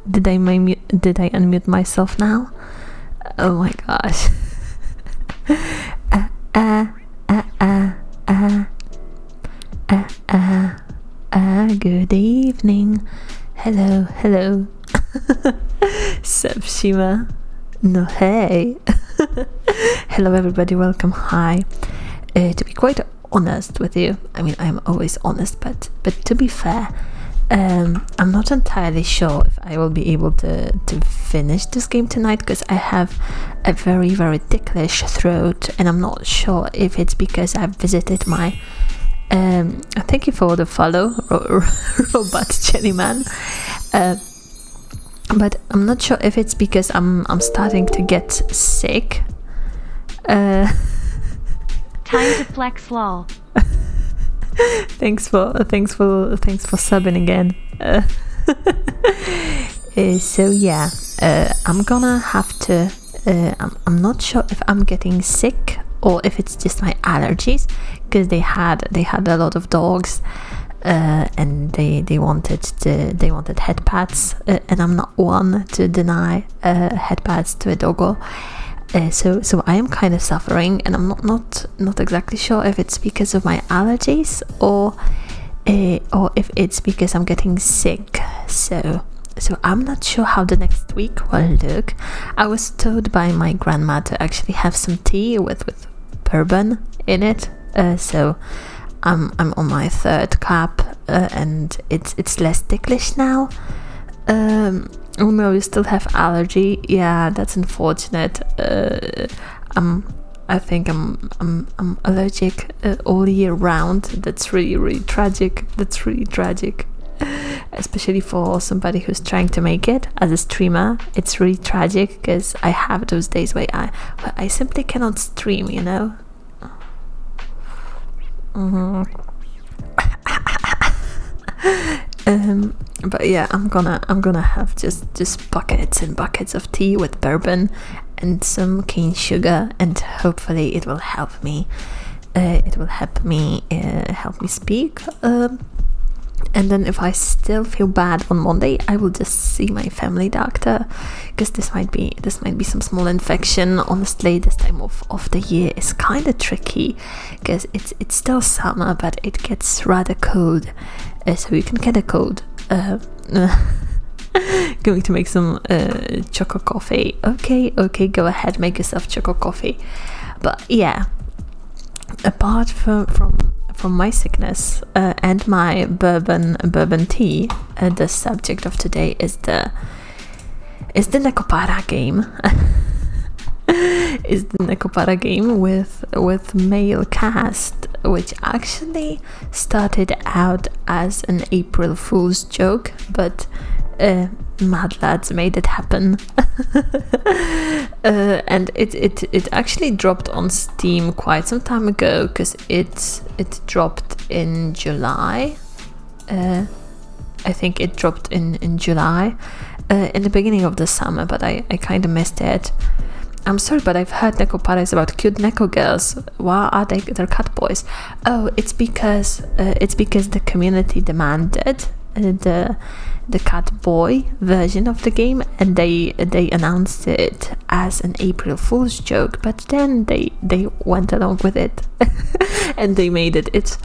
Did I unmute myself now? Oh my gosh. Good evening. Hello. Sepshima. No, hey. Hello everybody, welcome, hi. To be quite honest with you, I mean, I'm always honest, but to be fair, I'm not entirely sure if I will be able to finish this game tonight, because I have a very, very ticklish throat, and I'm not sure if it's because I've visited my thank you for the follow, Robot Jellyman. But I'm not sure if it's because I'm starting to get sick. Time to flex, lol. Thanks for subbing again. So yeah, I'm gonna have to. I'm not sure if I'm getting sick or if it's just my allergies, because they had a lot of dogs, and they wanted head pats, and I'm not one to deny head pats to a doggo. So I am kind of suffering, and I'm not exactly sure if it's because of my allergies or if it's because I'm getting sick. So I'm not sure how the next week will look. I was told by my grandma to actually have some tea with bourbon in it. So I'm on my third cup, and it's less ticklish now. Oh no, you still have allergy. Yeah, that's unfortunate. I think I'm allergic all year round. That's really tragic. Especially for somebody who's trying to make it as a streamer. It's really tragic, because I have those days where I simply cannot stream, you know. But yeah, I'm gonna have just buckets and buckets of tea with bourbon and some cane sugar, and hopefully it will help me. Help me speak. And then if I still feel bad on Monday, I will just see my family doctor, because this might be some small infection. Honestly, this time of the year is kind of tricky, because it's still summer, but it gets rather cold, so you can get a cold. Going to make some choco coffee. Okay, go ahead, make yourself choco coffee. But yeah, apart from my sickness and my bourbon tea, the subject of today is the Nekopara game. Is the Nekopara game with male cast, which actually started out as an April Fool's joke, but mad lads made it happen. And it actually dropped on Steam quite some time ago, because it dropped in July. I think it dropped in July, in the beginning of the summer, but I kind of missed it. I'm sorry, but I've heard Nekopara is about cute Neko girls. Why are they? They're catboys. Oh, it's because the community demanded the catboy version of the game, and they announced it as an April Fool's joke. But then they went along with it, and they made it. It's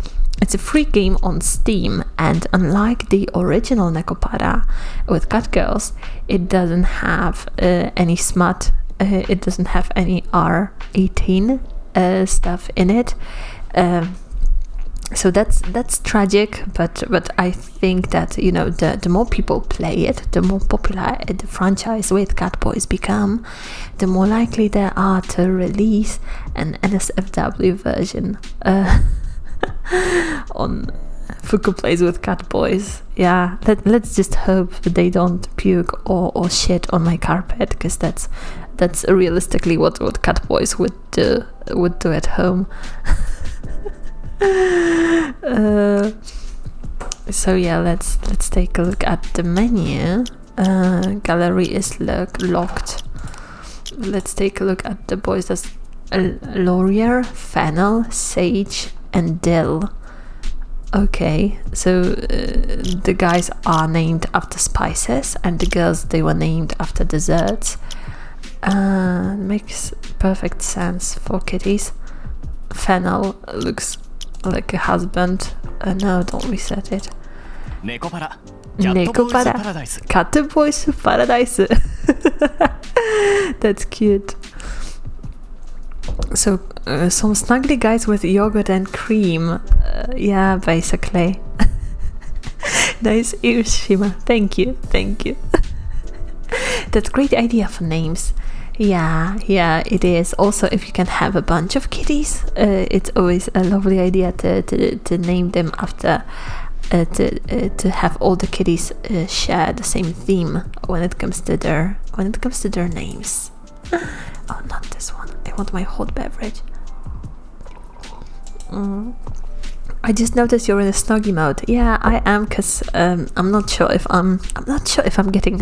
a free game on Steam, and unlike the original Nekopara with catgirls, it doesn't have any smut. It doesn't have any R18 stuff in it, so that's tragic. But I think that, you know, the more people play it, the more popular the franchise with Catboys become, the more likely they are to release an NSFW version on Fuku Plays with Catboys. Yeah, let's just hope that they don't puke or shit on my carpet, because that's realistically what catboys would do at home. So yeah, let's take a look at the menu. Gallery is locked. Let's take a look at the boys. There's Laurier, Fennel, Sage, and Dill. Okay, so the guys are named after spices, and the girls, they were named after desserts. Makes perfect sense for kitties. Fennel looks like a husband. No, don't reset it. 猫パラ Neko Catboys para. Paradise. Catboys Paradise. That's cute. So, some snuggly guys with yogurt and cream. Yeah, basically. Nice ears, Shima. Thank you. That's a great idea for names. Yeah, it is. Also, if you can have a bunch of kitties, it's always a lovely idea to name them after, to have all the kitties share the same theme when it comes to their names. Oh, not this one. I want my hot beverage. I just noticed you're in a snuggy mode. Yeah, I am, because I'm not sure if I'm getting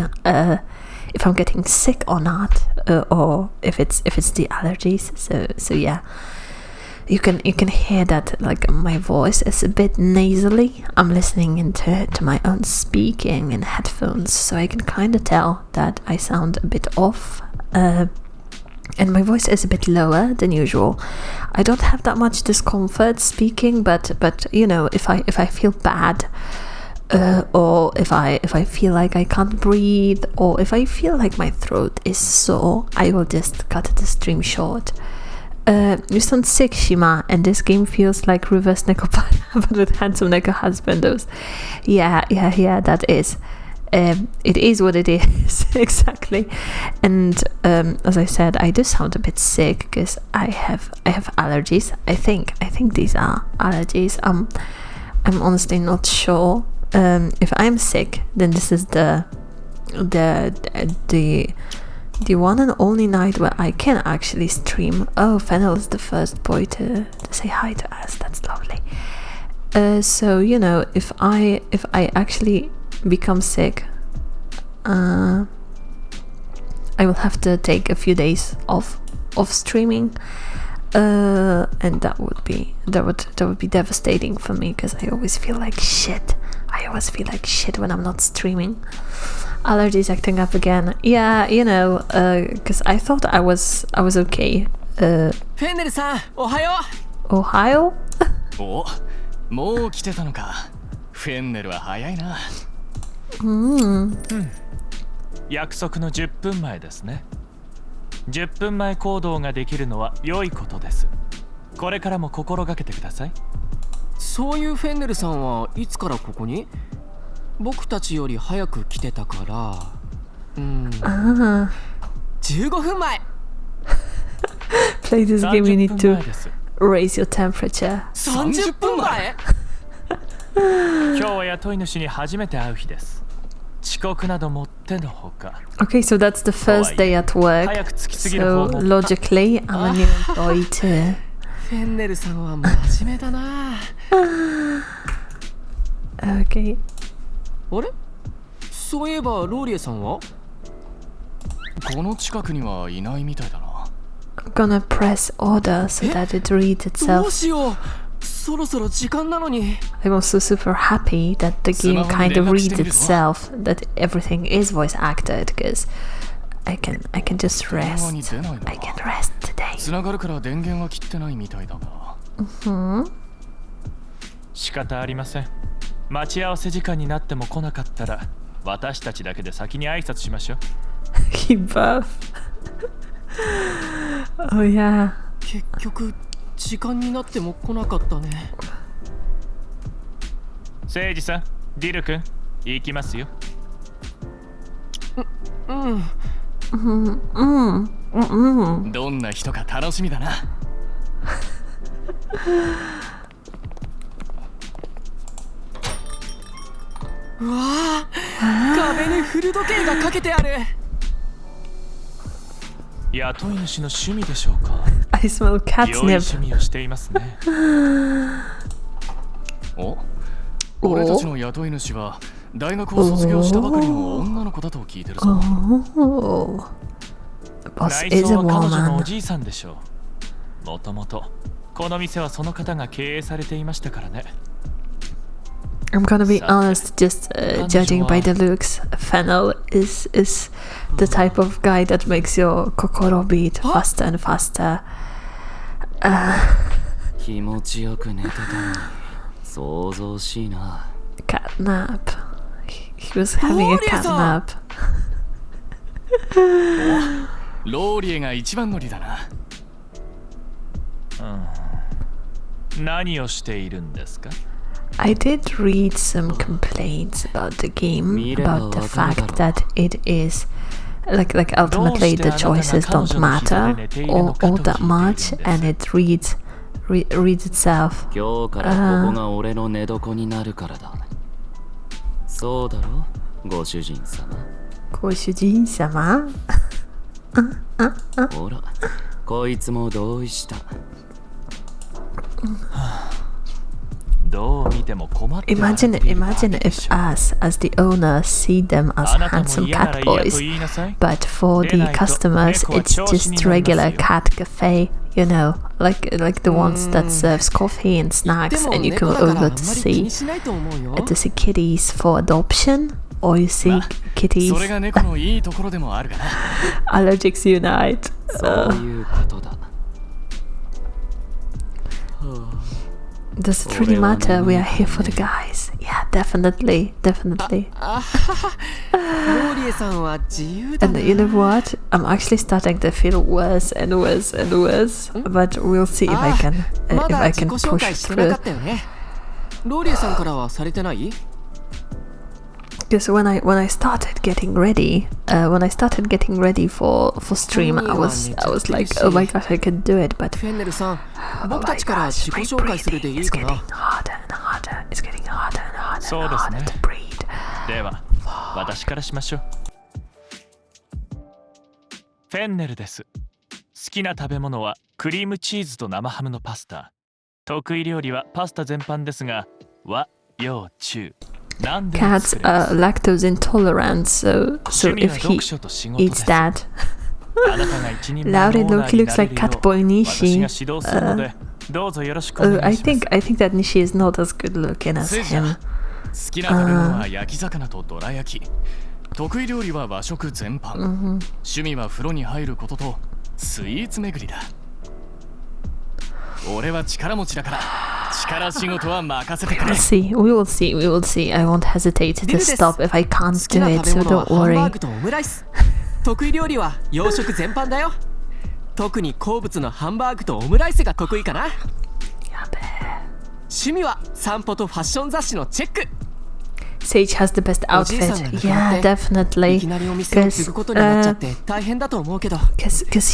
sick or not, or if it's the allergies. So yeah, you can hear that, like, my voice is a bit nasally. I'm listening into my own speaking in headphones, so I can kind of tell that I sound a bit off. And my voice is a bit lower than usual. I don't have that much discomfort speaking, but you know, if I feel bad, or if I feel like I can't breathe, or if I feel like my throat is sore, I will just cut the stream short. You sound sick, Shima, and this game feels like reverse Nekopara, but with handsome Neko husbandos. Yeah, that is. It is what it is. Exactly. And as I said, I do sound a bit sick because I have allergies. I think these are allergies. I'm honestly not sure. If I'm sick, then this is the one and only night where I can actually stream. Oh, Fennel is the first boy to say hi to us. That's lovely. So, you know, if I actually become sick, I will have to take a few days off streaming, and that would be devastating for me, because I always feel like shit. When I'm not streaming. Allergies acting up again. Yeah, you know, because I thought I was okay. フェンネルさん、おはよう。 Ohio? お、もう来てたのか。フェンネルは早いな。約束の10分前ですね。10分前行動ができるのは良いことです。これからも心がけてください。そういうフェンネルさんはいつからここに？僕たちより早く来てたから。15分前。Play this game, you need to raise your temperature. 30分前？今日は雇い主に初めて会う日です。遅刻などもってのほか。Okay, so that's the first day at work. So logically, I'm a new employee too. フェンネルさんは真面目だな。Okay. あれ？そういえばローリエさんは？この近くにはいないみたいだな。I'm gonna press order so that it reads ど itself. うしよう。そろそろ時間なのに。I'm also super happy that the game kind of reads itself, that everything is voice acted, because I can just rest. I can rest today. つながるから電源は切ってないみたいだが。仕方ありません。待ち合わせ時間になっても来なかったら、私たちだけで先に挨拶しましょう。He buff. Oh yeah. 結局時間になっても来なかったね。誠司さん、ディル君、行きますよ。どんな人か楽しみだな。うわあ、壁に古時計がかけてある。雇い主の趣味でしょうか。I smell 良い catnip. 趣味をしていますね。お、俺たちの雇い主は大学を卒業したばかりの女の子だと聞いてるぞ。Oh. Boss 内 is a 装は彼女のお woman. じいさんでしょう。もともとこの店はその方が経営されていましたからね。I'm gonna be honest, just judging by the looks, Fennel is the type of guy that makes your kokoro beat faster and faster. 気持ちよく寝てたのに想像しいな。 Cat nap. He was having a cat nap. ローリエが一番乗りだな。何をしているんですか？ I did read some complaints about the game, about the fact that it is like ultimately the choices don't matter all that much, and it reads itself. 今日からここが俺の寝床になるからだ。そうだろ、ご主人様。ご主人様？ほら、こいつも同意した。Imagine if us, as the owner, see them as handsome cat boys, but for the customers, it's just regular cat cafe, you know, like the ones that serves coffee and snacks, and you come over to see kitties for adoption, or you see kitties. それが猫のいいところでもあるがな。Allergics unite. そういうことだ。Does it really matter? We are here for the guys. Yeah, definitely. And you know what? I'm actually starting to feel worse and worse and worse. But we'll see if I can push through. Because when I started getting ready, for stream, I was like, oh my gosh, I can do it. But oh my gosh, my breathing is getting harder and harder. It's getting harder and harder and harder to breathe. では、私からしましょう。フェンネルです。好きな食べ物はクリームチーズと生ハムのパスタ。得意料理はパスタ全般ですが、和洋中。Cats are lactose intolerant, so if he eats that. Loud and Loki looks like catboy Nishi. I think that Nishi is not as good looking as him. 好きな食べ物は焼き魚とどら焼き。得意料理は和食全般。趣味は風呂に入ることとスイーツ巡りだ。俺は力持ちだから。We'll see. We will see. I won't hesitate to stop if I can't do it, so don't worry. 得意料理は洋食全般だよ。特に好物のハンバーグとオムライスが得意かな。やべえ。趣味は散歩とファッション雑誌のチェック。Sage has the best outfit. Yeah, definitely. Because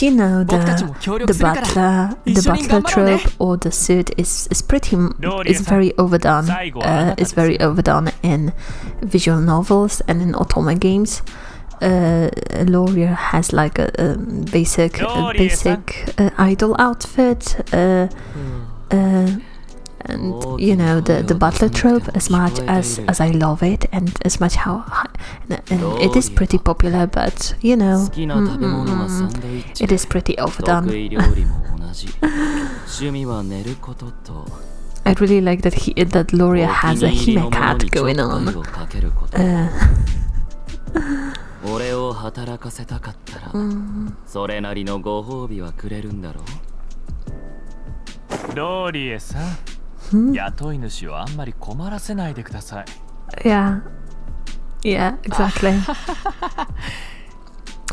you know the butler trope or the suit is very overdone. It's very overdone in visual novels and in otome games. Laurier has like a basic idol outfit. And you know the butler trope, as much as I love it, and as much and it is pretty popular, but you know, it is pretty overdone. I really like that Laurier has a Hime cat going on. 俺を働かせたかったら、それなりのご褒美はくれるんだろう。ローリエさん。雇い主をあんまり困らせないでください。Yeah, exactly.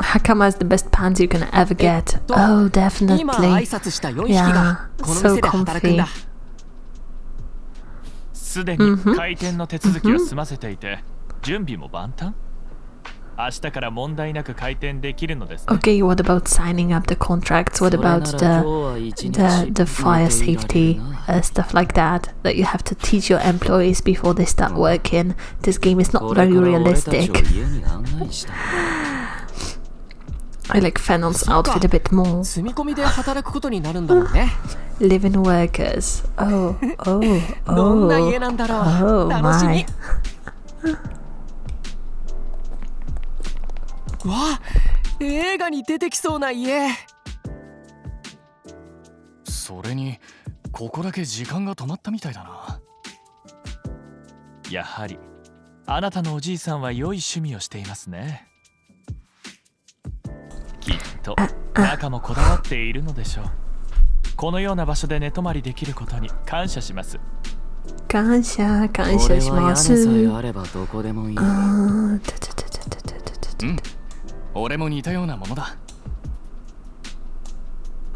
Hakama is the best pants you can ever get. Oh, definitely. Yeah, so comfy. すでに開店の手続きを済ませていて、準備も万端。明日から問題なく開店できるのですね。Okay, what about signing up the contracts? What about the fire safety stuff like that you have to teach your employees before they start working? This game is not very realistic. I like Fennel's outfit a bit more. Living workers. Oh my. わあ、映画に出てきそうな家。それにここだけ時間が止まったみたいだな。やはりあなたのおじいさんは良い趣味をしていますね。きっと仲もこだわっているのでしょう。このような場所で寝泊まりできることに感謝します。感謝します。うん俺も似たようなものだ。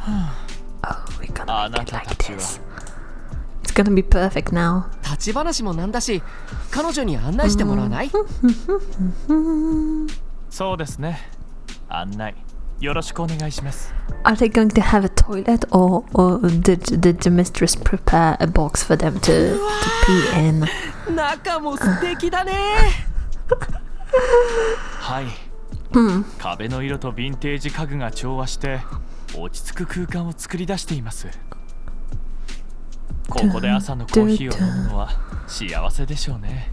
Oh, we're gonna make it like this. It's gonna be perfect now. 立ち話もなんだし、彼女に案内してもらわない？そうですね。案内よろしくお願いします。Are they going to have a toilet, or did the mistress prepare a box for them to pee in? 中も素敵だね。はい、壁の色とヴィンテージ家具が調和して落ち着く空間を作り出しています。ここで朝のコーヒーを飲むのは幸せでしょうね。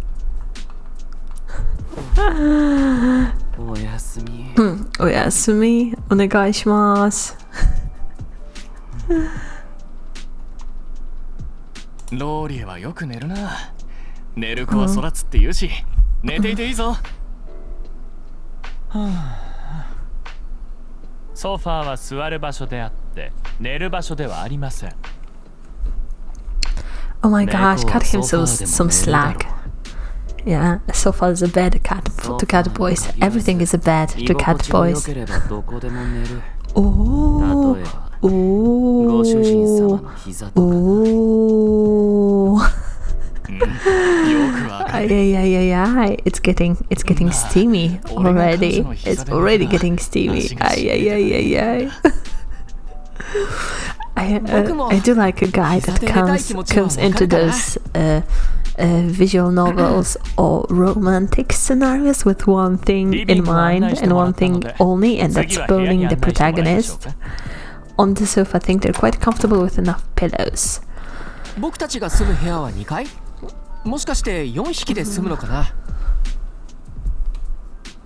おやすみ。おやすみ。お願いします。ローリエはよく寝るな。寝る子は育つって言うし、寝ていていいぞ。ソファーは座る場所であって寝る場所ではありません。Oh my gosh, cut him some slack. Yeah, a sofa is a bed to catboys. Everything is a bed to catboys. Oh, ay. It's getting steamy already. It's already getting steamy. Ay. I do like a guy that comes into those visual novels or romantic scenarios with one thing in mind and one thing only, and that's boning the protagonist. On the sofa, I think they're quite comfortable with enough pillows. 僕たちが住む部屋は2階？もしかして4匹で住むのかな？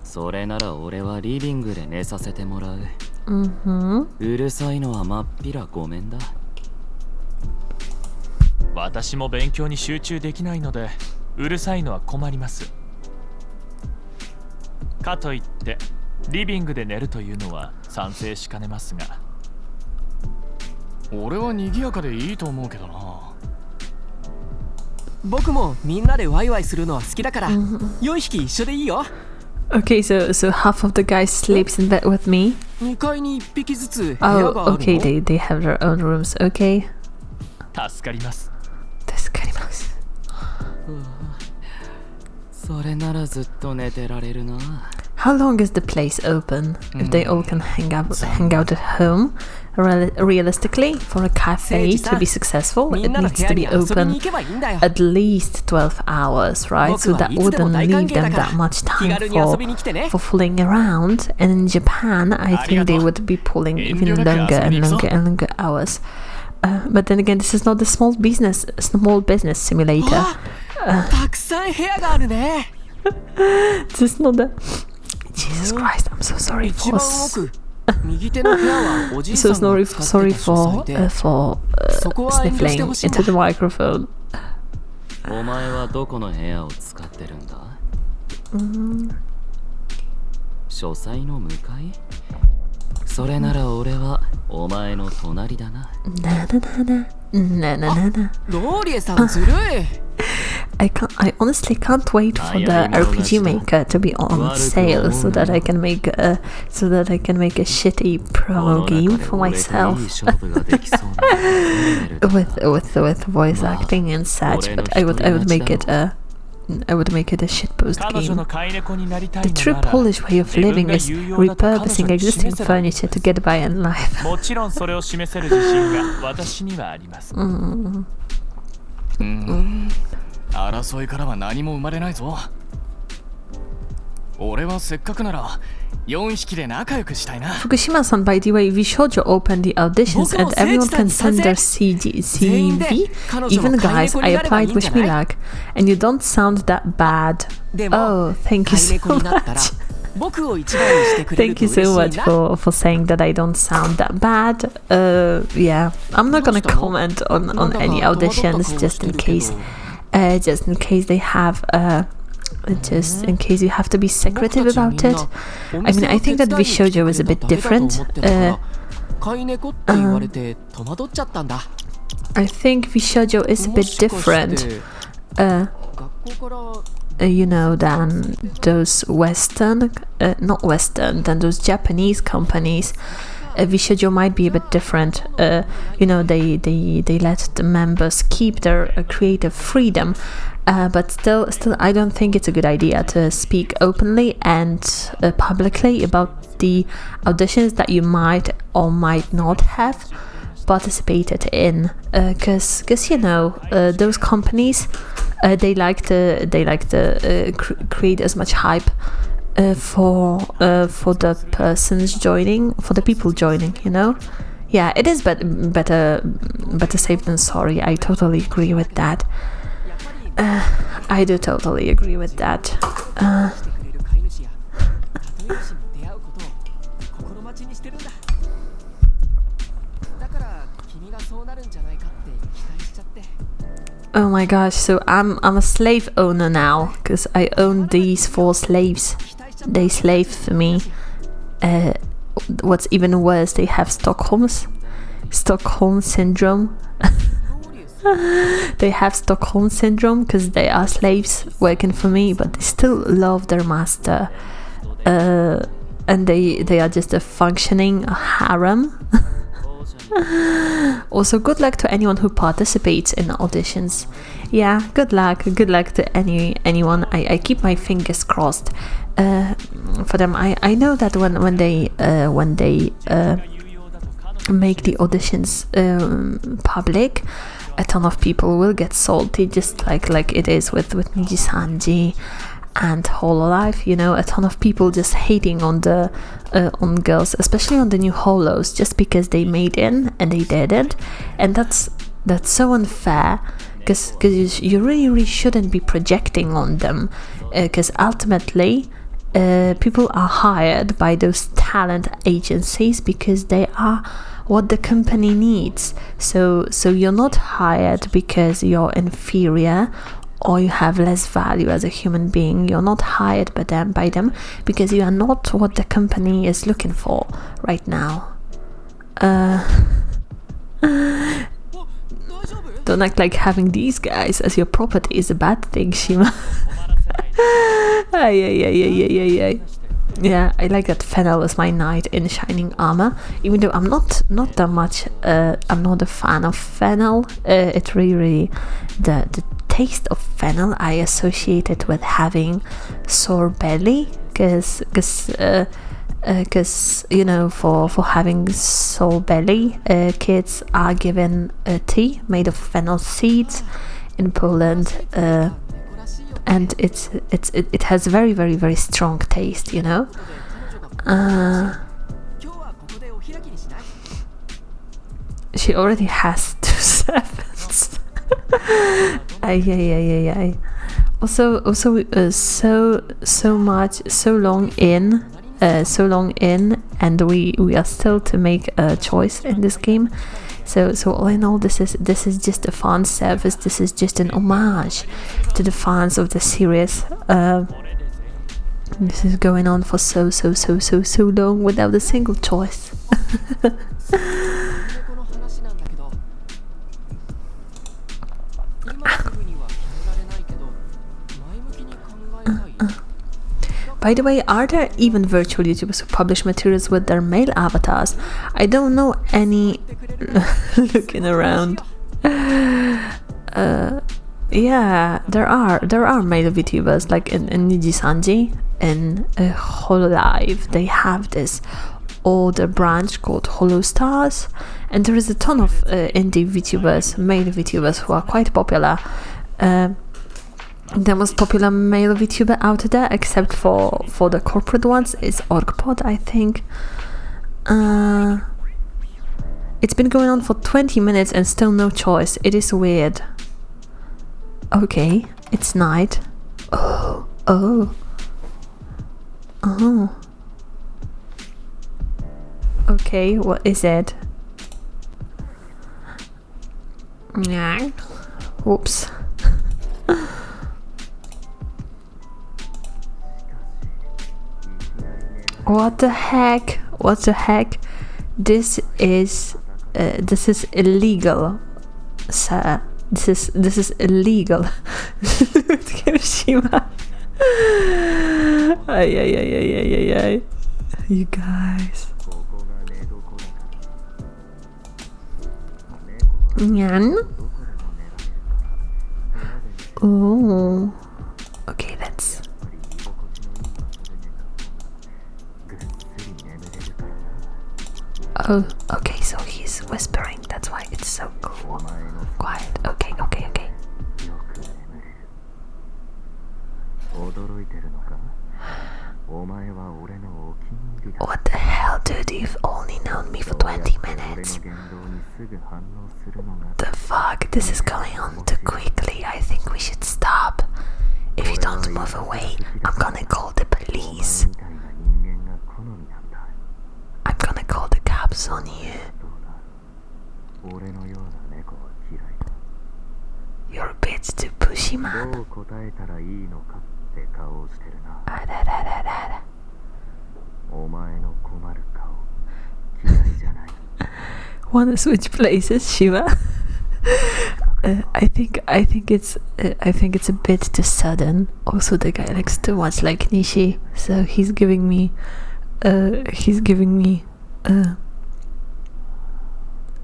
それなら俺はリビングで寝させてもらう。うるさいのはまっぴらごめんだ。私も勉強に集中できないのでうるさいのは困ります。かといってリビングで寝るというのは賛成しかねますが。俺は賑やかでいいと思うけどな。僕もみんなでワイワイするのは好きだから4匹一緒でいいよ。Okay, so half of the guys sleeps in bed with me. 2階に1匹ずつ部屋 Oh, があるの？ okay, they have their own rooms. Okay. 助かります。助かります。それならずっと寝てられるな。How long is the place open? If they all can hang out at home, realistically, for a cafe to be successful, it needs to be open at least 12 hours, right? So that wouldn't leave them that much time for fooling around. And in Japan, I think they would be pulling even longer and longer hours. But then again, this is not a small business simulator. たくさん部屋があるね。This is not a... Jesus Christ, I'm so sorry 一 for... 番奥、右手の部屋はおじいさ So んが sorry 使ってた書斎で、 sniffling into the microphone. お前はどこの部屋を使ってるんだ？書斎の向かい？それなら俺はお前の隣だな。ローリエさんずるい。I honestly can't wait for the RPG Maker to be on sale so that I can make a shitty promo game for myself with voice acting and such. But I would make it a shitpost game. The true Polish way of living is repurposing existing furniture to get by in life. もちろんそれを示せる自信が私にはあります。争いからは何も生まれないぞ。俺はせっかくなら4匹で仲良くしたいな。Fukushima-san, by the way, we showed you open the auditions and everyone can send their CV. Even guys, I applied Wish Me Luck, and you don't sound that bad. Oh, thank you so much. Thank you so much for saying that I don't sound that bad. Yeah, I'm not gonna comment on any auditions just in case just in case they have just in case you have to be secretive about it. I mean, I think that Vshoujo is a bit different. I think Vshoujo is a bit different, you know, than those than those Japanese companies. Vshoujo might be a bit different. You know, they let the members keep their creative freedom, but still, I don't think it's a good idea to speak openly and publicly about the auditions that you might or might not have participated in, because you know, those companies, they like to create as much hype for the persons joining, for the people joining, you know. Yeah, it is better safe than sorry. I totally agree with that. I do totally agree with that. Oh my gosh, so I'm a slave owner now, because I own these 4 slaves. They slave for me. What's even worse, they have Stockholm syndrome. They have Stockholm syndrome because they are slaves working for me, but they still love their master. And they are just a functioning harem. Also, good luck to anyone who participates in auditions. Yeah, good luck to anyone. I keep my fingers crossed for them. I know that when they make the auditions public, a ton of people will get salty, just like it is with Nijisanji and Hololive. You know, a ton of people just hating on the on girls, especially on the new holos, just because they made in and they didn't, and that's so unfair, because you really shouldn't be projecting on them, because ultimately people are hired by those talent agencies because they are what the company needs. So you're not hired because you're inferior or you have less value as a human being. You're not hired by them because you are not what the company is looking for right now. Don't act like having these guys as your property is a bad thing, Shima. Yeah, I like that Fennel is my knight in shining armor, even though I'm not that much, I'm not a fan of Fennel. It really the taste of Fennel I associate it with having sore belly, because you know, for having sore belly, kids are given a tea made of fennel seeds in Poland, and it has very strong taste, you know. She already has 2 servants. Also, so long in, and we are still to make a choice in this game. So all in all, this is just a fan service. This is just an homage to the fans of the series. This is going on for so long without a single choice. By the way, are there even virtual YouTubers who publish materials with their male avatars? I don't know any. Looking around. Yeah, there are male VTubers, like in Nijisanji, in Hololive. They have this older branch called Holostars, and there is a ton of indie VTubers, male VTubers, who are quite popular. The most popular male VTuber out there, except for the corporate ones, is Orgpod, I think. It's been going on for 20 minutes and still no choice. It is weird. Okay, it's night. Oh. Okay, what is it? Yeah. Whoops. What the heck? What the heck? This is illegal, sir. This is illegal. Look at Hiroshima. Ay. You guys. Nyan? Oh. Okay, let's. Oh, okay, so he's whispering. That's why it's so cool. Quiet. Okay. What the hell, dude? You've only known me for 20 minutes. The fuck? This is going on too quickly. I think we should stop. If you don't move away, I'm gonna call the police. I'm gonna call the cops on you. You're a bit too pushy, man. Wanna switch places, Shiva? I think it's a bit too sudden. Also, the guy looks too much like Nishi, so he's giving me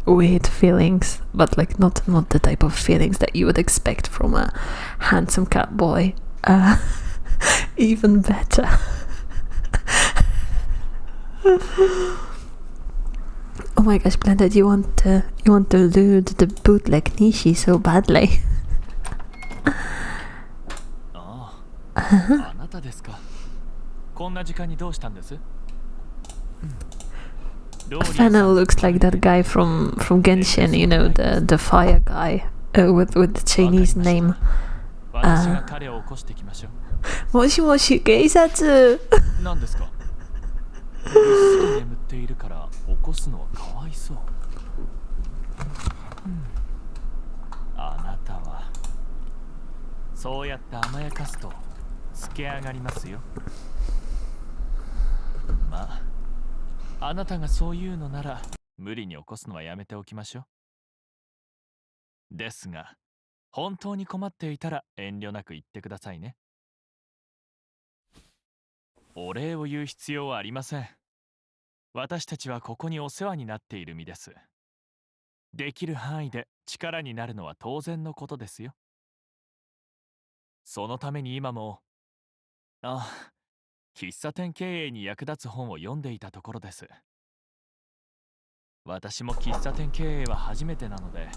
weird feelings, but like not the type of feelings that you would expect from a handsome cat boy. Even better. Oh my gosh, Blended, you want to loot the bootleg Nishi so badly. あなたですか。こんな時間にどうしたんです？ Fennel looks like that guy from Genshin, you know, the fire guy with the Chinese name. 私が彼を起こしてきましょう。もしもし、警察。何ですか？ぐっすり眠っているから起こすのはかわいそう。あなたはそうやって甘やかすとつけ上がりますよ。まあ、あなたがそう言うのなら無理に起こすのはやめておきましょう。ですが、本当に困っていたら遠慮なく言ってくださいね。お礼を言う必要はありません。私たちはここにお世話になっている身です。できる範囲で力になるのは当然のことですよ。そのために今も、喫茶店経営に役立つ本を読んでいたところです。私も喫茶店経営は初めてなので。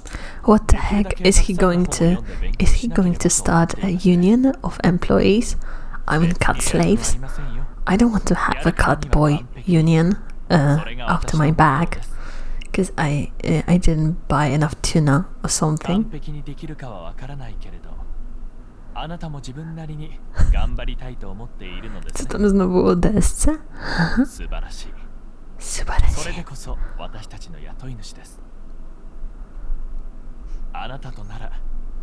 What the heck is he going to start a union of employees? I mean cat slaves? I don't want to have a cat boy union after my bag because I didn't buy enough tuna or something. あなたも自分なりに頑張りたいと思っているのです、ね。Co tam znowu o desce? 素晴らしい。素晴らしい。それでこそ私たちの雇い主です。あなたとなら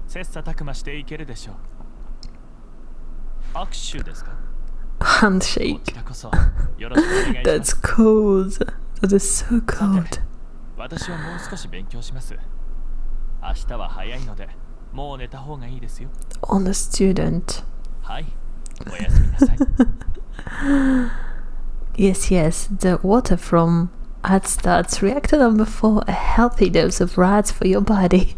切磋琢磨していけるでしょう。握手ですか？ Handshake. こちらこそよろしくお願いします。That's cold. That is so cold. 私はもう少し勉強します。明日は早いのでもう寝た方がいいですよ。On a student. はい。おやすみなさい。Yes, the water from AdStats reactor number 4, a healthy dose of rats for your body.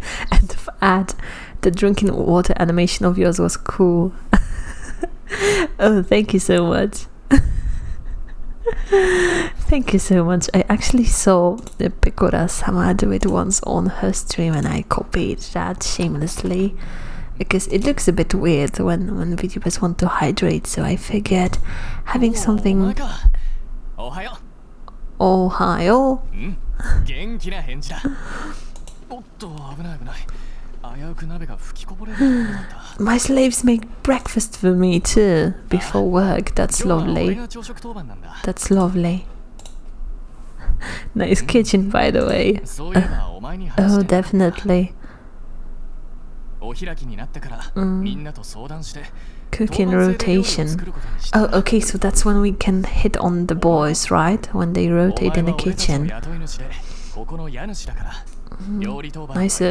And the drinking water animation of yours was cool. Oh, thank you so much. Thank you so much. I actually saw the Pekora-sama do it once on her stream and I copied that shamelessly. Because it looks a bit weird when VTubers want to hydrate, so I figured having something... Ohio? My slaves make breakfast for me too, before work. That's lovely. That's lovely. Nice kitchen, by the way. Oh, definitely. お開きになってからみんなと相談して Cooking rotation. Oh, okay, so that's when we can hit on the boys, right? When they rotate in the kitchen. Nice.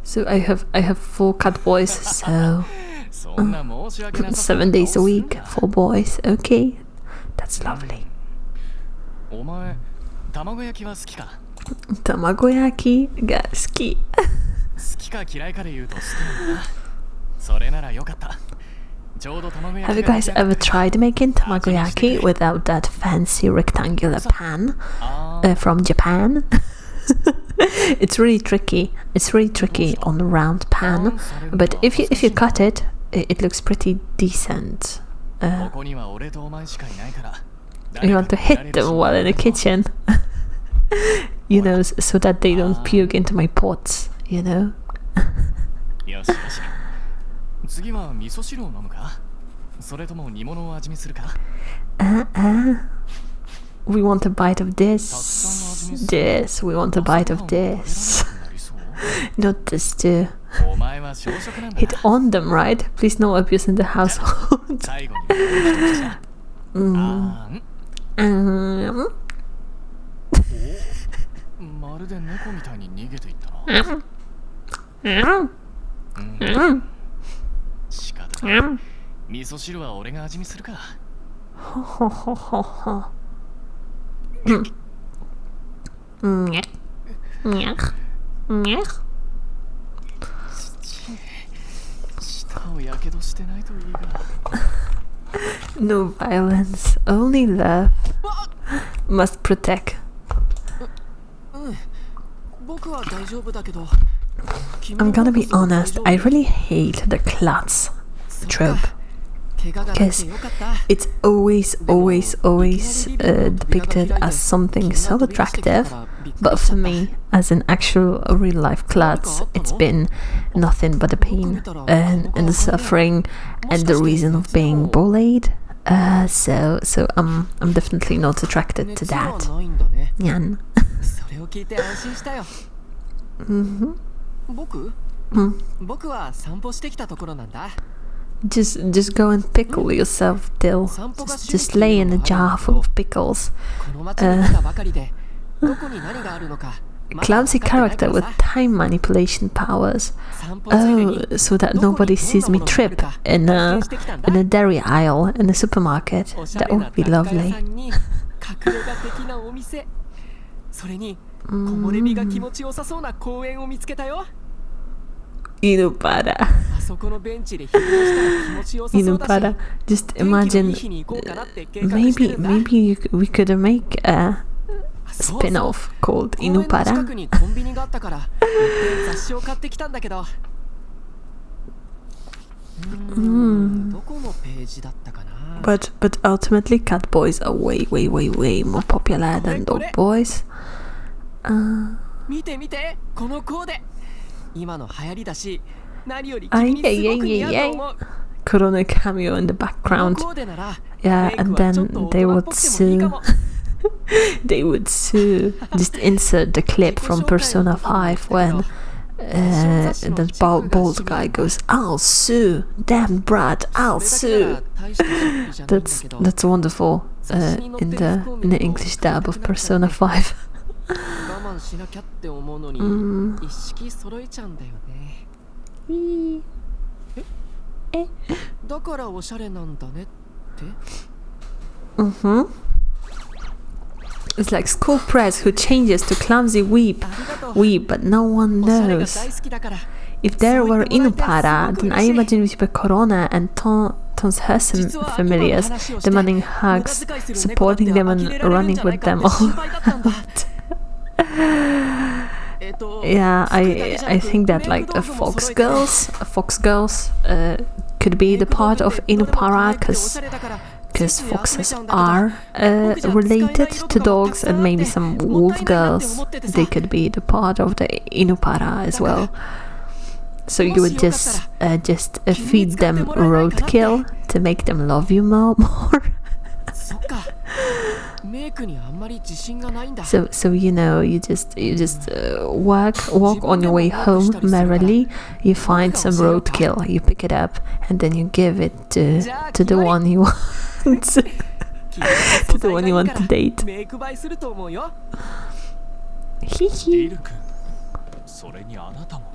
So I have 4 cat boys, so 7 days a week, 4 boys. Okay, that's lovely. お前卵焼きは好きか Tamagoyaki ga suki. 好きか嫌いかで言うと好きなんだ。それならよかった。ちょうど卵焼き Have you guys ever tried making tamagoyaki without that fancy rectangular pan from Japan? It's really tricky. It's really tricky on the round pan, but if you cut it, it looks pretty decent. ここには俺とお前しかいないから。 You want to hit them while in the kitchen, you know, so that they don't puke into my pots, you know. よしよし。次は味噌汁を飲むかそれとも煮物を味見するか We want a bite of this. This. We want a bite of this. Not this too. お前は小食なんだ Hit on them, right? Please no abuse in the household. 最後にもう一口だまるで猫みたいに逃げていったな仕方ない味噌汁は俺が味見するか 舌をやけどしてないといいが No violence, only love. Must protect. 僕は大丈夫だけど I'm gonna be honest, I really hate the klutz trope. Because it's always depicted as something so attractive, but for me, as an actual real life klutz, it's been nothing but the pain and the suffering and the reason of being bullied. So I'm definitely not attracted to that. Nyan. それを聞いて安心したよ。僕は散歩してきたところなんだ。 Just go and pickle yourself, Dill. Just lay in a jar full of pickles. Clumsy character with time manipulation powers. Oh, so that nobody sees me trip in a dairy aisle in a supermarket. That would be lovely. それに木漏れ日が気持ちよさそうな公園を見つけたよ。 Inupara. Inupara. Just imagine. Maybe we could make a spin-off called Inupara. But ultimately, cat boys are way more popular than dog boys. 見て見てこのコーデ。 今の流行りだし、何より君にすごく似合うと思う。 Corona cameo in the background. Yeah, and then they would sue. They would sue. Just insert the clip from Persona 5 when that bald guy goes, "I'll sue, damn brat, I'll sue." That's wonderful. In the English dub of Persona 5. 我慢しなきゃって思うのに一式揃えちゃうんだよね。だからおしゃれなんだねって。It's like school press who changes to clumsy weep, but no one knows. If there were Inupara, then I imagine it would be Corona and Ton's Hersen familiars demanding hugs, supporting them and running with them all. Yeah, I think that like the Fox Girls could be the part of Inupara because foxes are related to dogs, and maybe some wolf girls, they could be the part of the Inupara as well. So you would just feed them roadkill to make them love you more. そっか。メイクにあんまり自信がないんだ。 So you know, you just walk on your way home merrily. You find some roadkill, you pick it up, and then you give it to the one you want to the one you want to date. メイク映えすると思うよ。 リ Hihi. ル君、それにあなたも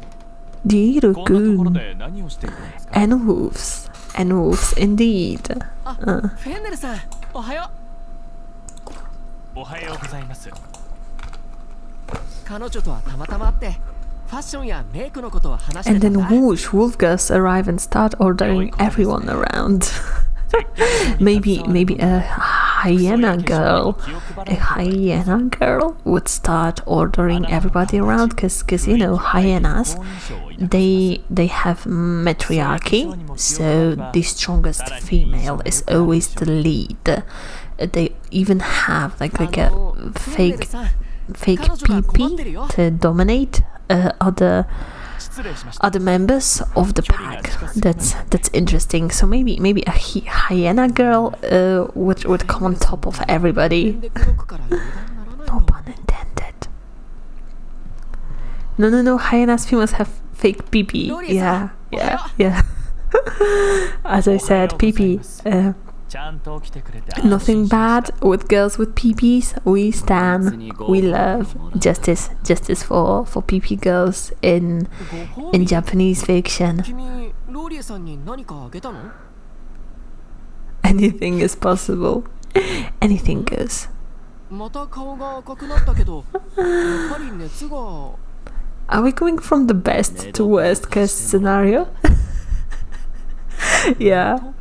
Dear こんなところ goon. で何をしているんですか？ And wolves. And wolves indeed. あ、フェンネルさん、おはよう。おはようございます。彼女とはたまたま会って、ファッションやメイクのことを話して And たん then だ。 whoosh, wolf girls arrive and start ordering everyone around. maybe a hyena girl would start ordering everybody around because you know hyenas they have matriarchy, so the strongest female is always the lead. They even have like a fake pee to dominate other members of the pack. That's interesting. So maybe a hyena girl would come on top of everybody. No pun intended. No. Hyenas females have fake pee. Yeah. As I said, pee. ちゃんと来てくれて Nothing bad with girls with peepees. We stand, we love justice for peepee girls in Japanese fiction. 君、ローリエさんに何かあげたの？ Anything is possible. Anything goes. また顔が赤くなったけど、やっぱり熱が。 Are we going from the best to worst case scenario? Yeah.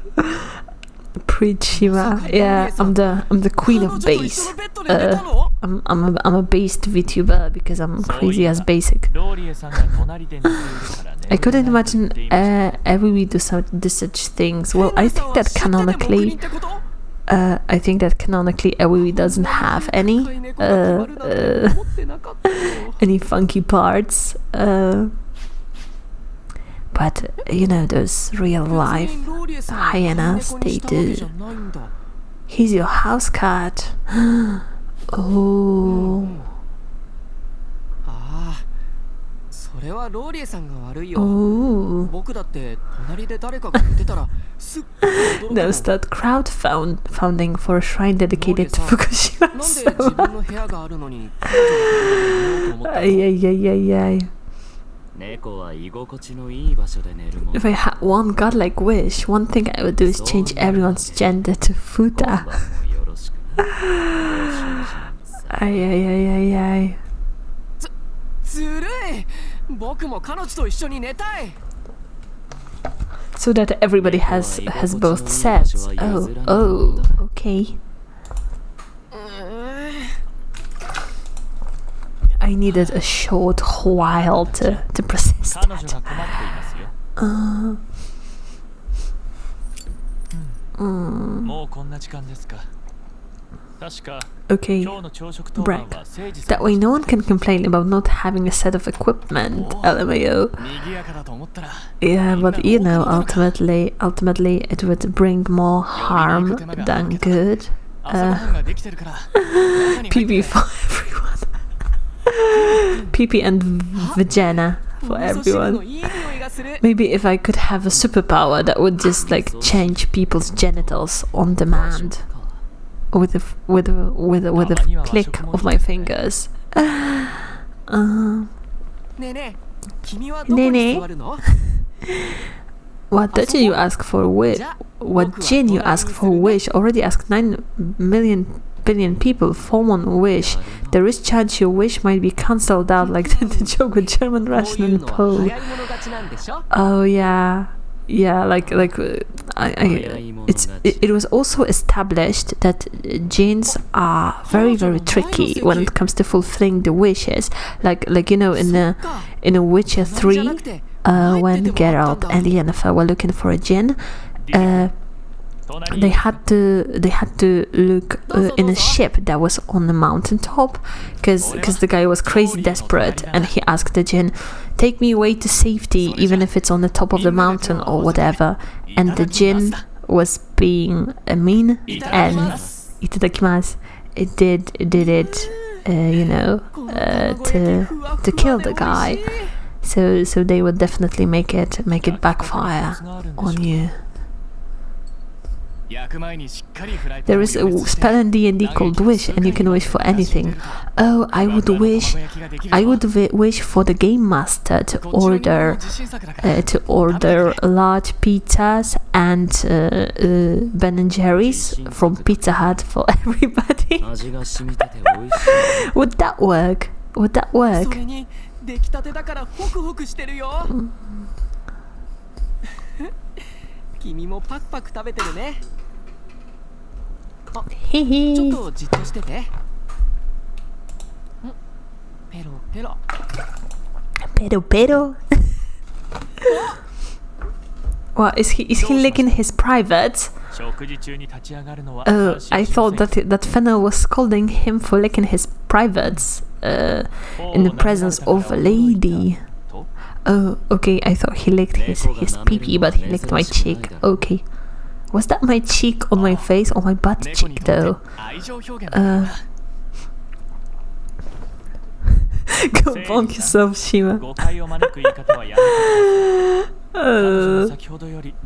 Preach Shiva. Yeah, I'm the queen of bass. I'm a based Vtuber because I'm crazy as basic. ローリエさんが隣で寝ているからね。 I couldn't imagine every do such things. Well, I think that canonically Ewi doesn't have any funky parts. But you know those real life hyenas, they do. He's your house cat. Oh. ああ、それはローリエさんが悪いよ。 Oh. 僕だって隣で誰かが寝てたらすっごい驚くもん。 Now start crowdfunding for a shrine dedicated to なんで Fukushima. 自分の部屋があるのに彼女が寝ようと思ったの？ Ay. 猫は居心地のいい場所で寝るもん。 If I had one godlike wish, one thing I would do is change everyone's gender to 今 Futa. 晩もよろしくな。ご主人さ Ay. ずるい。僕も彼女と一緒に寝たい。 So that everybody has both sets. Oh, okay. I needed a short while to process 彼女 that. が困っていますよ。もうこんな時間ですか。確か Okay, 今日の朝食当番 Brett. は誠治さ That ん way no one can complain about not having a set of equipment. LMAO. 賑やかだと思ったら Yeah, but you know, ultimately it would bring more harm than good. 朝ごはんができてるから中に入って PP for everyone. PP and vagina for 味噌汁の everyone. いい匂いがする。 Maybe if I could have a superpower that would just like change people's genitals on demand with a click of my fingers. ねえねえ、君はどこに座るの？ What did you ask for wish? What Jin you asked for wish? Already asked 9 billion people for one wish. There is chance your wish might be cancelled out like the joke with German, こう Russian いう and のは Pole. 流行り物勝ちなんでしょ？ Oh yeah, it was also established that genes are very tricky when it comes to fulfilling the wishes. Like you know in a Witcher 3, when Geralt and Yennefer were looking for a djinn, they had to look in a ship that was on the mountaintop because the guy was crazy desperate and he asked the djinn, take me away to safety even if it's on the top of the mountain or whatever, and the djinn was being mean and itadakimasu, did it, you know, to kill the guy. So they would definitely make it backfire on you. There is a spell in D&D called Wish, and you can wish for anything. Oh, I would wish for the game master to order large pizzas and Ben and Jerry's from Pizza Hut for everybody. Would that work? Would that work? それに出来たてだからホクホクしてるよ。君もパクパク食べてるね。あ、ちょっとじっとしてて。ペロペロ。ペロペロ。What is he licking his privates? Oh, I thought that Fennel was scolding him for licking his privates in the presence of a lady. Oh, okay, I thought he licked his pee-pee, but he licked my cheek. Okay. Was that my cheek on my face or my butt cheek though? Go bonk yourself, Shima.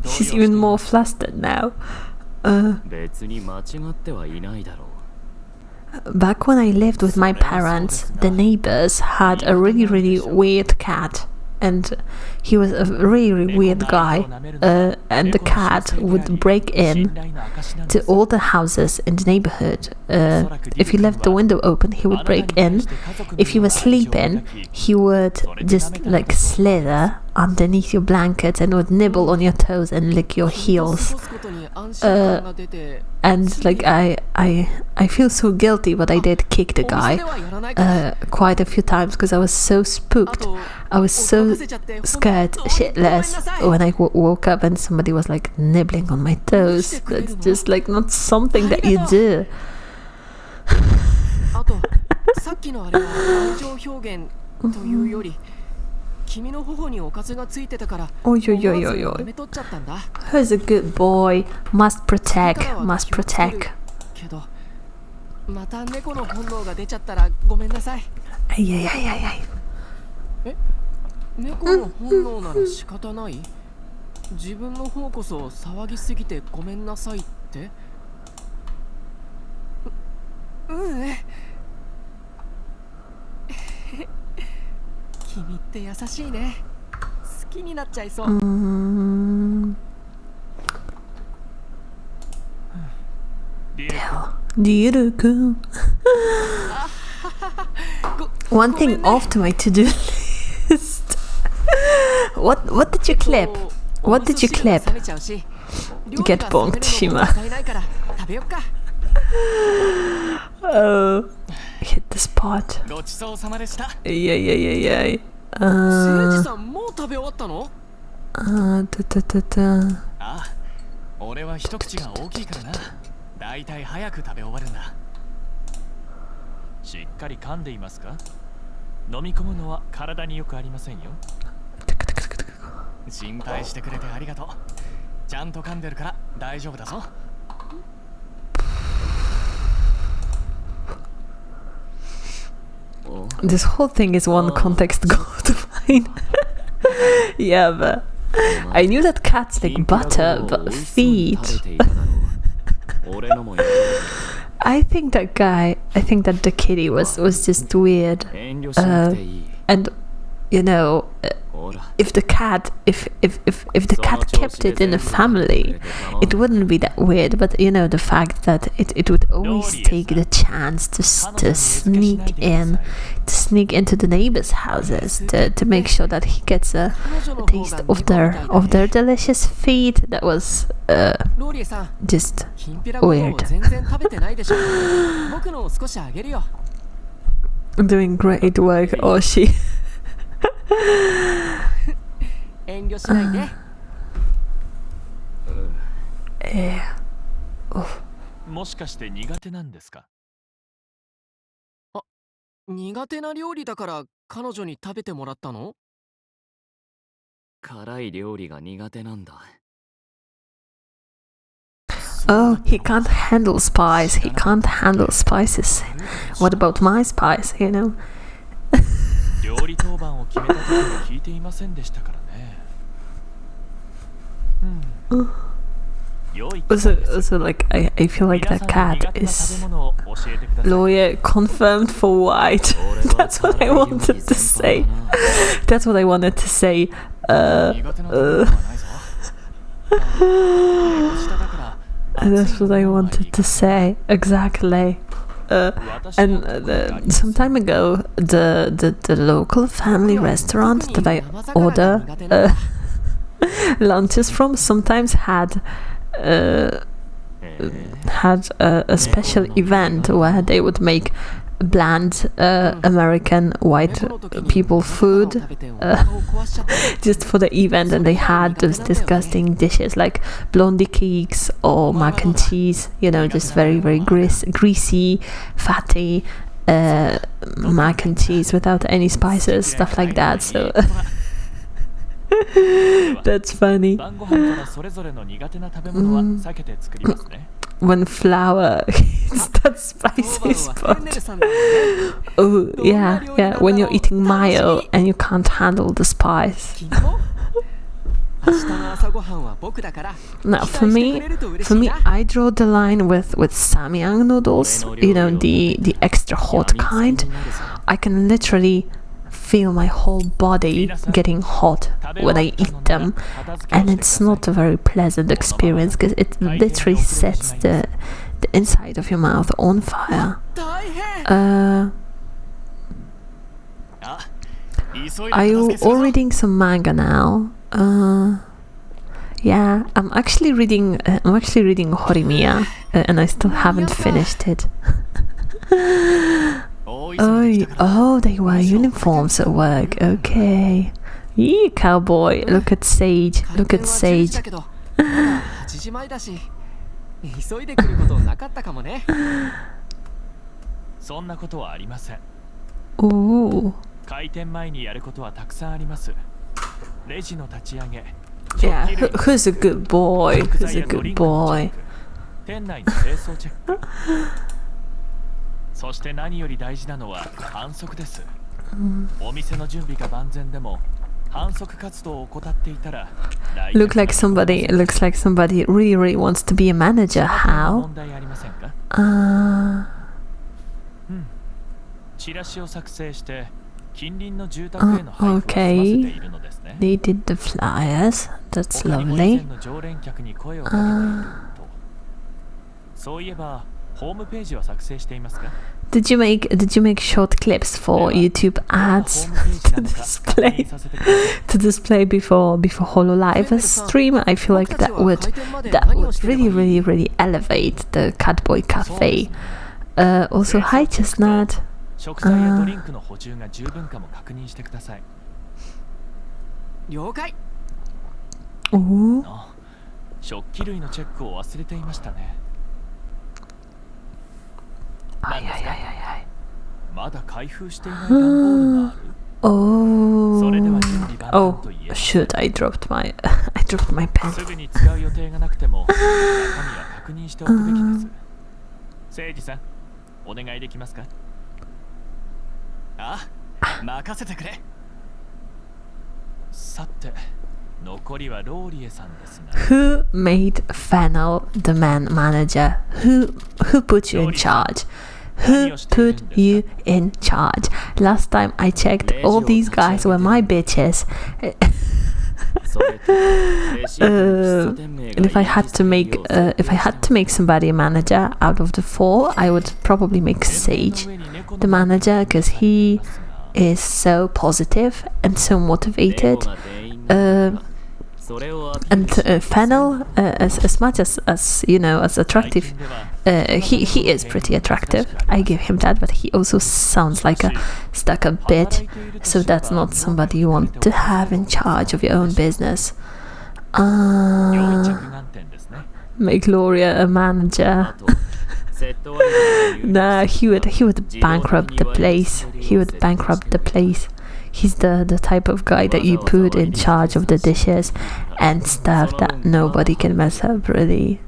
She's even more flustered now. Back when I lived with my parents, the neighbors had a really weird cat. And he was a really weird guy, and the cat would break in to all the houses in the neighborhood. If you left the window open, he would break in. If you were sleeping, he would just like slither underneath your blanket and would nibble on your toes and lick your heels. And like I feel so guilty, but I did kick the guy quite a few times because I was so spooked. I was so scared shitless when I woke up and somebody was like nibbling on my toes. That's just like not something that you do. Who's a good boy? Must protect. また猫の本能が出ちゃったらごめんなさい。え、猫の本能なら仕方ない？自分の方こそ騒ぎすぎてごめんなさいって？君って優しいね。好きになっちゃいそう。One thing off to my to-do list. What did you clip? What did you clip? Get bonked, Shima. Oh, hit the spot. Yeah. 俺は一口が大きいからな。だいたい早く食べ終わるんだ。しっかり噛んでいますか？飲み込むのは体によくありませんよ。心配してくれてありがとう。ちゃんと噛んでるから大丈夫だぞ。This whole thing is one context goal to find. Yeah, but I knew that cats like butter, but feet. I think that the kitty was just weird. And you know, if the cat kept it in a family, it wouldn't be that weird. But you know, the fact that it would always take the chance to sneak into the neighbors' houses to make sure that he gets a taste of their delicious feet. That was just weird. Doing great work, Oshi. 遠慮しないで。もしかして苦手なんですか？あ、苦手な料理だから彼女に食べてもらったの？辛い料理が苦手なんだ。Oh, he can't handle spice. He can't handle spices. What about my spice, you know? 料理当番を決めた時に聞いていませんでしたからね。Also, like, I feel like that cat is lawyer confirmed for white. That's what I wanted to say. That's what I wanted to say. That's what I wanted to say. Exactly. And some time ago, the local family restaurant that I order lunches from sometimes had a special event where they would make bland American white people food just for the event, and they had those disgusting dishes like blondie cakes or mac and cheese, you know, just very greasy, fatty mac and cheese without any spices, stuff like that. So that's funny. When flour hits that spicy spot. Oh, yeah. When you're eating mayo and you can't handle the spice. Now, for me, I draw the line with samyang noodles. You know, the extra hot kind. I can literally feel my whole body getting hot when I eat them, and it's not a very pleasant experience because it literally sets the inside of your mouth on fire. Are you all reading some manga now? Yeah, I'm actually reading Horimiya, and I still haven't finished it. Oh, they wear uniforms at work. Okay. Yee, cowboy. Look at Sage. Look at Sage. Ooh. Yeah, who's a good boy? Who's a good boy? そして何より大事なのは反則です。お店の準備が万全でも反則活動を怠っていたら looks like somebody really wants to be a manager. How? チラシを作成して近隣の住宅への配布を済ませているのですね。They did the flyers. That's lovely. 常連客に声をかけていると。そういえば Did you make short clips for YouTube ads to display before HoloLive stream? I feel like that would really elevate the Catboy Cafe. Also, hi Chestnut. Ooh. 食器類のチェックを忘れていましたね。 Oh, shoot, I dropped my pen. Who made Fennel the man manager? Who put you in charge? Who put you in charge? Last time I checked, all these guys were my bitches. And if I had to make somebody a manager out of the 4, I would probably make Sage the manager because he is so positive and so motivated. And Fennel, as much as you know, as attractive, he is pretty attractive. I give him that, but he also sounds like a stuck-up bitch. So that's not somebody you want to have in charge of your own business. Make Gloria a manager. Nah, he would bankrupt the place. He would bankrupt the place. He's the type of guy that you put in charge of the dishes and stuff that nobody can mess up, really.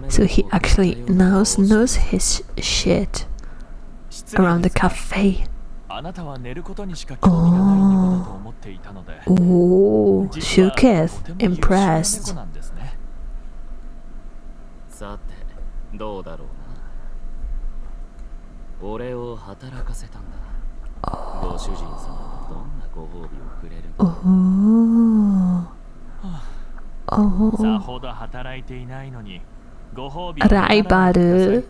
So he actually knows his shit around the cafe. あなたは寝ることにしか興味がない猫だと思っていたので、 Oh, 実は Shuketh, とても優秀な impressed. 猫なんですね。さてどうだろうな。俺を働かせたんだ。ご主人様はどんなご褒美をくれるか。 Oh. さほど働いていないのにご褒美を Raibaru.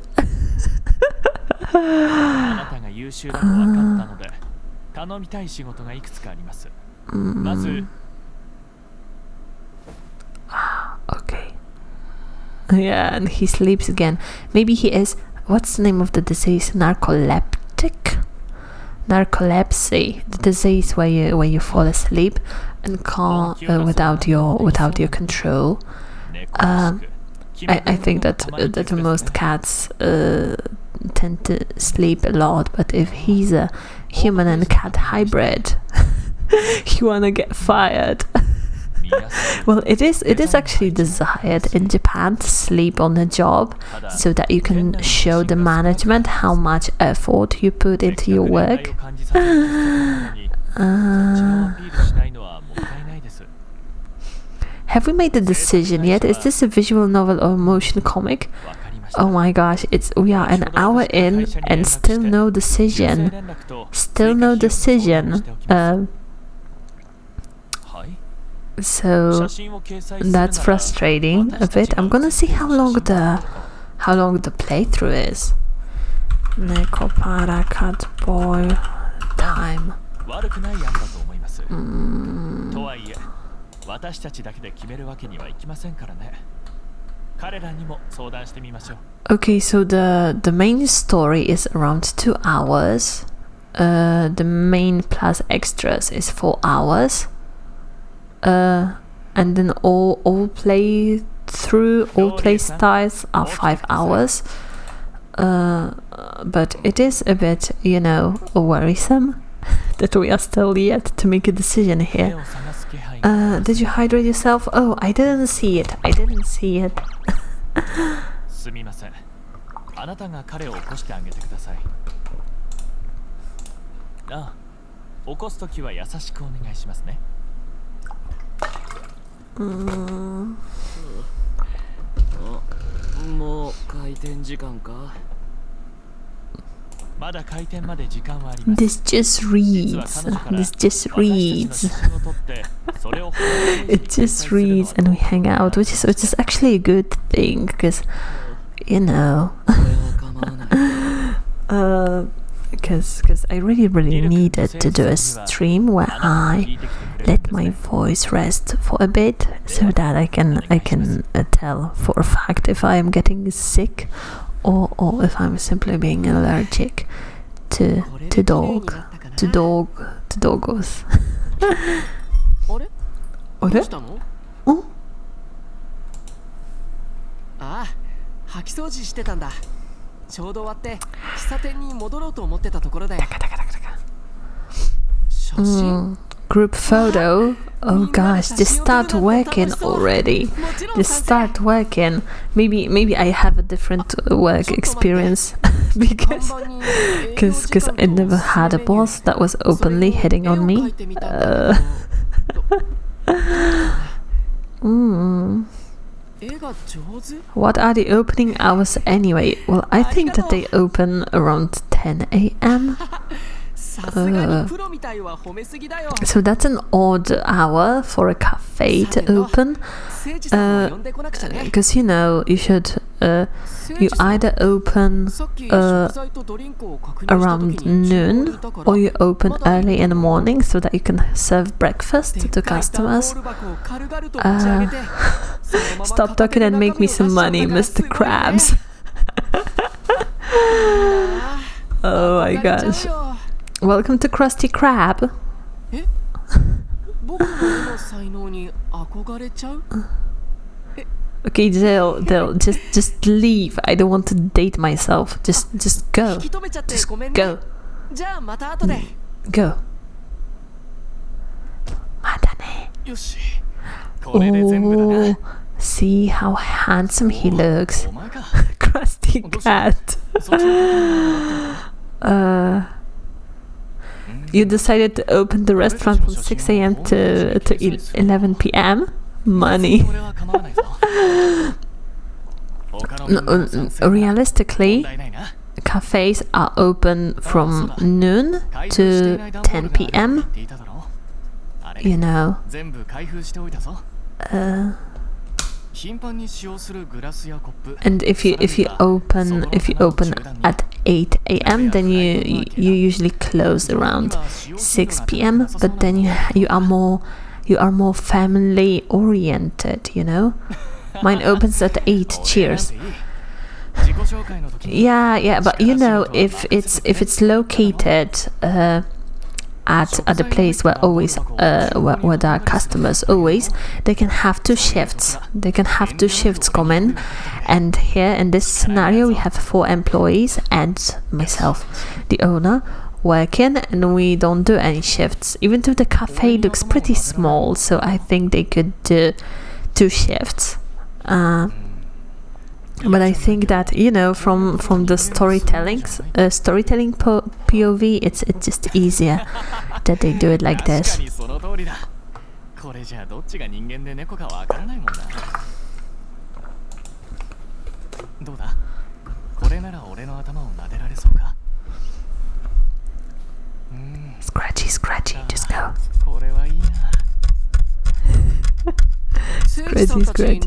あなたが優秀だと分かったので頼みたい仕事がいくつかあります。まず Okay. Yeah, and he sleeps again. Maybe he is. What's the name of the disease? Narcoleptic? Narcolepsy. The disease where you fall asleep and can't without your control. I think that most cats tend to sleep a lot, but if he's a human and cat hybrid, you wanna get fired. Well, it is actually desired in Japan to sleep on the job so that you can show the management how much effort you put into your work. Have we made the decision yet? Is this a visual novel or a motion comic? Oh my gosh, we are an hour in and still no decision. Still no decision. So that's frustrating a bit. I'm gonna see how long the playthrough is. Neko para cat boy time. 悪くない案だと思います。とはいえ、私たちだけで決めるわけにはいきませんからね。彼らにも相談してみましょう。Okay, so the main story is around 2 hours. The main plus extras is 4 hours. And then all play styles are 5 hours. But it is a bit, worrisome that we are still yet to make a decision here. Did you hydrate yourself? Oh, I didn't see it. すみません。あなたが彼を起こしてあげてください。ああ、起こすときは優しくお願いしますね。もう開店時間か。まだ開店まで時間はあります。This just reads. It just reads and we hang out, which is actually a good thing because, because I really needed to do a stream where I let my voice rest for a bit so that I can tell for a fact if I am getting sick or if I'm simply being allergic to doggos. あれ？どうしたの？ああ、掃き掃除してたんだ。ちょうど終わって喫茶店に戻ろうと思ってたところだよ。写真？Group photo. Oh gosh, just start working already. Just start working. Maybe I have a different work experience because I never had a boss that was openly hitting on me. What are the opening hours anyway? Well, I think that they open around 10 a.m. So that's an odd hour for a cafe to open. Because you should you either open around noon or you open early in the morning so that you can serve breakfast to customers. Stop talking and make me some money, Mr. Krabs. Oh my gosh. Welcome to Krusty Krab. Okay, Jill, just leave. I don't want to date myself. Just go. Just go. Go. またね。Oh, see how handsome he looks. Crusty cat. You decided to open the restaurant from 6 a.m. to 11 p.m. Money. Realistically, cafes are open from noon to 10 p.m. You know. And if you open at 8 a.m. then you usually close around 6 p.m. But then you are more family oriented, you know. Mine opens at 8. Cheers. Yeah, but you know, if it's located at a place where always where there are customers always, they can have 2 shifts. They can have 2 shifts come in, and here in this scenario we have 4 employees and myself, the owner, working, and we don't do any shifts. Even though the cafe looks pretty small, so I think they could do 2 shifts. But I think that, you know, from the storytelling POV, it's just easier that they do it like this. Scratchy, just go. Scratchy.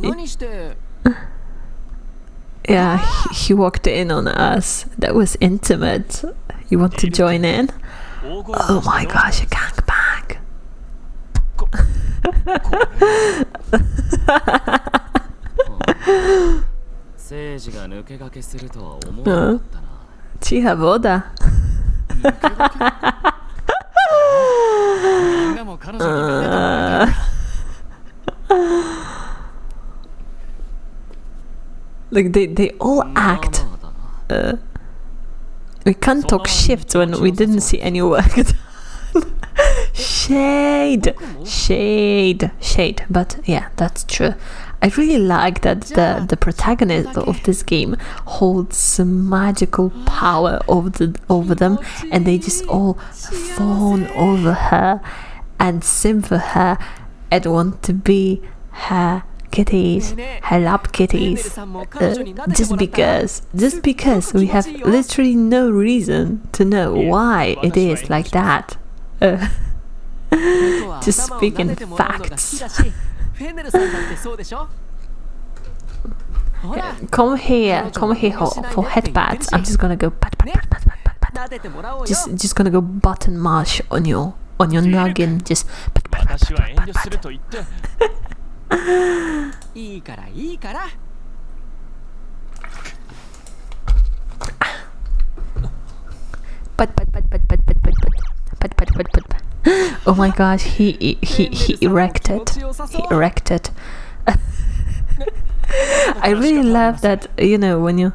Yeah, he walked in on us. That was intimate. You want to join in? Oh my gosh, a gangbang. Chiha woda. Like they all act. We can't talk shifts when we didn't see any work done. Shade. But yeah, that's true. I really like that the protagonist of this game holds some magical power over them, and they just all fawn over her and sim for her and want to be her kitties, her lap kitties, just because we have literally no reason to know why it is like that. Just speaking facts. Come here for headbats. I'm just gonna go pat. Just gonna go button mash on your noggin. Just pat. Oh my gosh, he erected. I really love that, you know, when you're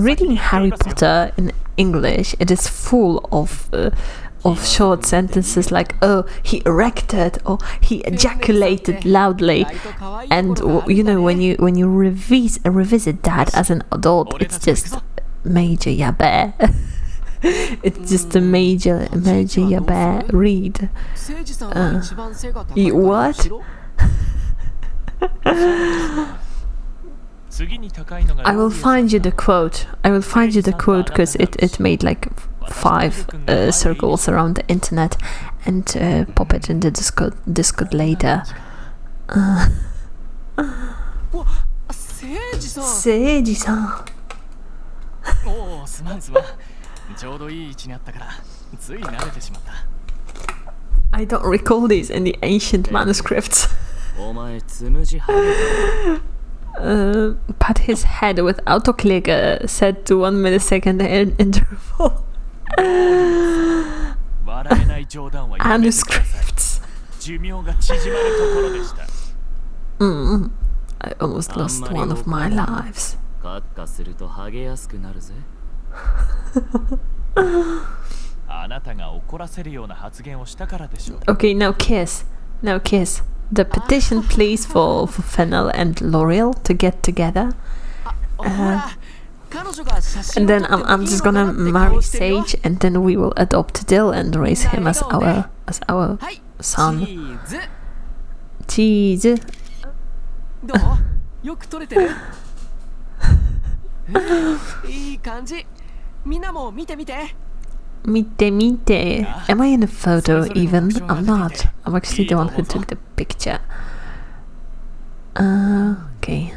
reading Harry Potter in English, it is full of short sentences like, oh, he erected, or he ejaculated loudly. And you know, when you revisit that as an adult, it's just major yabe. It's just a major yabe read. What? I will find you the quote because it made like 5 circles around the internet, and pop it in the Discord later. Seiji-san. I don't recall these in the ancient manuscripts. Pat his head with autoclicker set to 1 millisecond interval. Manuscripts. I almost lost one of my lives. あなたが怒らせるような発言をしたからでしょう。 Okay, now kiss. Now kiss. The petition please for Fennel and L'Oreal to get together. ほら彼女が写真 And を then 撮って I'm いい just のかな gonna って顔 marry してるよ Sage, and then we will adopt Dill and raise him as our はい son. チーズ Cheese. どうよく撮れてるいい感じみんなも見て見て Mite, mite. Am I in a photo even? I'm not. I'm actually the one who took the picture. Okay.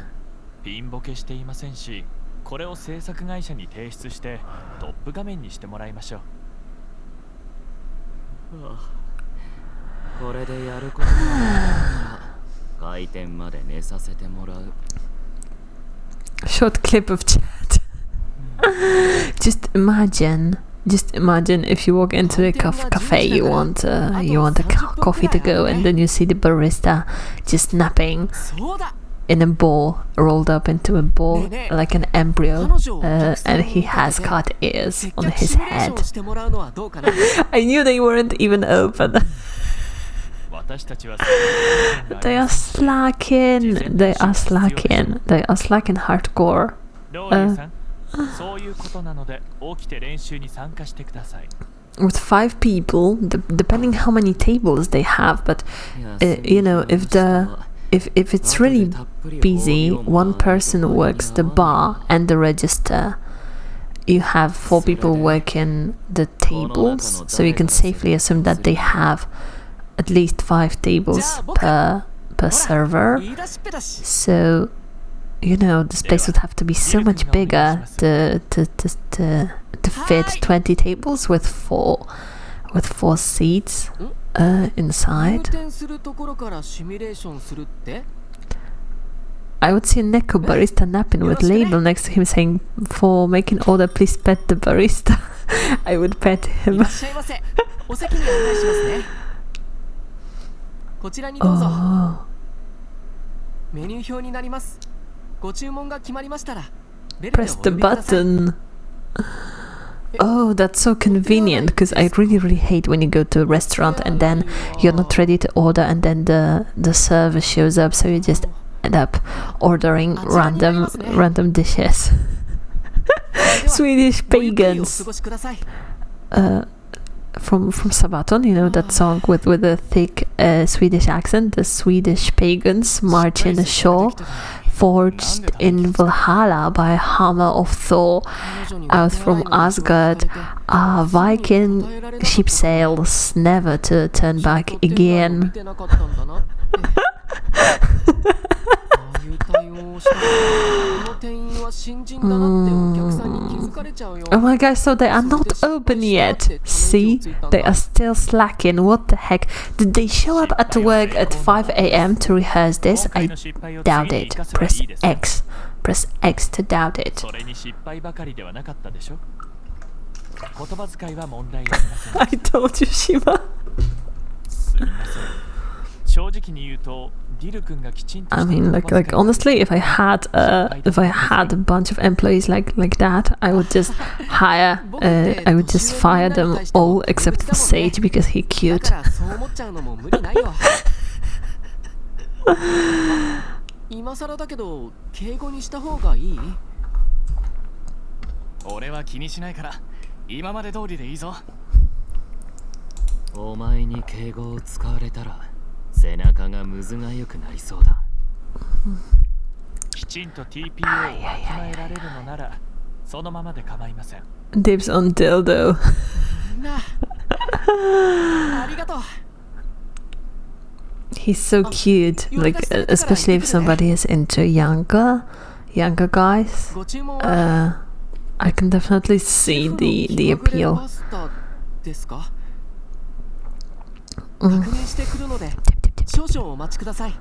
ピンボケしていませんし、これを制作会社に提出してトップ画面にしてもらいましょう。これでやることがないから開店まで寝させてもらう。 Short clip of chat. Just imagine if you walk into a cafe, you want coffee to go, and then you see the barista just napping そうだ in a ball, rolled up into a ball like an embryo, and he has cat ears 接 on 客 his シミュレーショ head. ンしてもらうのはどうかな I knew they weren't even open. 私たちは They are slacking. They are slacking. They are slacking hardcore. ローリーさん、そういうことなので起きて練習に参加してください。 With 5 people, depending how many tables they have, but you know, if it's really busy, one person works the bar and the register. You have 4 people working the tables, so you can safely assume that they have at least 5 tables per ほら server. 言い出しっぺだし So, you know, this place would have to be so much bigger to fit 20 tables with 4 seats 入 inside. 店するところからシミュレーションするって I would see a Neko barista napping with label next to him saying, "For making order, please pet the barista." I would pet い him. らっしゃいませお席に案内しますねこちらにどうぞ Oh, メニュー表になりますご注文が決まりましたらベルで press お the 呼びください button. Oh, that's so convenient because I really hate when you go to a restaurant and then you're not ready to order and then the server shows up, so you just end up ordering random dishes. Swedish ごゆっくりお過 pagans ごしください from Sabaton, you know that song with a thick Swedish accent. The Swedish pagans marching ashore, forged in Valhalla by a hammer of Thor out from Asgard. Viking ship sails never to turn back again. 見てなかったんだなってああいう対応をしたらこの店員は新人だなってお客さんに気づかれちゃうよ Oh my gosh, so they are not open yet. See? They are still slacking. What the heck? Did they show up at work at 5 a.m. to rehearse this? I doubt it. Press X. Press X to doubt it. それに失敗ばかりではなかったでしょ。言葉遣いは問題ありません。 I told you, Shiva. すみません。正直に言うと、ディル君がきちんと I した mean, 言 like 葉遣い honestly, if I had a bunch of employees like that, I would just I would just fire them all except for Sage because he's だ cute. からそう思っちゃうのも無理ないよ今更だけど敬語にした方がいい俺は気にしないから今まで通りでいいぞ。お前に敬語を使われたら背中がむずがゆくなりそうだ。きちんと TPO をわきまえられるのならそのままで構いません。 Dibs on dildo. なありがとう He's so cute. Like especially if somebody is into younger guys. ご注文は I can definitely see the appeal. パスタですか確認してくるので少々お待ちください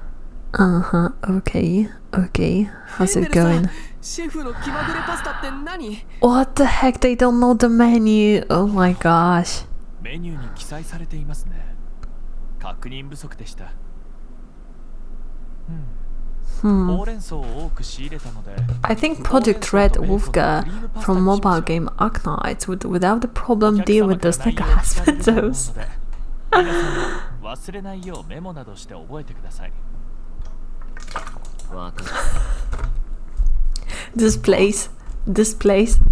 Uh-huh. Okay. How's ヘン it デルさ going? んシェフの気まぐれパスタって何 What the heck? They don't know the menu. Oh my gosh. メニューに記載されていますね。確認不足でした。ほうれん草を多く仕入れたので I think Project Red Wolfgar from mobile game Arknights would without a problem deal with those like husbandos. 皆さんも忘れないようメモなどして覚えてください。わかる。 This place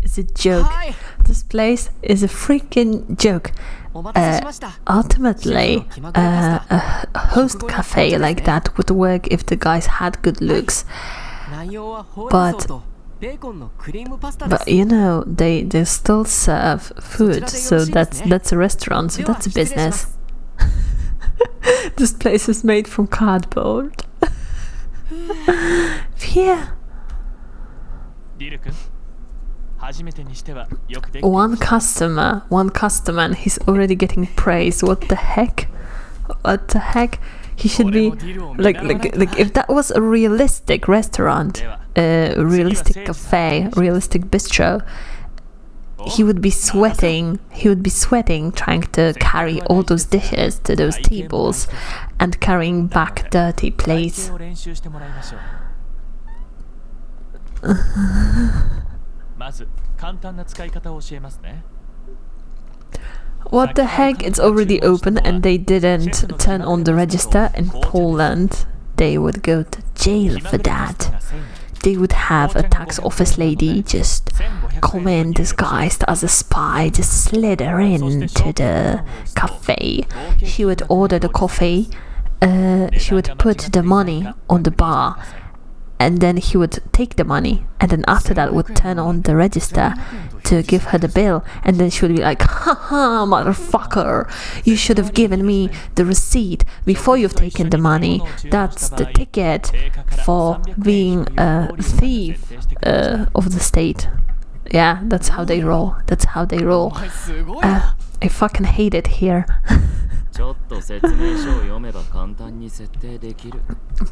is a joke. はい This place is a freaking joke. お待たせしました。 Ultimately, a host cafe like that would work if the guys had good looks. 内容はほうれん草とベーコンのクリームパスタです But you know, they still serve food, so that's a restaurant, so that's a business. This place is made from cardboard. Yeah. ディル君、初めてにしてはよくできてい One ました customer, and he's already getting praise. What the heck? What the heck? He should be like if that was a realistic restaurant, a realistic cafe, realistic bistro, he would be sweating. He would be sweating trying to carry all those dishes to those tables and carrying back dirty 体 plates. 型を練習してもらいましょう。まず簡単な使い方を教えますね。 What the heck? It's already open and they didn't turn on the register. In Poland, they would go to jail for that. They would have a tax office lady just come in disguised as a spy, just slither into the cafe. She would order the coffee, she would put the money on the bar, and then he would take the money, and then after that would turn on the register to give her the bill, and then she would be like, haha, motherfucker, you should have given me the receipt before you've taken the money. That's the ticket for being a thief of the state. Yeah, that's how they roll. That's how they roll. I fucking hate it here. ちょっと説明書を読めば簡単に設定できる。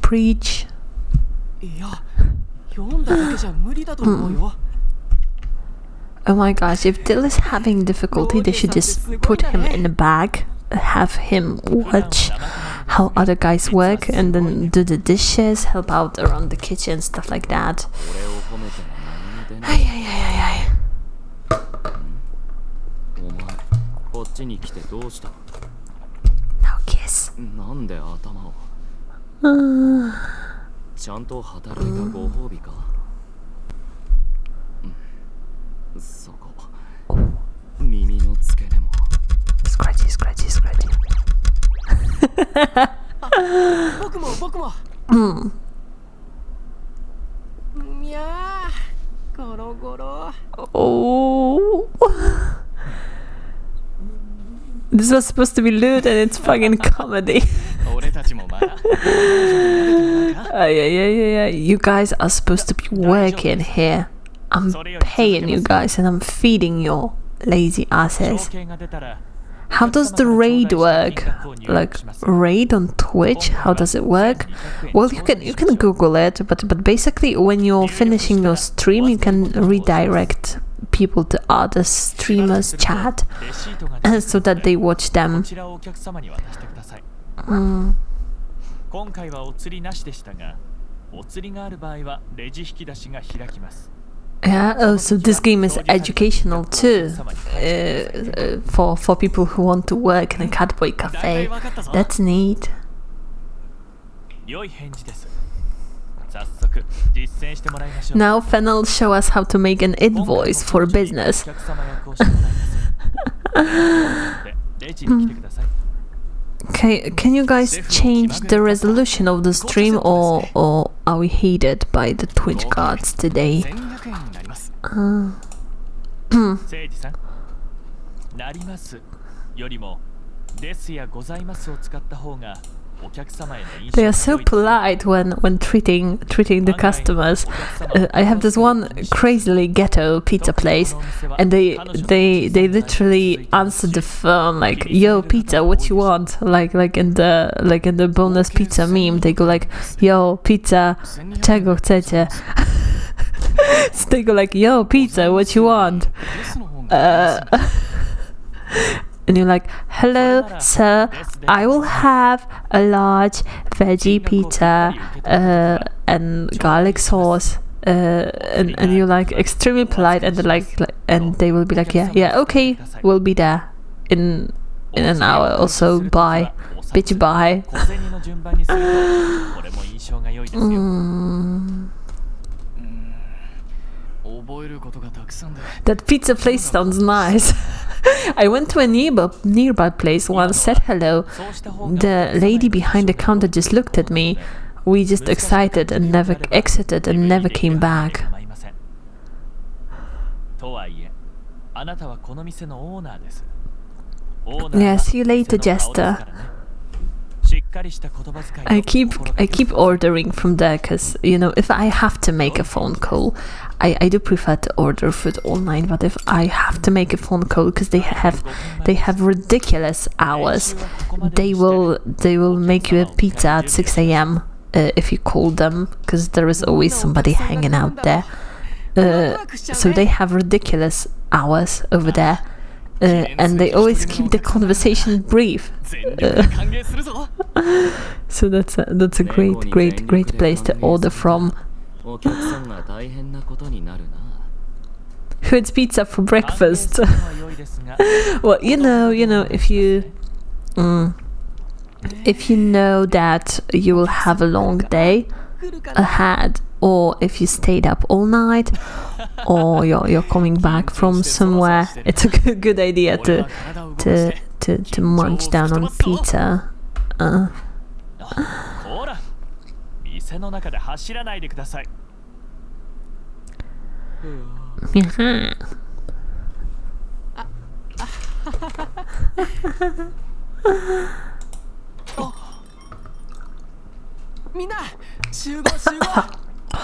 Preach. いや読んだだけじゃ無理だと思うよ Oh my gosh, if Dill is having difficulty, they should just put him in a bag, have him watch how other guys work, and then do the dishes, help out around the kitchen, stuff like that. 俺を褒めても何も出ない Ay, ay, ay, ay, お前こっちに来てどうした ay. Now kiss. なんで頭を Uh, ちゃんと働いたご褒美か、そこ耳の付け根も scratchy, scratchy, scratchy. 僕もいやーゴロゴロ Oh. This was supposed to be lewd and it's fucking comedy. 俺たちもまだ You guys are supposed to be working here. I'm paying you guys and I'm feeding your lazy 承 asses. 継が出たら How does the raid work? Like raid on Twitch? How does it work? Well, you can Google it, but basically when you're finishing your stream, you can redirect people to other streamers' chat レシートが so that they watch こ them. ちらをお客様に渡してください。今回はお釣りなしでしたが、お釣りがある場合はレジ引き出しが開きます。 Yeah. Oh, so this game is educational too, for people who want to work in a catboy cafe. That's neat. 良い返事です。早速実践してもらいましょう。 Now Fennel show us how to make an invoice for a お business. 客様役をしてもらいます。でレジに来てください。 Okay, can you guys change the resolution of the stream, or are we hated by the Twitch gods today? 1200円になります。誠司さん、なりますよりもですやございますを使った方がお客様への印象 They が are so 良いです。 polite when treating the customers. I have this one crazily ghetto pizza place, and they literally answer the phone like, "Yo, pizza, what you want?" Like in the boneless pizza meme, they go like, "Yo, pizza, czego chcecie?" So they go like, "Yo, pizza, what you want?" and you're like, hello, sir, I will have a large veggie pizza and garlic sauce. And you're like extremely polite, and and they will be like, yeah, okay, we'll be there in an hour or so. Bye, bitch, bye. 小銭の順番にするとこれも印象が良いですよ。覚えることがたくさんで That pizza place sounds nice. I went to a nearby place once, said hello. The lady behind the counter just looked at me. We just exited and never came back. とはいえ、あなたはこの店のオーナーです。 Yeah, see you later, Jester. I keep ordering from there because, you know, if I have to make a phone call, I do prefer to order food online. But if I have to make a phone call because they have ridiculous hours, they will make you a pizza at 6 a.m. If you call them, because there is always somebody hanging out there. So they have ridiculous hours over there. And they always keep the conversation brief. So that's a great place to order from. Who eats pizza for breakfast? Well, you know, if you know that you will have a long day ahead, or if you stayed up all night, or you're coming back from somewhere, it's a good idea to munch down on pizza.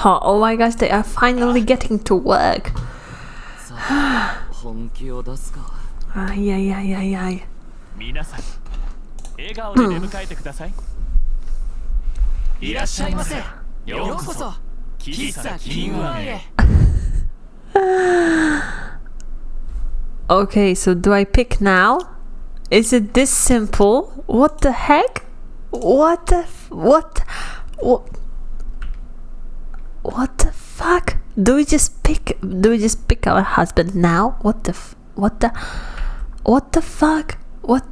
Oh my gosh, they are finally getting to work. Ay. 皆さん、笑顔で出迎えてください。いらっしゃいませ。ようこそ。喫茶金湾へ。Okay, so do I pick now? Is it this simple? What the heck? What the fuck? Do we just pick our husband now? What the fuck? What?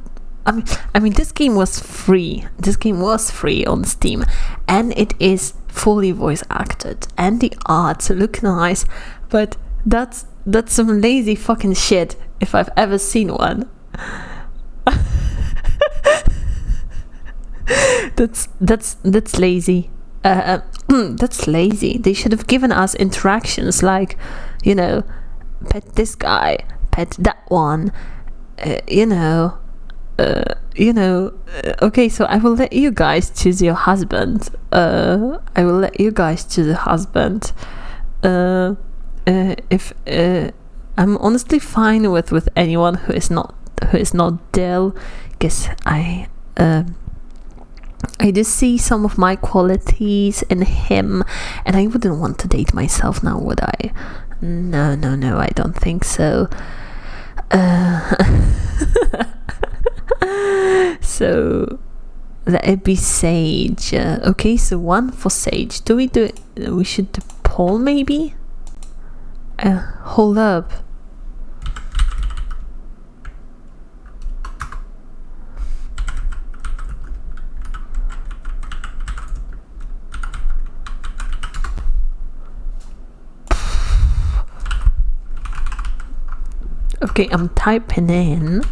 I mean, this game was free. This game was free on Steam, and it is fully voice acted, and the arts look nice. But that's some lazy fucking shit if I've ever seen one. That's lazy. That's lazy. They should have given us interactions like, you know, pet this guy, pet that one, okay, so I will let you guys choose your husband. If I'm honestly fine with anyone who is not Dill, because I do see some of my qualities in him, and I wouldn't want to date myself now, would I? No, I don't think so. So let it be Sage. Okay, so one for Sage. We should do Paul maybe? Hold up. Okay, I'm typing in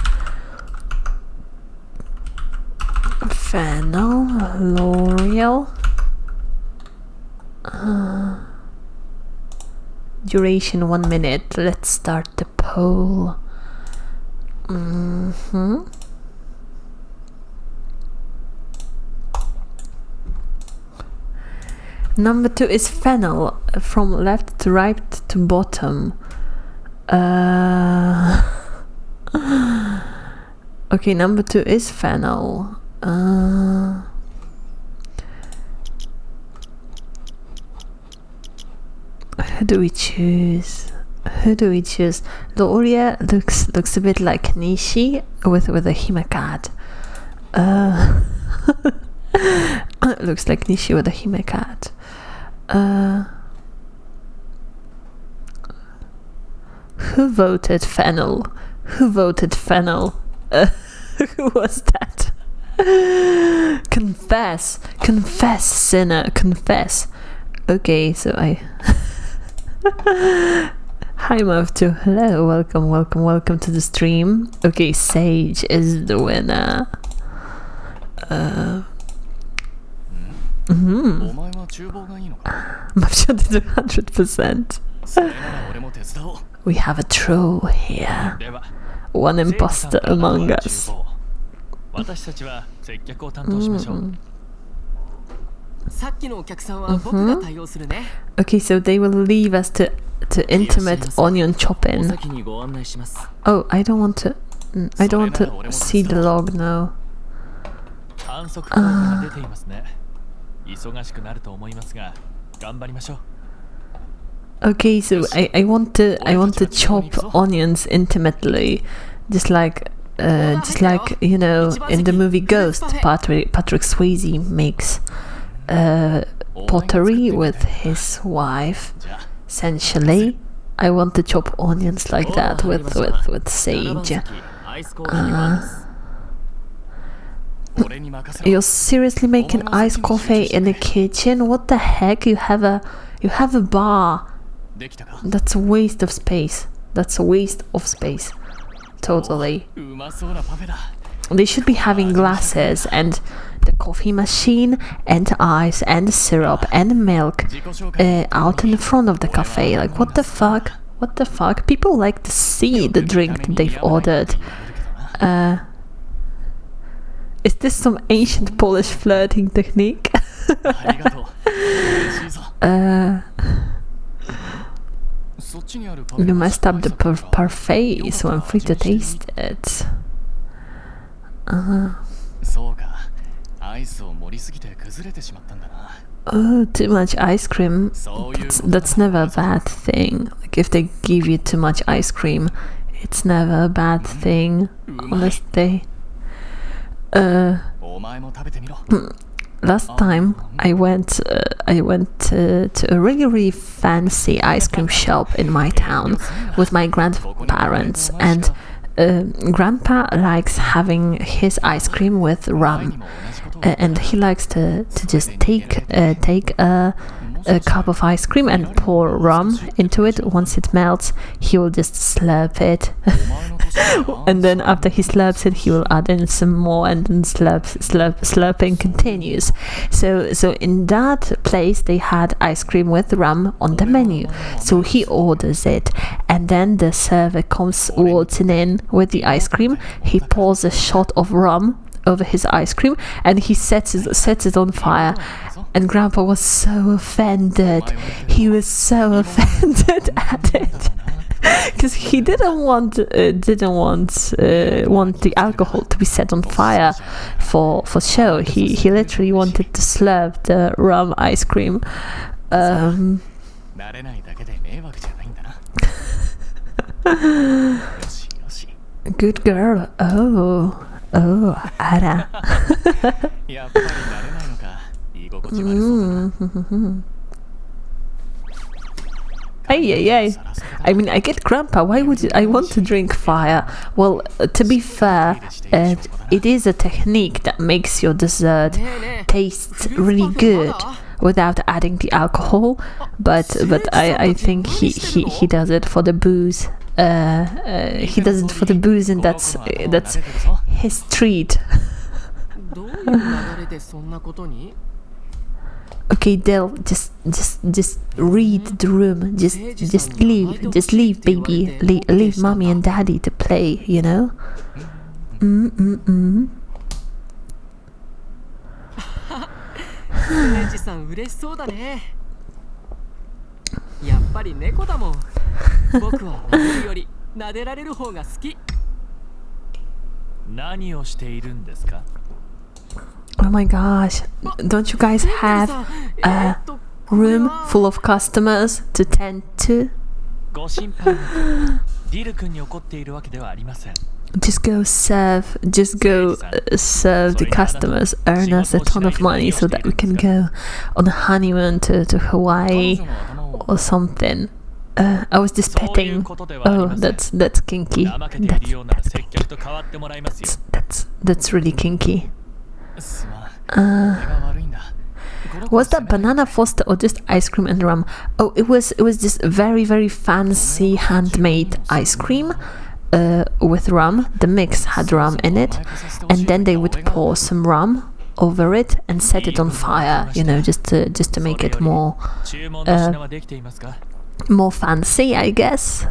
Fennel, L'Oreal, duration 1 minute. Let's start the poll. Number 2 is Fennel, from left to right to bottom. Okay, number 2 is Fennel. Who do we choose? Who do we choose? Doria looks a bit like Nishi with a Himekad. Looks like Nishi with a Himekad. Who voted Fennel? Who voted Fennel? Who was that? Confess, sinner, confess. Okay, so I. Hi, Mavtu. Hello, welcome to the stream. Okay, Sage is the winner. Mavtu did 100%. We have a troll here. One imposter among us. Okay, so they will leave us to intimate onion chopping. Oh, I don't want to see the log now. Okay, so I want to chop onions intimately, just like you know, in the movie Ghost, Patrick Swayze makes pottery with his wife. Essentially, I want to chop onions like that with sage. You're seriously making iced coffee in the kitchen? What the heck? You have a bar. That's a waste of space. Totally. They should be having glasses and the coffee machine and ice and syrup and milk out in the front of the cafe. Like, what the fuck? People like to see the drink that they've ordered. Is this some ancient Polish flirting technique? You messed up the parfait, so I'm free to taste it. Oh, too much ice cream. That's never a bad thing. Like, if they give you too much ice cream, it's never a bad thing. Honestly. Last time I went to a really fancy ice cream shop in my town with my grandparents, and Grandpa likes having his ice cream with rum, and he likes to just take a cup of ice cream and pour rum into it. Once it melts, he will just slurp it. And then after he slurps it, he will add in some more, and then slurping continues. So in that place they had ice cream with rum on the menu. So he orders it, and then the server comes waltzing in with the ice cream. He pours a shot of rum over his ice cream and he sets it on fire. And Grandpa was so offended. He was so offended at it. Because he didn't want the alcohol to be set on fire for show. He literally wanted to slurp the rum ice cream. Good girl. Oh, Ara. Ay. I mean, I get Grandpa. Why would I want to drink fire? Well, to be fair, it is a technique that makes your dessert taste really good without adding the alcohol. But I think he does it for the booze. He does it for the booze, and that's his treat. Okay, Del, just read the room. Just leave, baby. Leave mommy and daddy to play, you know? Oh my gosh, don't you guys have a room full of customers to tend to? ご心配なく、ディル君に怒っているわけではありません。Just go serve the customers, earn us a ton of money so that we can go on a honeymoon to Hawaii or something. I was just petting. Oh, that's kinky. That's really kinky. Was that banana foster or just ice cream and rum? Oh, it was just very, very fancy handmade ice cream with rum. The mix had rum in it, and then they would pour some rum over it and set it on fire, you know, just to make it more fancy, I guess.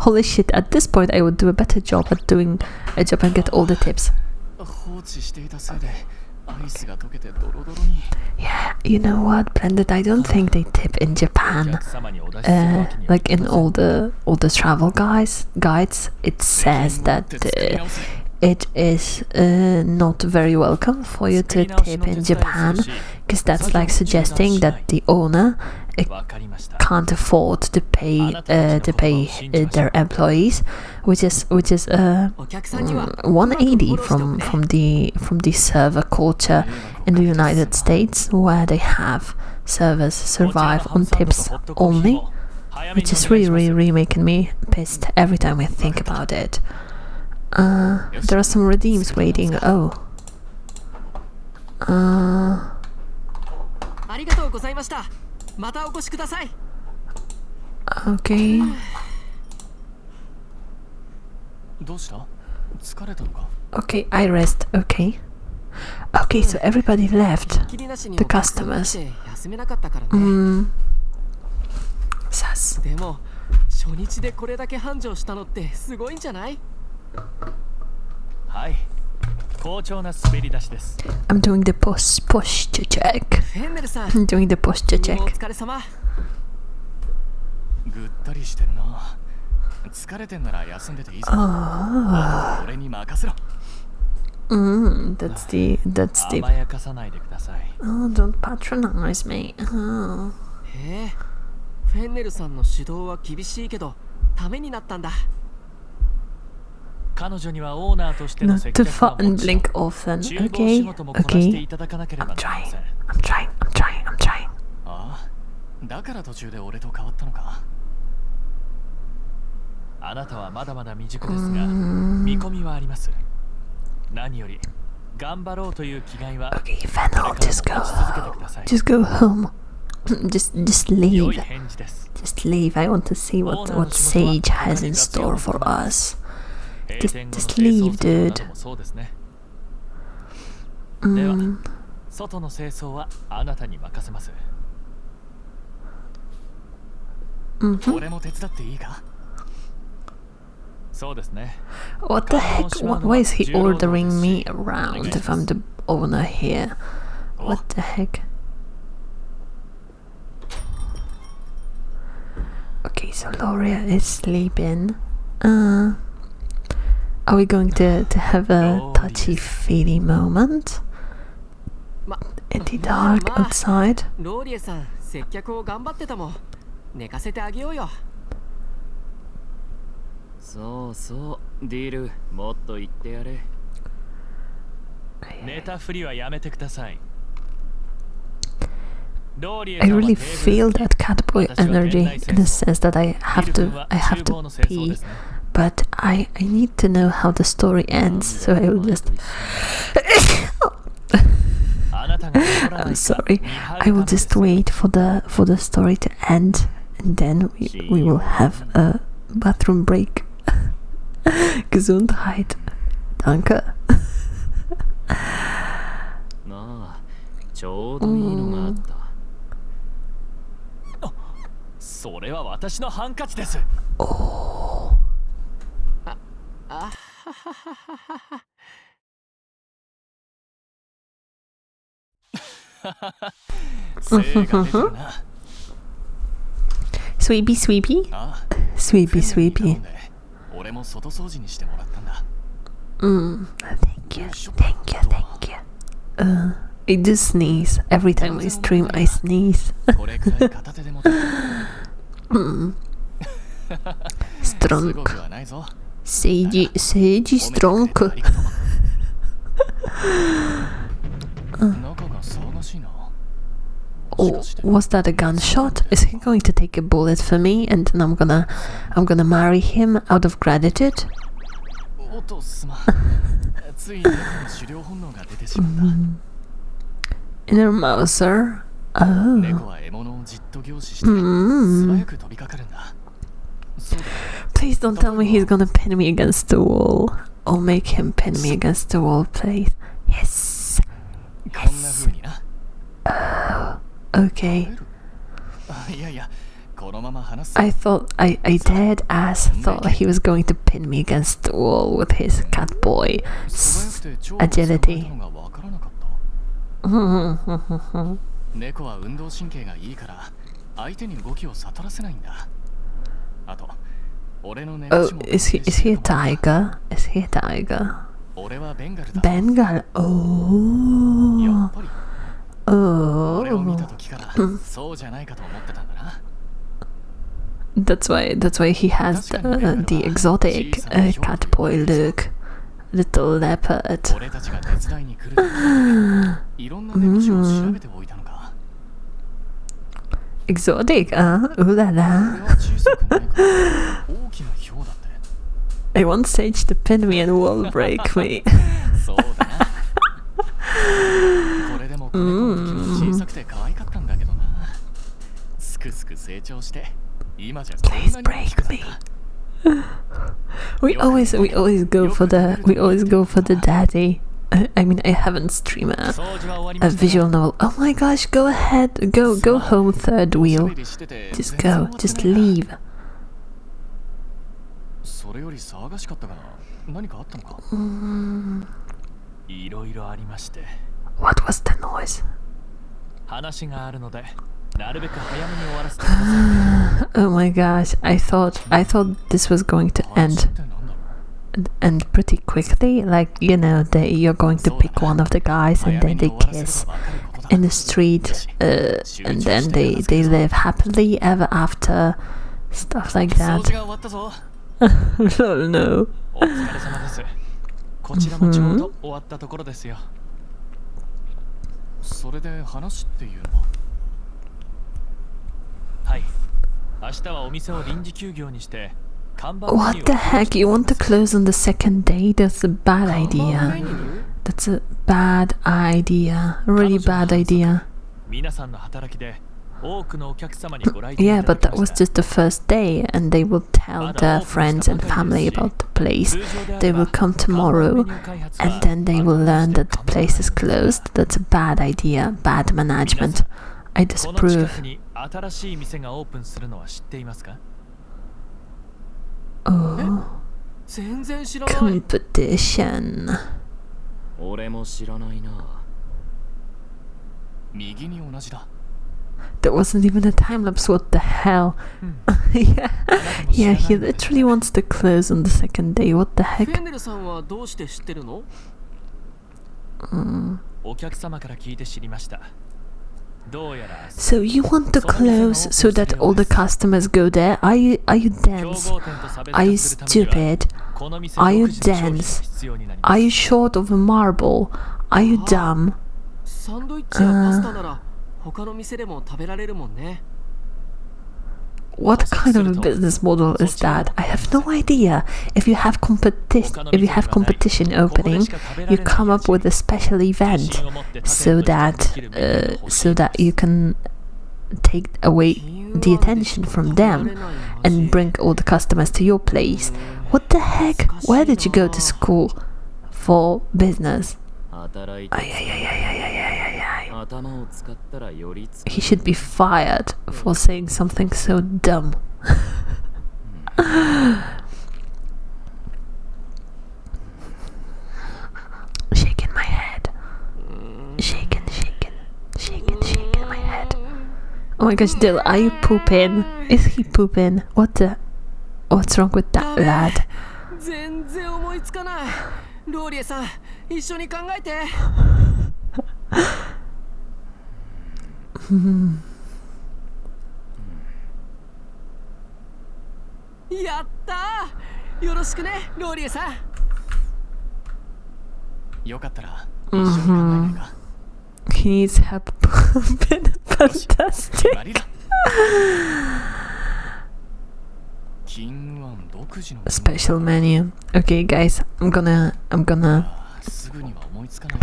Holy shit, at this point I would do a better job at doing a job and get all the tips. Yeah, you know what, Blended, I don't think they tip in Japan. Like in all the travel guides, it says that it is not very welcome for you to tip in Japan, because that's like suggesting that the owner can't afford to pay their employees, which is 180 from the server culture in the United States, where they have servers survive on tips only, which is really making me pissed every time I think about it. There are some redeems waiting. Oh. Okay. Okay, I rest. Okay. Okay, so everybody left. The customers. Sas. でも初日でこれだけ繁盛したのってすごいんじゃない？はい、好調な滑り出しです。 I'm doing the posture check. I'm doing the posture check. お疲れ様。ぐったりしてるな。疲れてんなら休んでていいぞ。俺に任せろ。That's the. 甘やかさないでください。 Oh, don't patronize me. Oh. へえ、フェンネルさんの指導は厳しいけどためになったんだ。彼女にはオーナーとしての Not 責 to 任は fart も and ちろん、 blink often. 厨房 Okay. 仕事もこなして Okay. いただかなければ I'm なりません。 trying. ああ、だから途中で俺と変わったのか。あなたはまだまだ未熟ですが、見込みはあります。何より頑張ろうという気概は Okay, Fennel, just 持ち続けてください。 go home. Just 良 leave. い返事です。 Just leave. I want to see what Sage has in store for us. Just leave, dude. そうですね。では、外の清掃はあなたに任せます。俺も手伝っていいか？そうですね。 What the heck? Why is he ordering me around if I'm the owner here? What the heck? Okay, so Loria is sleeping. Are we going to have a touchy-feely moment? In the dark outside? ローリエさん、接客を頑張ってたもん。寝かせてあげようよ。そうそう、ディル、もっと言ってやれ。寝たふりはやめてください。 I really feel that catboy energy in the sense that I have to pee, but I need to know how the story ends, so I will just I'm sorry. I will just wait for the story to end, and then we will have a bathroom break. Gesundheit. Danke. なあ、ちょうどいいのがあった。それは私のハンカチです。Sweepy, sweepy. Sweepy, sweepy. 俺も外掃除にしてもらったんだ。Thank you. I do sneeze. Every time I stream, I sneeze. すごくはないぞ。政治 strong. 中が騒がしいな。 Oh, was that a gunshot? Is he going to take a bullet for me and then I'm gonna marry him out of gratitude? おっとすまん。つい猫の狩猟本能が出てしまった。Inner Mouser? 猫 Oh. は獲物をじっと凝視して素早く飛びかかるんだ。そうだ。 Please don't tell me he's gonna pin me against the wall. Or make him pin me against the wall, please. Yes. こんな風にな。 Okay. いやいや、このまま話す。 I dead ass thought he was going to pin me against the wall with his catboy 素早くて超 agility. のがわからなかった。猫は運動神経がいいから相手に動きを悟らせないんだ。あと、俺の猫 Oh, ちも is he a tiger? Is he a tiger? 俺はベンガルだ。 Bengal. や Oh. っぱり俺を見 Oh. た時からそうじゃないかと思ってたんだな。 That's why he has the exotic catboy look. Little leopard. 俺たちが手伝いに来る時いろんな猫種を調べておいたのか。 Exotic, Ooh la 俺 la. は小さくないから大きなヒョウだって。 I want Sage to pin me and wall break me. そうだな。これでも子猫の時も小さくて可愛かったんだけどな。すくすく成長して今じゃこんなに Please 大きく break なっ me. た。 We always go for the daddy. I mean, I haven't streamed 掃除は終わりま a した。 visual novel. Oh my gosh, go ahead. Go home, third おしゃ wheel. べりしてて Just 全然 go. 終わって Just ないな。 leave. それより騒がしかったが何かあったのか。いろいろありまして What was the noise? 話があるのでなるべく早めに終わらせてください。 Oh my gosh, I thought this was going to 話 end ってなんだろう。 and pretty quickly. Like, you know, you're going to pick one of the guys and then they kiss in the street, and then they live happily ever after, stuff like 掃 that. 除が終わったぞ。 Oh no. お疲れ様です。こちらもちょうど終わったところですよ。それで話っていうのは。はい。明日はお店を臨時休業にして看板メニューを What the heck? You want to close on the second day? That's a bad 看板メ idea. ニュー That's a bad idea. Really bad idea. 皆さんの働きで多くのお客様にご来店い Yeah, た but だ that きま was した。 just the first day, and they will tell their friends and family about the place. They will come tomorrow, and then they will learn that the place is closed. That's a bad idea. Bad management. I この近 disapprove. くに新しい店がオープンするのは知っていますか？ Oh, 全然知らない。 competition. 俺も知らないな。右に同じだ。 That wasn't even a time lapse. What the hell? Yeah, yeah. He literally wants to close on the second day. What the フ heck? ェンネルさんはどうして知ってるの？お客様から聞いて知りました。どうやら So you want to close so that all the customers go there? Are you 競 dense? 合店と差別 Are you 化するためには stupid? この店 Are you 独自の商品が dense? 必要になります Are you short of a marble? Are you dumb? サンドイッチやパスタなら他の店でも食べられるもんね。 What kind of a business model is that? I have no idea. If you have competition opening, you come up with a special event so that you can take away the attention from them and bring all the customers to your place. What the heck? Where did you go to school for business? 働いて 頭を使ったらより使 He should be fired for saying something so dumb. Shaking my head. Shaking my heid. Oh my gosh, Dill, are you pooping? Is he pooping? What's wrong with that lad? 全然思いつかない。ローリエさん、一緒に考えて。やったー。よろしくね、ローリエさん。よかったら一緒に考えないか。 He needs help. Fantastic. 決まりだ。キングワン独自の Special menu. Okay, guys, I'm gonna すぐには思いつかない。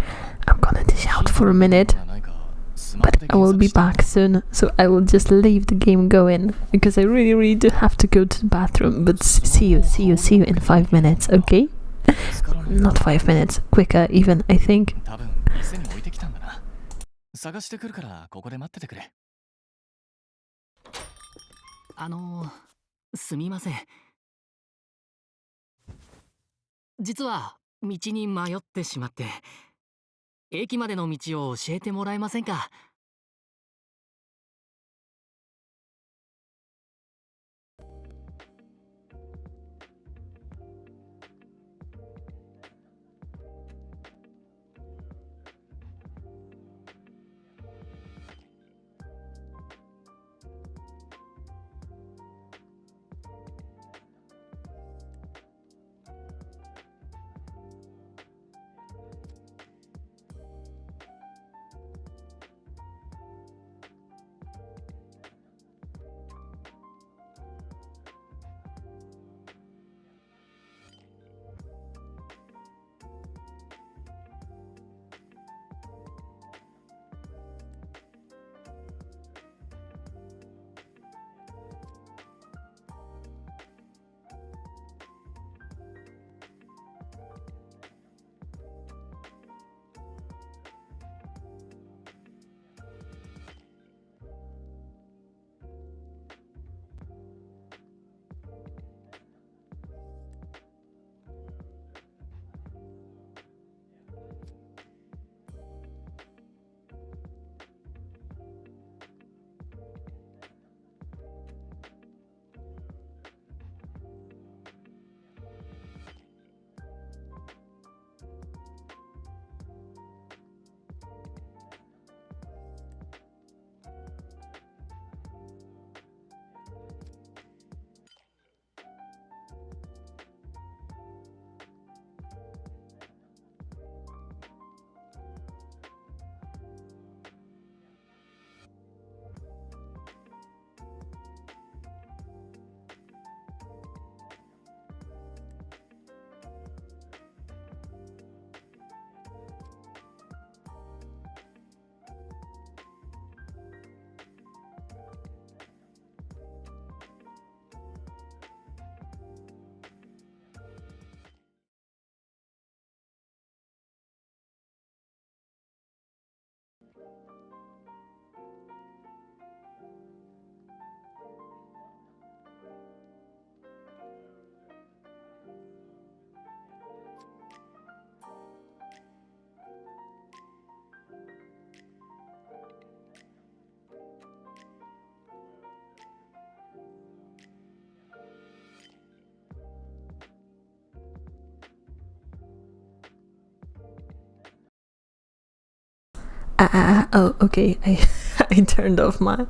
dish out for a minute, but I will be back soon. So I will just leave the game going because I really do have to go to the bathroom. But see you in 5 minutes. Okay? Not 5 minutes, quicker even, I think. 多分店に置いてきたんだな。探してくるからここで待っててくれ。すみません。実は道に迷ってしまって、駅までの道を教えてもらえませんか？Oh, okay. I turned off my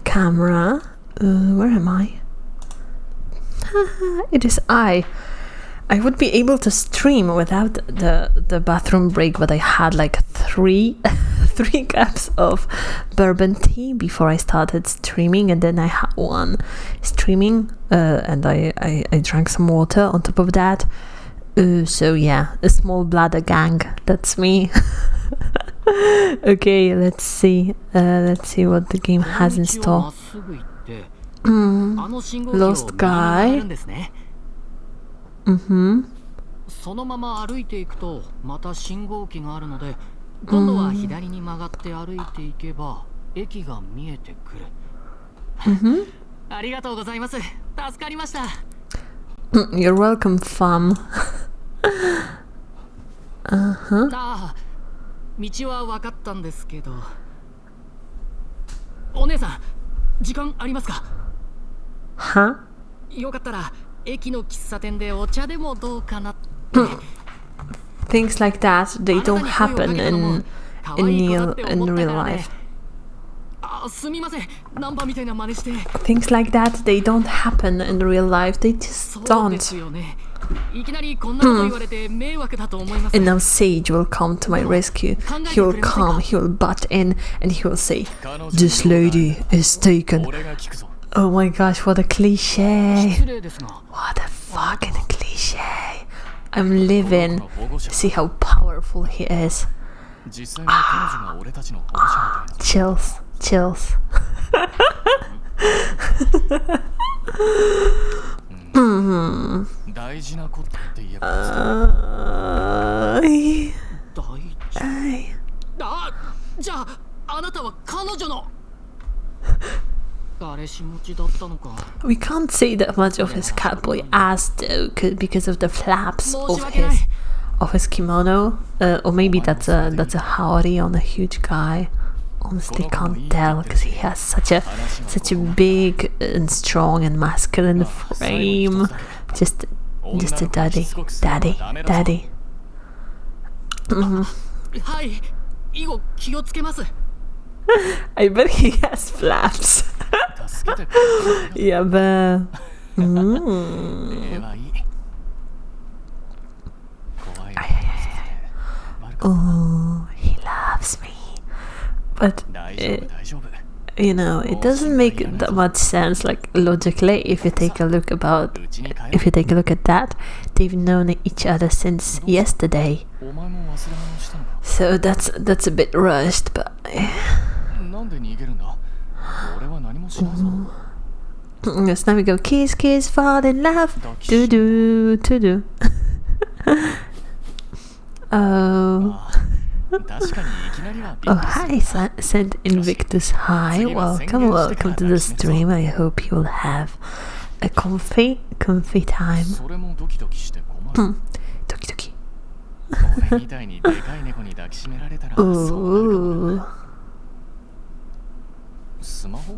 camera. Where am I? It is I. I would be able to stream without the bathroom break, but I had like three cups of bourbon tea before I started streaming, and then I had one streaming, and I drank some water on top of that. So yeah, a small bladder gang. That's me. Okay, let's see what the game has in store. Lost guy. そのまま歩いていくとまた信号機があるので、今度は左に曲がって歩いていけば駅が見えてくる。ありがとうございます。助かりました。You're welcome, fam. 道は分かったんですけど、お姉さん時間ありますか？は？よかったら駅の喫茶店でお茶でもどうかなって。Things like that, they don't happen in real life. すみません。ナンバーみたいな真似して。 Things like that, they don't happen in real life. They just そうで don't. すよね。いきなりこんなこと言われて迷惑だと思います。 And now Sage will come to my rescue. He will come, he will butt in, and he will say, "This lady is taken." 俺が聞くぞ。 Oh my gosh, what a cliche. 失礼ですが。 What a fucking cliche. I'm living. See how powerful he is. 実際に彼女が俺たちの保護者みたいな。 Chills, chills. 大事なことって言えば I- 大事。 I- じゃああなたは彼女の彼氏持ちだったのか。 We can't see that much of his catboy ass though, because of the flaps 申 of し訳ない。 his kimono, or maybe that's a howdy on a huge guy. Honestly, can't tell because he has such a big and strong and masculine frame. Just a daddy. Mhm. はい。以後気をつけます。 I bet he has flaps. 助けてくれ。 Yeah, but 礼はいい。怖い。 oh, he loves me. But 大丈夫大丈夫。 you know, it doesn't make that much sense, like logically, if you take a look at that. They've known each other since yesterday, お前も忘れ物したのか。 so that's a bit rushed. But なんで逃げるんだ。俺は何もしないぞ。 yes, now we go kiss, kiss, fall in love, do do to do. Oh. 確かにいきなりはび Oh, っくりする。 hi, Saint Invictus. Hi, welcome to the stream. I hope you will have a comfy time. それもドキドキして困る。 Doki doki. 俺みたいにでかい猫に抱きしめられたらそうなるかも Ooh. な。スマホ？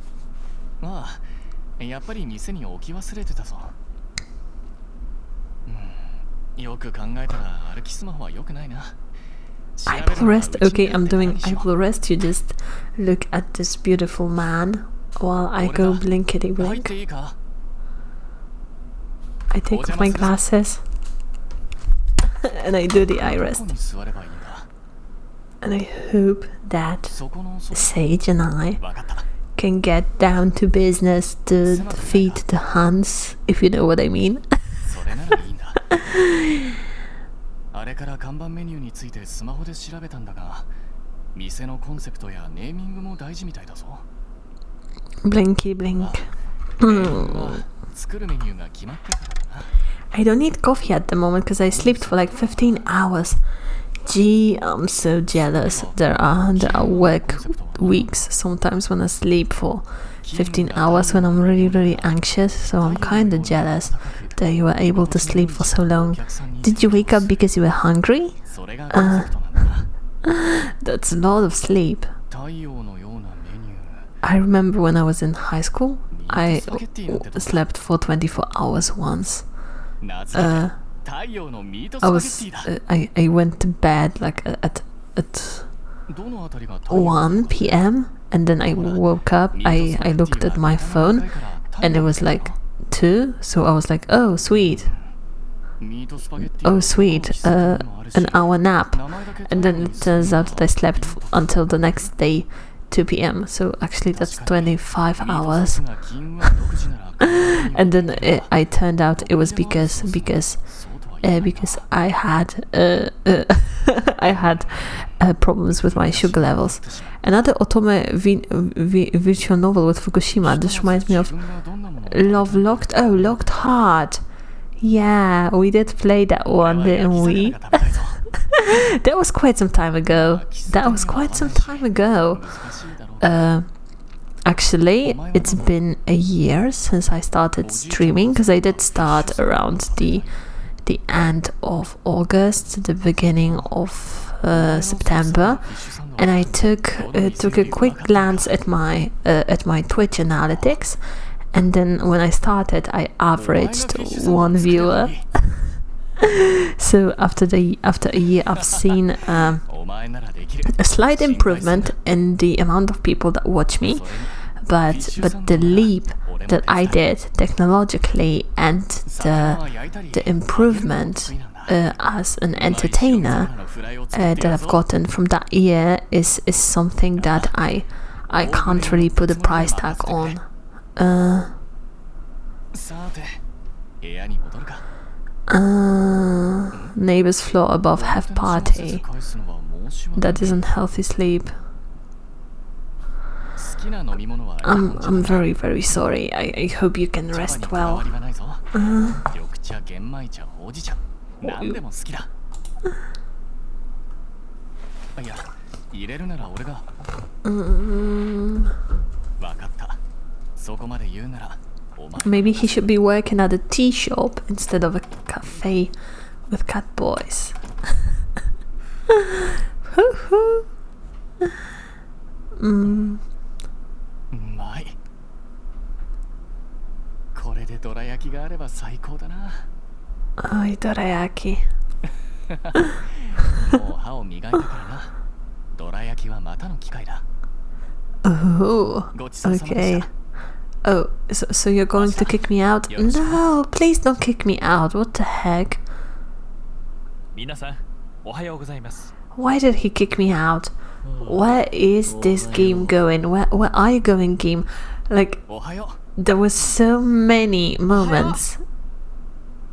ああ、やっぱり店に置き忘れてたぞ。よく考えたら歩きスマホは良くないな。 I will rest. Okay, I will rest. You just look at this beautiful man while I go blinkety 入って blink. いいか？ I take off my glasses and I do the eye ど rest. こに座ればいいんだ。 And I hope that そこのソフ Sage and I ァ。わかった。 can get down to business to feed the Huns, if you know what I mean. それならいいんだ。あれから看板メニューについてスマホで調べたんだが、店のコンセプトやネーミングも大事みたいだぞ。 Blinky blink. 作るメニューが決まってからだな。 I don't need coffee at the moment because I slept for like 15 hours. Gee, I'm so jealous. There are weeks sometimes when I sleep for 15 hours when I'm really anxious. So I'm kind of jealous that you were able to sleep for so long. Did you wake up because you were hungry? それがコンセプトなんだな。 That's a lot of sleep. 太陽のようなメニュー。 I remember when I was in high school, I slept for 24 hours once. 名付けて太陽のミートス I パゲッティ was だ。 I went to bed like at どのあたりが太陽 1 p.m. and then I woke up. I looked at my phone and it was like 2, so I was like, oh sweet, ミートスパゲッティ oh sweet, an hour nap. And then it turns out that I slept until the next day 2 p.m. So actually that's 25 hours. And then I turned out it was because I had I had problems with my sugar levels. Another Otome visual novel with Fukushima. This reminds me of Love Locked. Oh, Locked Heart. Yeah, we did play that one, didn't we? That was quite some time ago. Actually, it's been a year since I started streaming because I did start around the end of August, the beginning of September, and I took a quick glance at my Twitch analytics, and then when I started, I averaged one viewer. So after a year, I've seen a slight improvement in the amount of people that watch me, but the leap that I did technologically and the improvement as an entertainer that I've gotten from that year is something that I can't really put a price tag on. Neighbor's floor above have party. That isn't healthy sleep. I'm very, very sorry. I hope you can rest well. Maybe he should be working at a tea shop instead of a cafe with catboys. Oi, dorayaki. Oh, okay. Oh, so you're going to kick me out? No, please don't kick me out. What the heck? Why did he kick me out? Where is this game going? Where are you going, game? Like, there were so many moments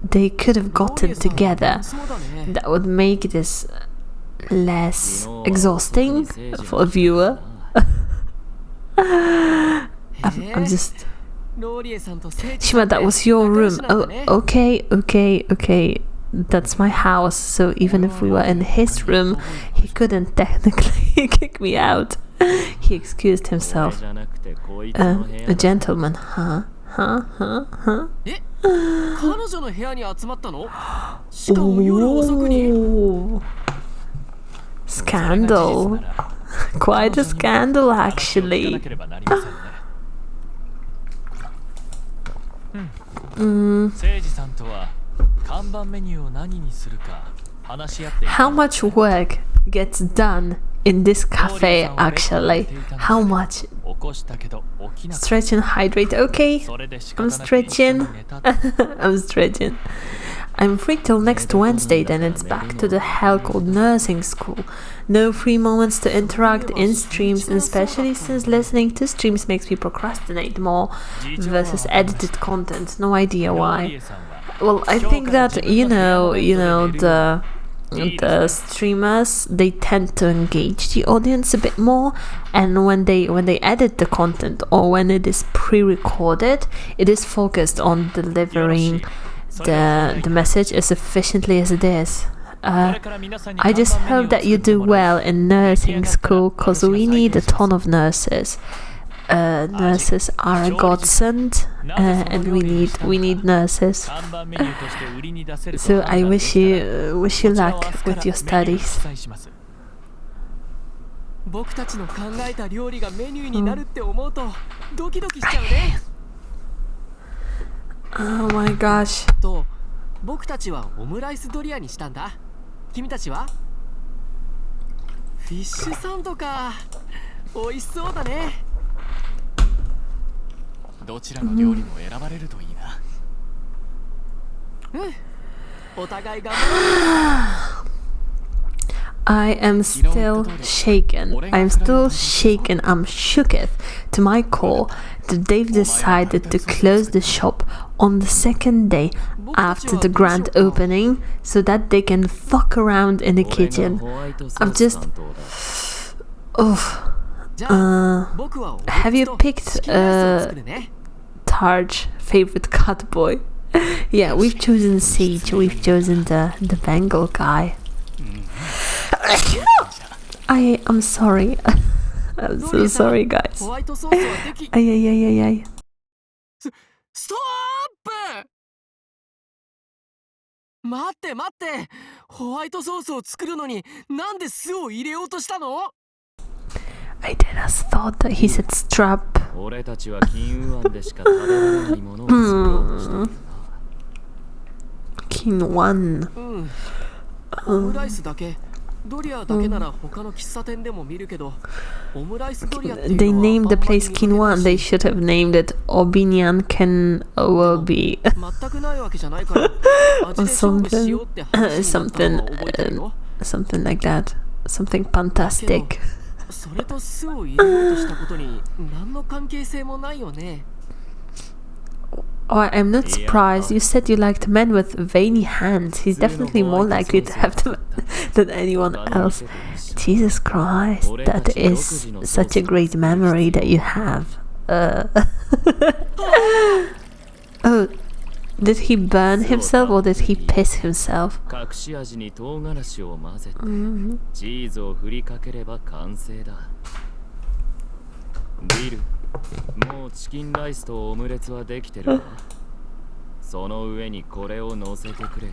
they could have gotten together that would make this less exhausting for a viewer. I'm just... Shima, that was your room. Oh, okay. That's my house, so even if we were in his room, he couldn't technically kick me out. He excused himself. A gentleman, huh? Ooh. Scandal. Quite a scandal, actually. How much work gets done in this cafe, actually? How much? Stretch and hydrate. Okay, I'm stretching. I'm stretching. I'm free till next Wednesday, then it's back to the hell called nursing school. No free moments to interact in streams, and especially since listening to streams makes me procrastinate more versus edited content. No idea why. Well, I think that the streamers, they tend to engage the audience a bit more, and when they edit the content or when it is pre-recorded, it is focused on delivering the message as efficiently as it is. I just hope that you do well in nursing school, because we need a ton of nurses. Nurses are a godsend, and we need nurses. So I wish you luck with your studies. Oh my gosh. 僕たちはオムライスドリアにしたんだ。君たちは？フィッシュサンドか。美味しそうだね。どちらの料理も選ばれるといいな。お互い頑張ろう。I am still shaken. I'm still shaken. I'm shooketh to my core that they've decided to close the shop on the second day after the grand opening so that they can fuck around in the kitchen. I'm just... have you picked Tar's favorite catboy? Yeah, we've chosen Sage. We've chosen the Bengal guy. I'm sorry. I'm so sorry, guys. Ay. Stop! 待ってホワイトソースを作るのになんで酢を入れようとしたの I just thought that he said strap. 俺たちは金運案でしか食べられないものを作ろうとしている。King one. オムライスだけドリアだけなら他の喫茶店でも見るけど、オムライスドリアっていう They のは named the あんまり place 見かけない Quinoa. し They should have named it Obinyan Ken Obi. 全くないわけじゃないから味で勝負しようって話になったのは覚えてるよ。 Something like that. Something fantastic. それと酢を入れようとしたことに何の関係性もないよね。 Oh, I'm not surprised. You said you liked men with veiny hands. He's definitely more likely to have them than anyone else. Jesus Christ, that is such a great memory that you have. Oh, did he burn himself or did he piss himself? 隠し味に唐辛子を混ぜてチーズを振りかければ完成だ。ビル、もうチキンライスとオムレツはできてるわ。その上にこれを乗せてくれ。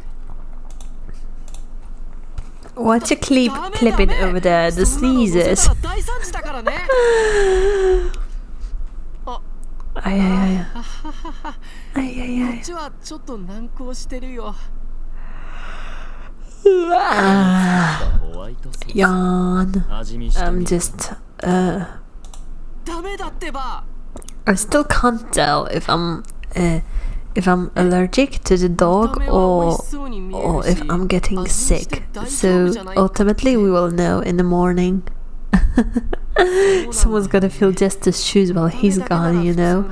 Watch a clipping over there, the sneezes. 大惨事だからね。 Ay, ay, ay. こ Ay, ay, っちはちょっと難航してるよ。 ay. ホワイトソース Yawn. 味見してみ I'm る just, ダメだってば。 I still can't tell if I'm allergic to the dog or if I'm getting sick. So ultimately we will know in the morning. Someone's gotta fill Jester's shoes while he's gone, you know.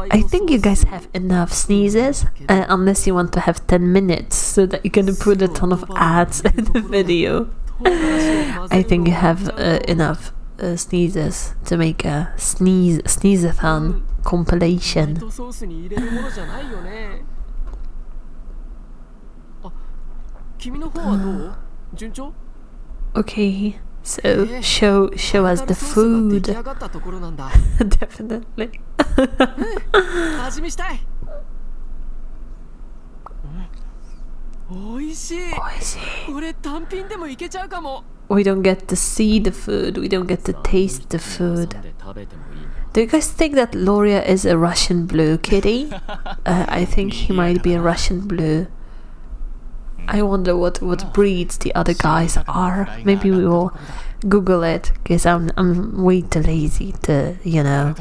I think you guys have enough sneezes, unless you want to have 10 minutes so that you can put a ton of ads in the video. I think you have enough sneezes to make a sneeze-a-thon compilation. ソースに入れるものじゃないよね。あ、君の方はどう？順調？ Okay, so show us the food. 出来上がったところなんだ。 Definitely. 味見したい。おいしい。これ単品でもいけちゃうかも。 We don't get to see the food, we don't get to taste the food. Do you guys think that Loria is a Russian blue kitty? I think he might be a Russian blue. I wonder what breeds the other guys are. Maybe we will Google it, because I'm way too lazy to, you know,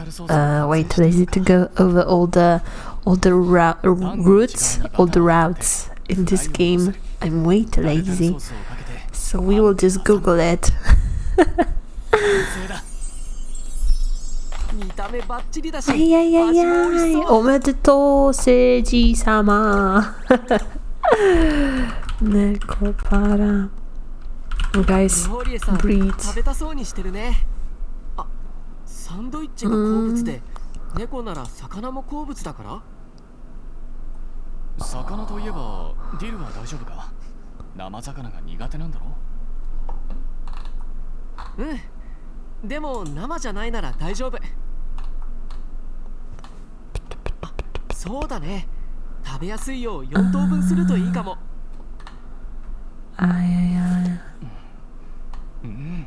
way too lazy to go over all the routes in this game. I'm way too lazy. So we will just Google it. 見た目バッチリだし、いやいやいや、おめでとう、政治様。猫パラ。Guys, 料理さん breeds. 食べたそうにしてるね。あ、サンドイッチが好物で、猫なら魚も好物だから。魚といえばディルは大丈夫か？生魚が苦手なんだろ？うん。でも生じゃないなら大丈夫。あ、そうだね。食べやすいよう4等分するといいかも。あいやいや。うん。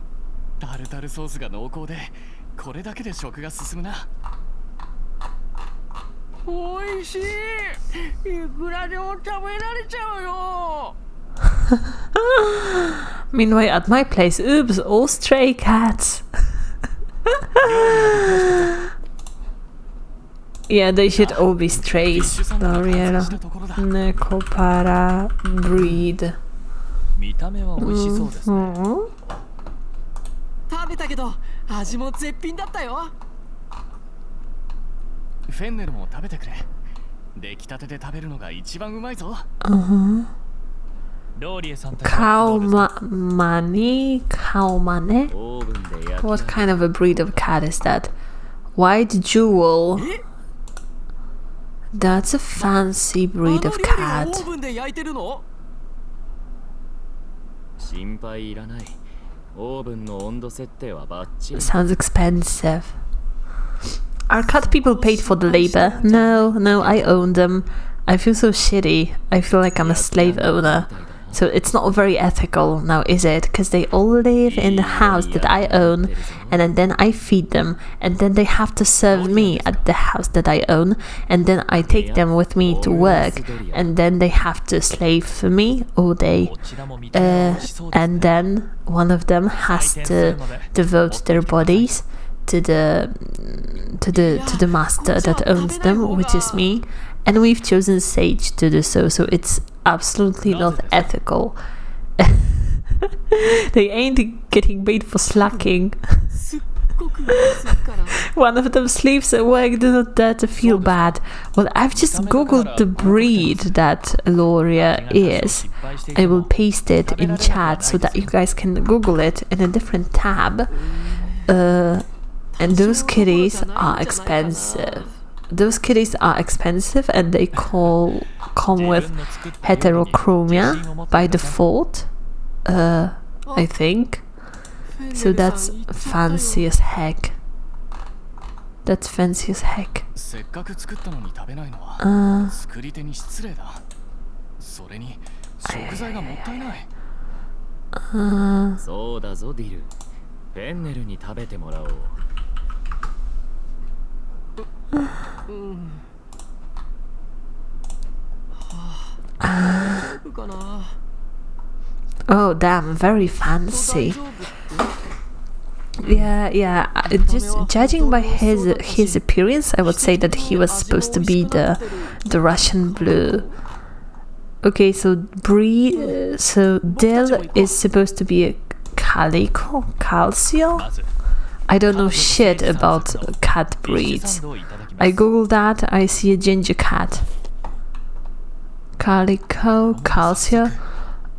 タルタルソースが濃厚で、これだけで食が進むな。おいしい。いくらでも食べられちゃうよ。 Meanwhile, at my place, oops, all stray cats. Yeah, they should all be strays. L'Oreal. Necopara breed. 見た目は美味しそうですね。食べたけど味も絶品だったよ。フェンネルも食べてくれ。出来たてで食べるのが一番うまいぞ。ローリエさんたち Kaumani? Kaumane? What kind of a breed of cat is that? White jewel. That's a fancy breed of cat. オーブンで焼いてるの？心配いらない。オーブンの温度設定はバッチリ。 Sounds expensive. Are cat people paid for the labor? No, I own them. I feel so shitty. I feel like I'm a slave owner. So it's not very ethical now, is it? Because they all live in the house that I own, and then I feed them, and then they have to serve me at the house that I own, and then I take them with me to work, and then they have to slave for me all day. And then one of them has to devote their bodies to the master that owns them, which is me. And we've chosen Sage to do so, so it's absolutely not ethical. They ain't getting paid for slacking. One of them sleeps at work, do not dare to feel bad. Well, I've just googled the breed that Loria is. I will paste it in chat so that you guys can Google it in a different tab. And those kitties are expensive. Those kitties are expensive, and they come with heterochromia by default, I think. So that's fancy as heck. That's fancy as heck. せっかく作ったのに食べないのは作り手に失礼だ。それに食材がもったいない。そうだぞディル。フェンネルに食べてもらおう。Oh damn, very fancy. Yeah. Just judging by his appearance, I would say that he was supposed to be the Russian blue. Okay, so Dill is supposed to be a calcio. I don't know shit about cat breeds. I googled that, I see a ginger cat. Calico, calcio.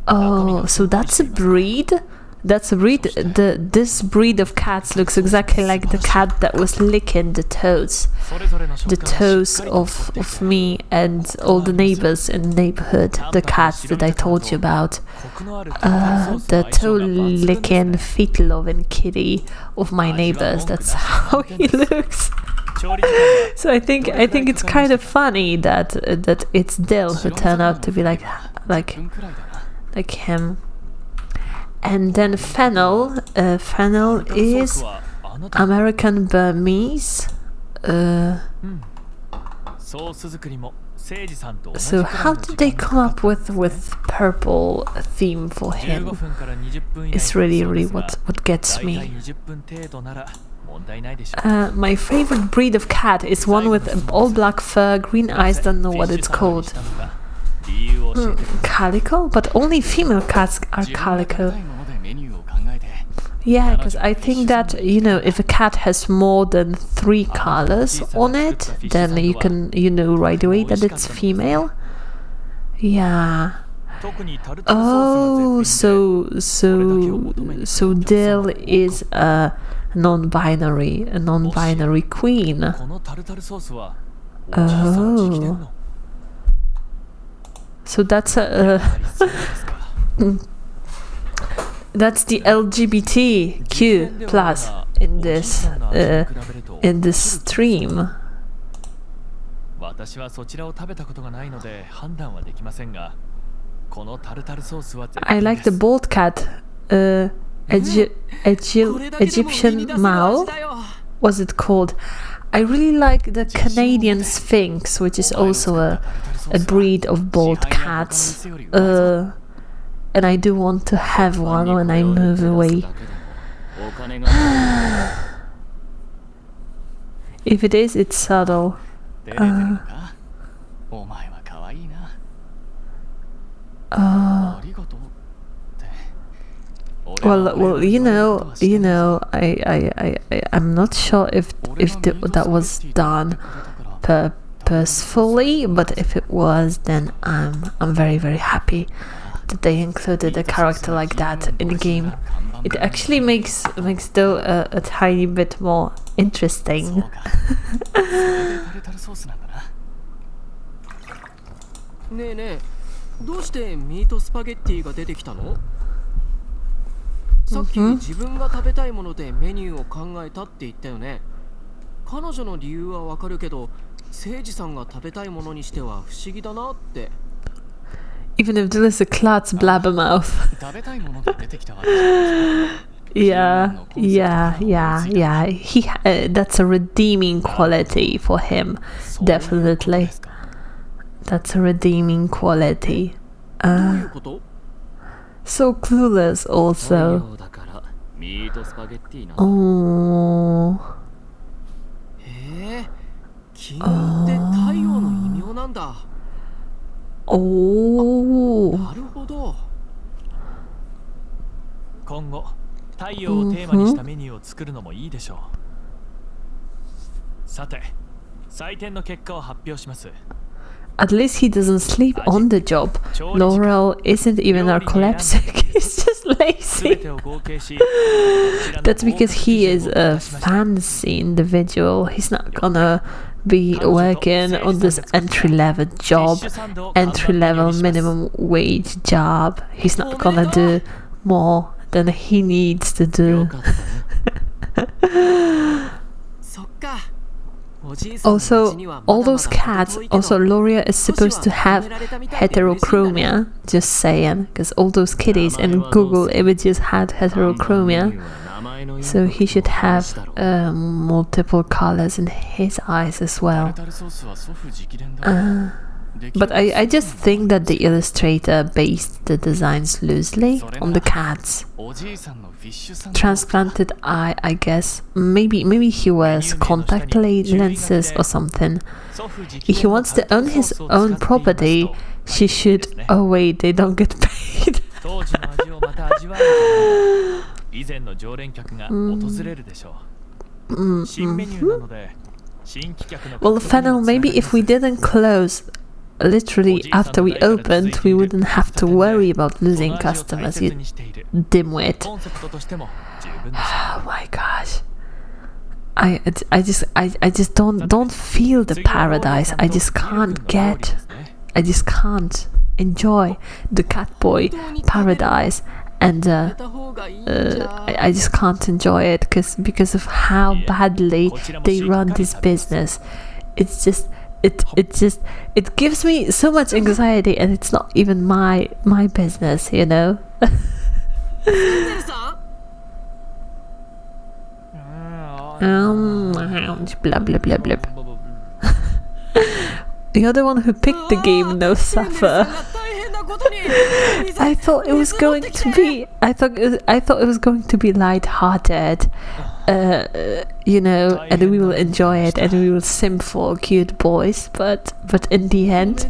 Oh, so that's a breed? That's a breed. This breed of cats looks exactly like the cat that was licking the toes. The toes of me and all the neighbors in the neighborhood. The cats that I told you about. The toe licking, feet loving kitty of my neighbors. That's how he looks. So I think it's kind of funny that it's Dill who turned out to be like him. And then Fennel is American Burmese. So how did they come up with purple theme for him? It's really what gets me. My favorite breed of cat is one with all black fur, green eyes, don't know what it's called. Calico? But only female cats are calico. Yeah, because I think that, if a cat has more than 3 colors on it, then you can, right away that it's female. Yeah. Oh, so Dill is a non-binary queen. Oh. So that's that's the LGBTQ plus in this stream. I like the bald cat, Egyptian Mao. What's it called? I really like the Canadian Sphinx, which is also a breed of bald cats. And I do want to have one when I move away. If it is, it's subtle. Well, I'm not sure if that was done purposefully, but if it was, then I'm very happy that they included a character like that in the game. It actually makes though a tiny bit more interesting. ねえねえ、どうしてミートスパゲッティが出てきたの？さっき自分が食べたいものでメニューを考えたって言ったよね。彼女の理由はわかるけど、誠司さんが食べたいものにしては不思議だなって。Even if there is a Klutz blabbermouth. 食べたいもので出てきたわけじゃないですか。 Yeah, yeah, yeah, yeah. That's a redeeming quality for him, definitely. That's a redeeming quality. どういうこと？ So clueless 太陽 also. だからミートスパゲッティな Oh, へえ、金運って太陽の異名なんだ。 oh. なるほど。今後太陽をテーマにしたメニューを作るのもいいでしょう。さて採点の結果を発表します。 At least he doesn't sleep on the job. Laurel isn't even narcoleptic. He's just 全 lazy. てを合計し That's because he is a fancy individual. He's not gonna be working on this entry level job, entry level minimum wage job. He's not gonna do more than he needs to よ do. かったね。そっか。おじいさんのうち Also, にはまだま all だ those cats, 遠いけど also Loria is supposed to have heterochromia. Just saying, because all those kitties in Google images had 看板メニュ heterochromia. ーは名前のインパ So ク he ト should を話し have たろう。 multiple colors in his eyes as タ well. ルタルソースは祖父直伝だ。 But I just think that the illustrator based the designs loosely on the cats. おじいさんのフィッシュサンドを Transplanted eye, I guess. Maybe he wears contact lenses or something. 祖父直 If he 伝の wants to own タルタル his ソースを own 使ってい property, ますと she should. Oh wait, they don't get paid. 当時の味をまた味わえると以前の常連客が訪れるでしょう。新メニューなので新規客の Well, 獲得に Fennel, もつなが maybe りま if す。 we didn't close literally after we opened, we wouldn't have to worry about losing customers, you にしている dimwit. コンセプトとしても十分でしょ Oh my gosh. I just don't feel the paradise. I just can't enjoy the catboy paradise, and た方がいいんじゃ。 I just can't enjoy it because of how badly they run this business. It's just it gives me so much anxiety, and it's not even my business, you know. セルさん？ Blah blah blah blah. You're the one who picked the game, no セルさん suffer. が大変なことに。 I thought it was going to be. I thought it was going to be light-hearted, you know, and we will enjoy it, and we will simp for cute boys. But in the end,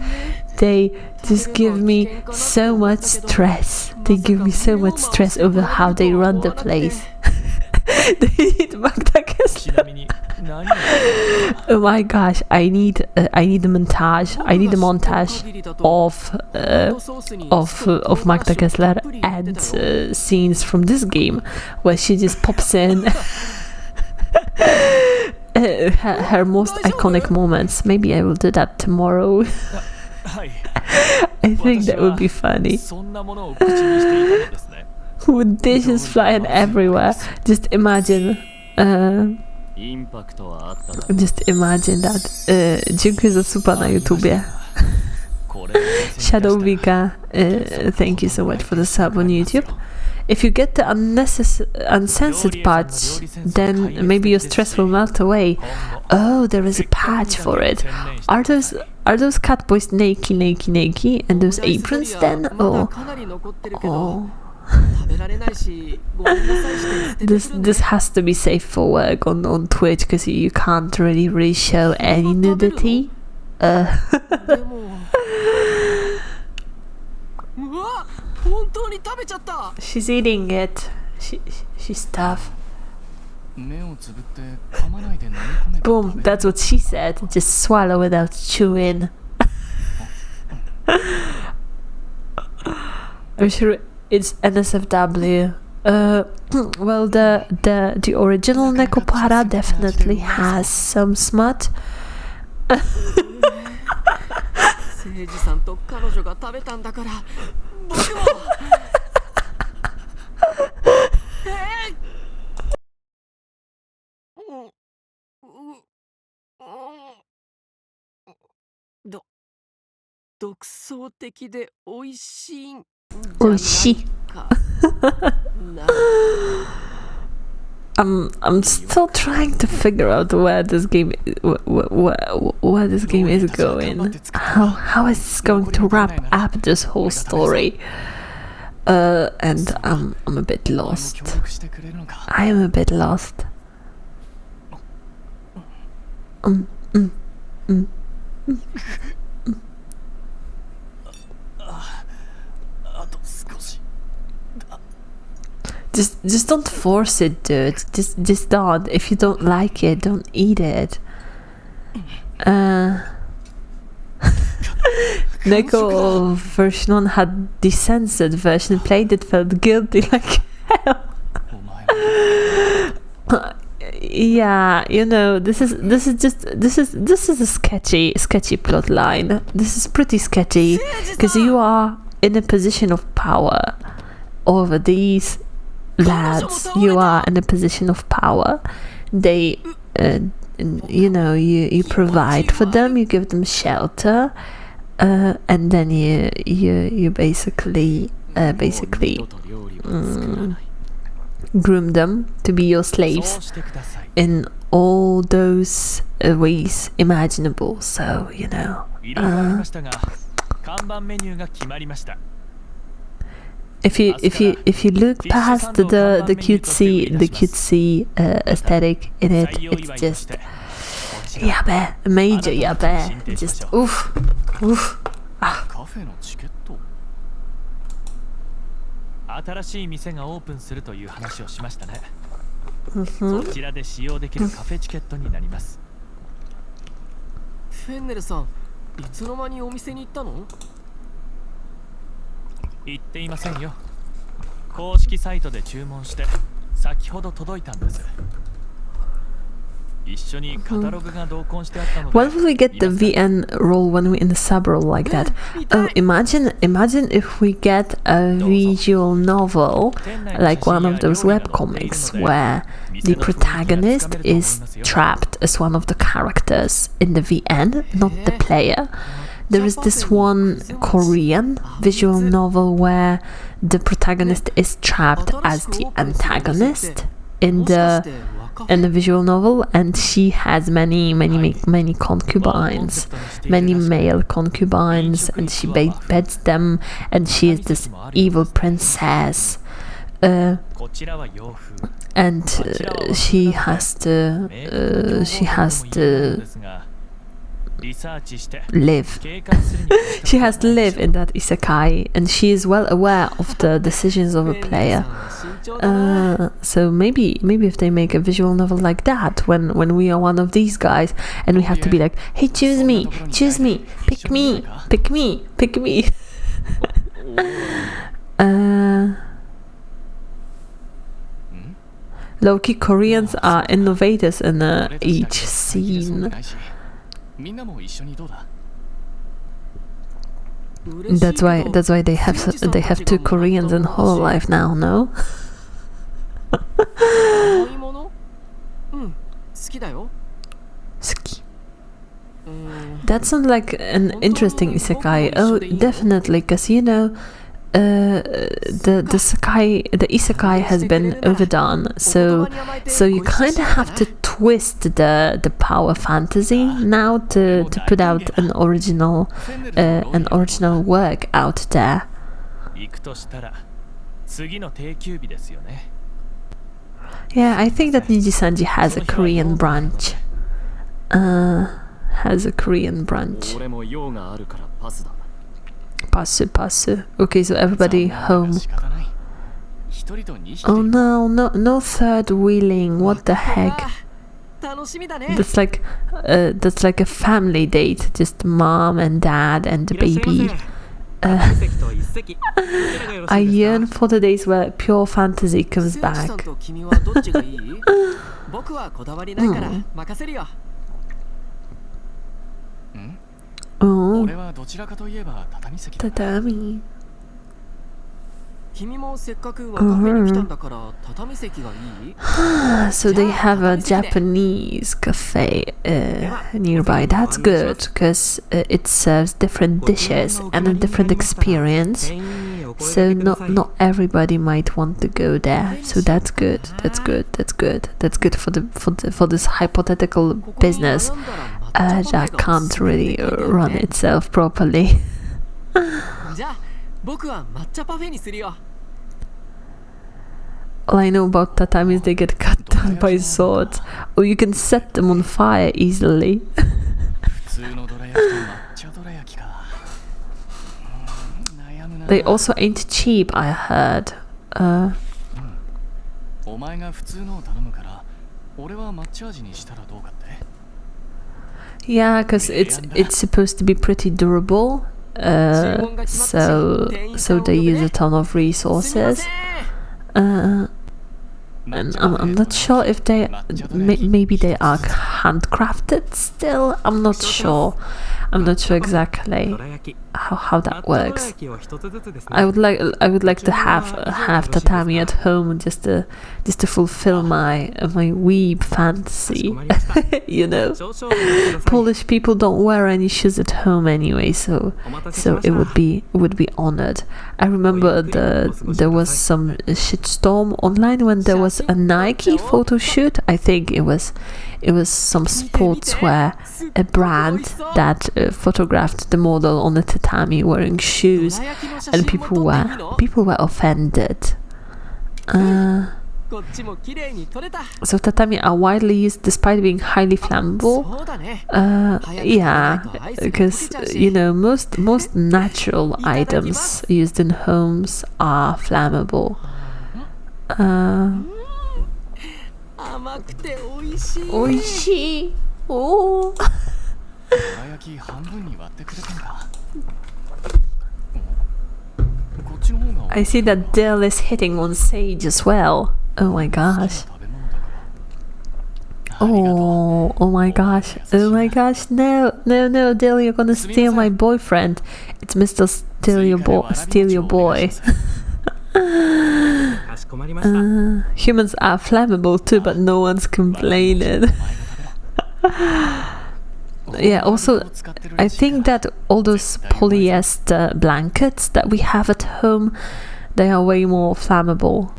they just give me so much stress. They give me so much stress over how they run the place. They need Magda う。ち Kessler. なみに何を Oh my gosh! I need a montage. I need a montage of Magda Kessler and scenes from this game where she just pops in her most iconic moments. Maybe I will do that tomorrow. はい。 I think that would be funny. そんなものを口にしていたのですね。 With dishes flying everywhere. Just imagine. インパクトはあっただろう。 Just imagine that. Dziękuję za suba na YouTubie. これを Shadow Vika, thank you so much for the sub on YouTube. If you get the uncensored parts, then maybe your stress will melt away. Oh, there is a patch for it. Are those catboys naked, and those aprons then? まだ Or かなり残ってるけど、 oh, 食べられないし、ごめんなさいして捨ててくるんで。 this has to be safe for work on Twitch because you can't really show any nudity. でも。うわ、本当に食べちゃった。 She's eating it. She's tough. 目をつぶって噛まないで飲み込めば Boom, that's what she said. Just swallow without chewing. I'm sure it's NSFW. Well, the original Nekopara definitely has some smut. 誠司さんと彼女が食べたんだから、僕も。毒独創的で美味しいんじ美ゃな味しい。いかな。I'm still trying to figure out where this game where this game is going. How is this going to wrap up this whole story? And I'm a bit お前も lost. 協力してくれるのか。 I am a bit lost. あと少し。 Just don't force it, dude. Just don't. If you don't like it, don't eat it. Neko version 1 had the censored version. Played it, felt guilty like hell. お前も Yeah, you know, this is a sketchy plot line. This is pretty sketchy because you are in a position of power over these lads. You are in a position of power. They you know, you provide for them, you give them shelter, and then you basically groom them to be your そう slaves してください。 in all those ways imaginable. So, you know, いろいろありましたが、看板メニューが決まりました。 if you look past the cutesy aesthetic in it, 採用 it's 祝いとし just て、こちら yabe, major yabe, just oof. カフェのチケット。新しい店がオープンするという話をしましたね。そちらで使用できるカフェチケットになります。フェンネルさん、いつの間にお店に行ったの？言っていませんよ。公式サイトで注文して先ほど届いたんです。一緒にカタログが同梱してあったので。 When will we get the VN role when we're in the sub role like that? Oh, imagine if we get a visual novel like one of those webcomics where the protagonist is trapped as one of the characters in the VN, not the player. There is this one Korean visual novel where the protagonist is trapped as the antagonist in the visual novel, and she has many concubines, many male concubines, and she beds them, and she is this evil princess, こちらは洋風。 and she has to リサーチして live. 警戒するに越した She ことは has to ないで live しょう。 in that isekai, and she is well aware of the decisions of a player. So maybe if they make a visual novel like that, when we are one of these guys, and we have to be like, hey, choose me, pick me. Low-key Koreans are innovators in 俺たちだけ each で解決そうも scene. ないしみんなも一緒にどうだ。 That's why they have two Koreans in Hololive now, no? 甘いもの？うん、好きだよ。 Ski. That sounds like an interesting isekai. Oh, definitely, because you know, the isekai has been overdone. So you kind of have to twist the power fantasy now to put out an original work out there. 行くとしたら次の定休日ですよね。 Yeah, I think that Niji-sanji has a Korean branch. Has a Korean branch. 俺も用があるからパスだ。 Pasu. Okay, so everybody 残念ながら home. 仕方ない。一人と二匹 Oh no third wheeling. What the heck? 楽しみだね。 That's like a family date. Just mom and dad and the baby. 席と一席。どちらがよろし I いですか？ yearn for the days where pure fantasy comes スージさん back. と君はどっちがいい？僕はこだわりないから任せるよ。Oh, 俺はどちらかといえば畳席だな。 tatami. 君もせっかくわかめに来たんだから畳席がいい？ So they have a Japanese cafe nearby. That's good because it serves different dishes and a different experience. So not everybody might want to go there. So that's good. That's good. That's good. That's good for this hypothetical business that can't really run itself properly. じゃあ僕は抹茶パフェにするよ。 All I know about tatamis, they get cut down by swords, or you can set them on fire easily. 普通のどら焼きと抹茶どら焼きか。悩むな。 They also ain't cheap, I heard. お前が普通のを頼むから、俺は抹茶味にしたらどうかって。 Yeah, because it's supposed to be pretty durable. So they use a ton of resources. And I'm not sure if they maybe they are handcrafted still. I'm not sure exactly how that works. I would like to have tatami at home just to fulfill my weeb fantasy. You know, Polish people don't wear any shoes at home anyway, so it would be honored. I remember there was some shitstorm online when there was a Nike photo shoot. I think it was some sportswear a brand that photographed the model on the tatami wearing shoes, and people were offended. So tatami are widely used despite being highly flammable. Yeah, because you know most natural items used in homes are flammable. おいしい。おお。どら焼き半分に割ってくれたんか。こっちの方が。I see that Dill is hitting on Sage as well. Oh my gosh. Oh my gosh. Oh my gosh. No, Dill, you're gonna steal my boyfriend. It's Mr. Steal your boy. Humans are flammable too, but no one's complaining. Yeah, also, I think that all those polyester blankets that we have at home, they are way more flammable.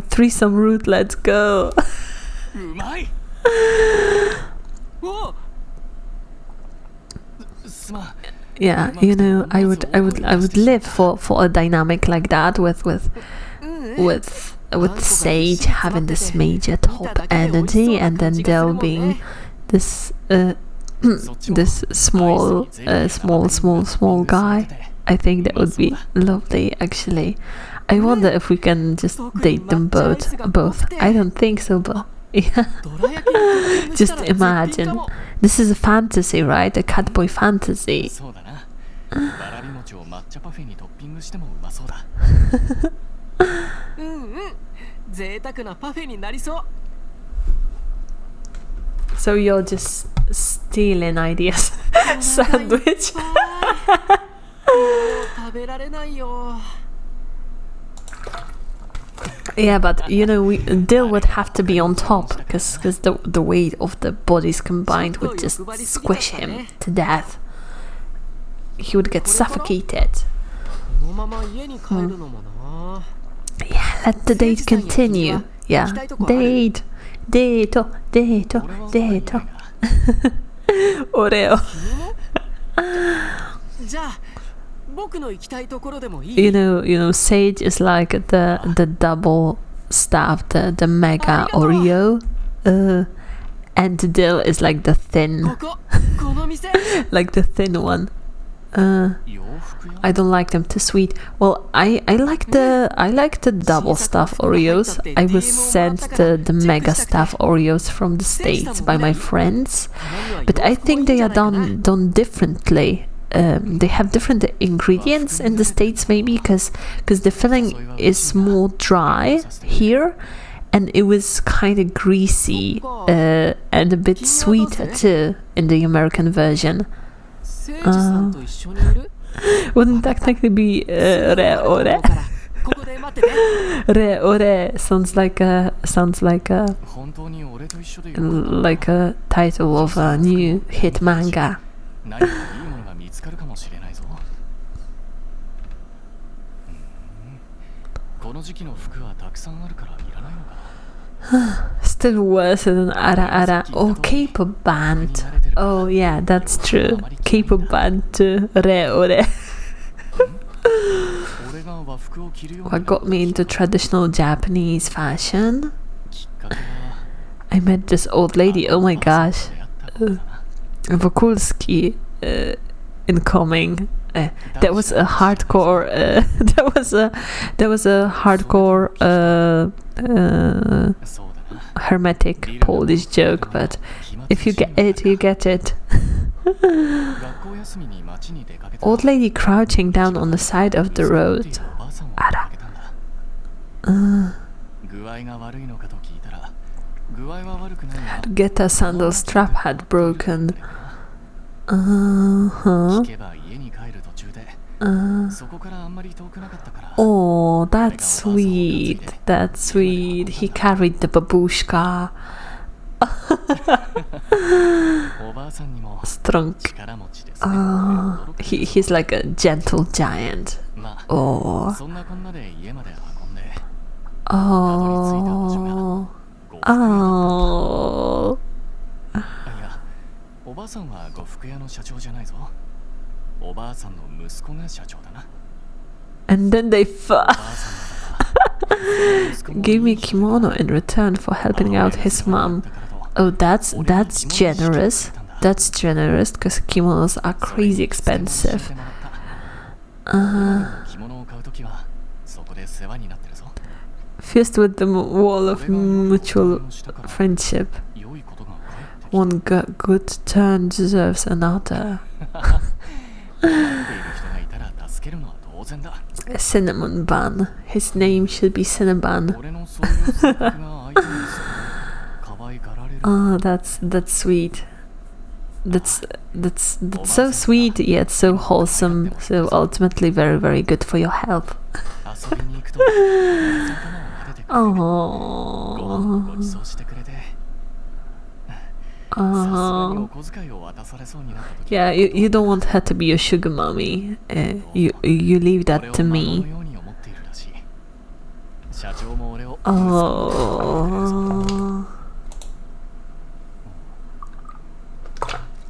Threesome root, let's go. Yeah, you know, I would live for a dynamic like that with Sage having this major top energy and then Del being this this small guy. I think that would be lovely, actually. I wonder if we can just date them both. I don't think so, but yeah. Just imagine. This is a fantasy, right? A catboy fantasy. So you're just stealing ideas. Sandwich. Yeah, but you know, Dill would have to be on top because the weight of the bodies combined would just squish him to death. He would get suffocated. Yeah, let the date continue. Yeah, date. Oreo. You know, Sage is like the double stuff, the mega Oreo, and Dill is like the thin, like the thin one. I don't like them too sweet. Well, I like the double stuff Oreos. I was sent the mega stuff Oreos from the States by my friends, but I think they are done differently. They have different ingredients in the States, maybe because the filling is more dry here, and it was kind of greasy and a bit sweeter too in the American version. Wouldn't that technically be ore? ってて。 Re ore sounds like a 本当に俺と一緒で like a title of a new hit manga. 何かいいものが見つかるかもしれないぞ。この時期の服はたくさんあるからいらないのか。 Still worse than Ara Ara. Oh, K-pop band. Oh yeah, that's true. K-pop band too. Re ore. 俺が和服を着るように What got me into traditional Japanese fashion? きっかけは I met this old lady. Oh my gosh. 出会ったことだな。 Vokulski incoming. That was a hardcore. That was a hardcore そうだな。 hermetic Polish joke. But if you get it, you get it. 学校休みに街に出かけた Old lady crouching down on the side of the road. おばあさんを見かけたんだ。具合が悪いのかと聞いたら、具合は悪くないが Get a sandal strap had broken. 聞けば家に帰る途中で、そこからあんまり遠くなかったから。 Oh, that's sweet. That's sweet. He carried the babushka. おばあさんにも Strong. 力持ちですね。 He's like a gentle giant. まあ、 Oh. そんなこんなで家まで運んで、 Oh. 呉服屋だったんだ。 Oh. いや、おばあさんは呉服屋の社長じゃないぞ。おばあさんの息子が社長だな。 And then they おばあさんの方は息子も gave me kimono in return for helping out his mom. Oh, that's generous. That's generous because kimonos are crazy expensive. 着物を買うときはそこで世話になってるぞ。 Fused with the wall of mutual friendship. 良いことが返ってき One good turn deserves another. ている人がいたら助けるのは当然だ。 Cinnamon bun. His name should be Cinnabon. 俺のそういう性格が相手にする可愛がられる。 Oh, that's sweet. That's so sweet yet so wholesome. So ultimately very very good for your health. 遊びに行くと頭を撫でてくれて、ご飯をご Oh. 馳走してくれて、さすがに Oh. お小遣いを渡されそうになった時、 Yeah, you don't want her to be your sugar mommy. You leave that to 俺を孫の me. ように思っているらしい。社長も俺を息子のように思っているぞ。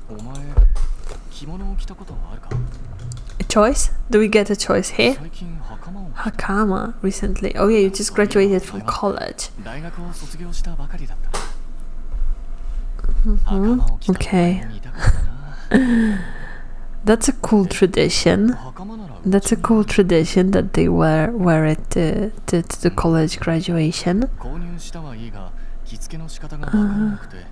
Oh. お前、着物を着たことはあるか？ A choice? Do we get a choice here? 最近袴を着た。 Hakama recently. Oh yeah, you just graduated from college. 大学を卒業したばかりだったな。袴を着たお前に似たかったな。 That's a cool tradition. 袴なら That's a cool tradition that they wear it to the college graduation. 購入したはいいが、着付けの仕方がわからなくて、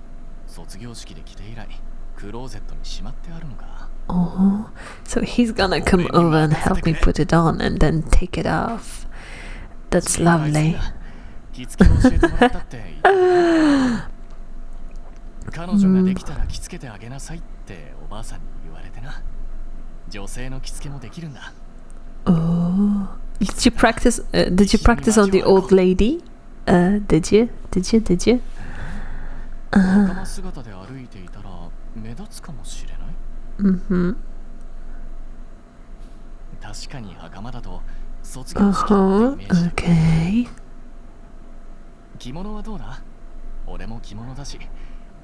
卒業式で着て以来、クローゼットにしまってあるのか。 Oh, so he's gonna come over and help me put it on and then take it off. That's lovely. 着付けを教えてもらったって言ってた。彼女ができたら着付けてあげなさいっておばあさんに言われてな。女性の着付けもできるんだ。 Oh, did you practice? Did you practice on the old lady? Did you? 袴姿で歩いていたら目立つかもしれない。 Mm-hmm. 確かに袴だと卒業式ってイメージだけど。 Okay. 着物はどうだ？俺も着物だし、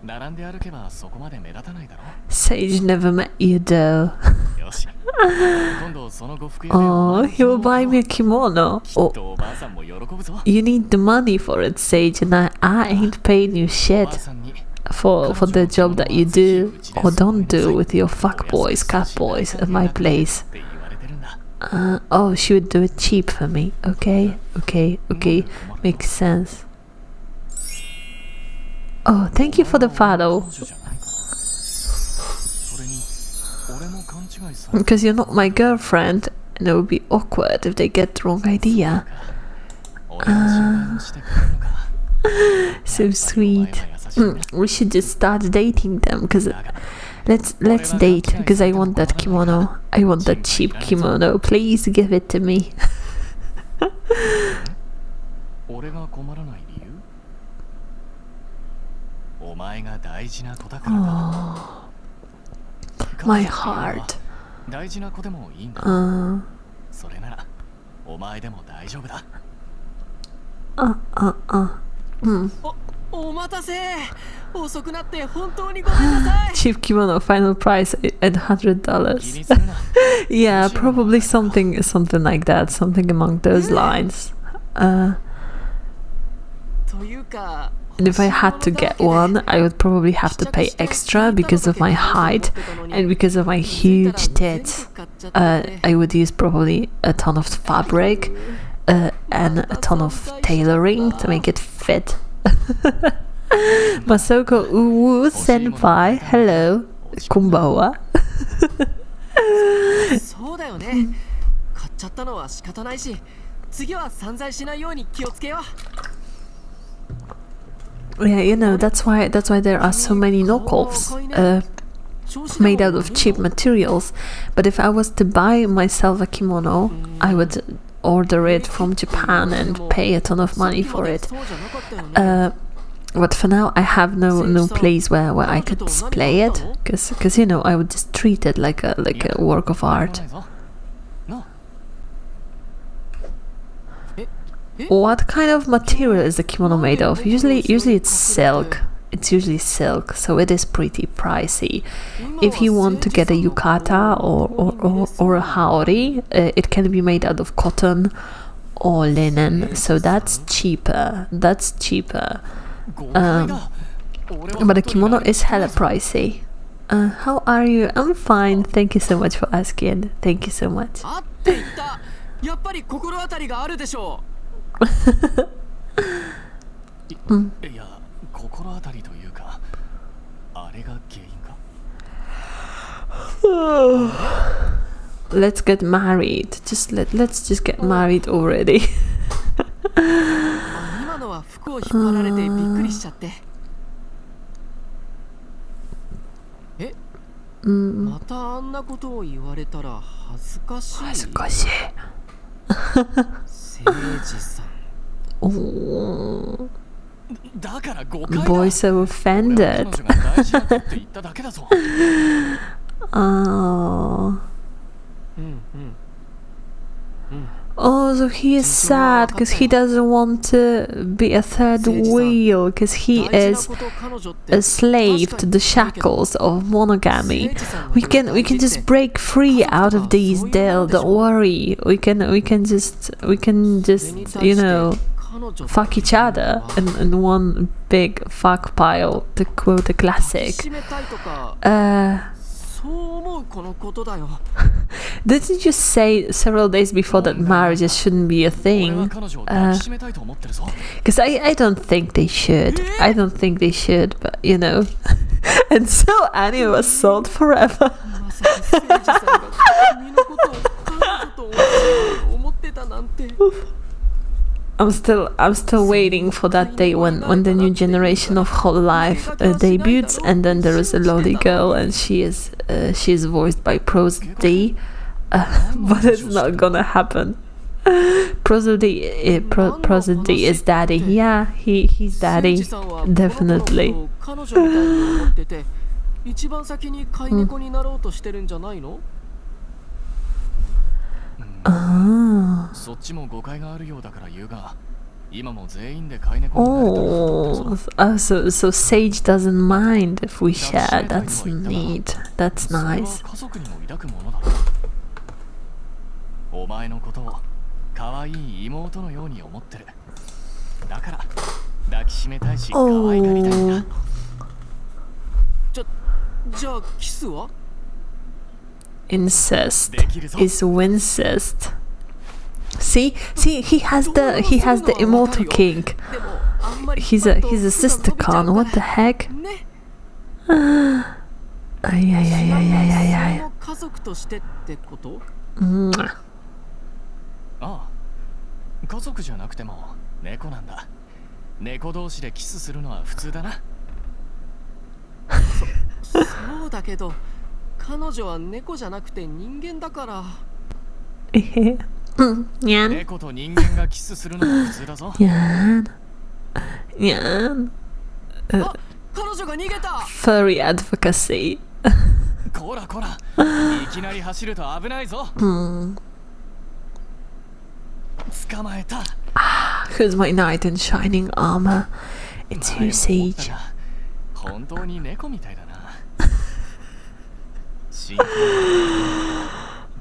並んで歩けばそこまで目立たないだろ。 Sage never met you though. よし。今度その呉服屋で Oh, he'll buy me a kimono. きっ Oh, とおばあさんも喜ぶぞ。 you need the money for it, Sage, and I ain't paying you おば shit あさんに for the job that you do or don't do with your fuckboys, catboys at my place. って言われてるんだ。 Oh, she would do it cheap for me. Okay. Makes sense. Oh, thank you for the follow. 彼女じゃないかな。それに俺も勘違いされ Because you're not my girlfriend, and it would be awkward if they get the wrong idea. 俺の心配をしてくれるのか。 So sweet. We should just start dating them, because let's date, because I want that kimono. I want that cheap kimono. Please give it to me. れが困らない理由？お前が大事な子だからだ。 My heart. 大事な子でもいいんだ。それならお前でも大丈夫だ。お待たせ。遅くなって本当にごめんなさい。 Cheap kimono, final price at $100. 気にするな。 Yeah, probably something like that, something among those lines. というか And if I had to get one, I would probably have to pay extra because of my height and because of my huge tits. I would use probably a ton of fabric and a ton of tailoring to make it fit. Masoko Uwu Senpai, hello, Kumbawa. そうだよね。買っちゃったのは仕方ないし、次は散財しないように気をつけよう。 Yeah, you know, that's why there are so many knockoffs made out of cheap materials. But if I was to buy myself a kimono, I would order it from Japan and pay a ton of money for it. But for now, I have no place where I could display it, because you know, I would just treat it like a work of art. What kind of material is the kimono made of? Usually it's silk. It's usually silk, so it is pretty pricey. If you want to get a yukata or a haori, it can be made out of cotton or linen, so that's cheaper. But a kimono is hella pricey. How are you? I'm fine. Thank you so much for asking. Thank you so much. あって言った。やっぱり心当たりがあるでしょう。 いや、心当たりというか、あれが原因か。Let's get married. Let's just get married already. 今のは服を引っ張られてびっくりしちゃって。またあんなことを言われたら恥ずかしい。恥ずかしい。誠治さん。 Oh. だから誤解だ。 Boy so offended. 彼女が大事だって言っただけだぞ。 Oh. Oh, so he is sad because he doesn't want to be a third wheel because he is a slave to the shackles of monogamy. We can just break free out of these, Dale. Don't worry. We can just you know, fuck each other in one big fuck pile, to quote a classic. Didn't you say several days before that marriages shouldn't be a thing? Because I don't think they should. I don't think they should, but you know. And so Annie was sold forever. I'm still waiting for that day when the new generation of Hololive debuts, and then there is a Loli girl, and she is voiced by Prosody, but it's not gonna happen. Prosody is daddy. Yeah, he's daddy, definitely. Ah. Oh, so Sage doesn't mind if we share. That's neat. That's nice. Oh. Incest is wincest. See, he has the immortal kink. He's a sister con. What the heck? Ay. ああ、家族じゃなくても猫なんだ。猫同士でキスするのは普通だな。そうだけど、彼女は猫じゃなくて人間だから。Nyan. 猫と人間がキスするのも普通だぞ。 Nyan. Nyan. あ、彼女が逃げた。 Furry advocacy. こらこら、いきなり走ると危ないぞ。捕まえた。 Who's my knight in shining armor? It's you, 前も思った Sage. が本当に猫みたいだな。進行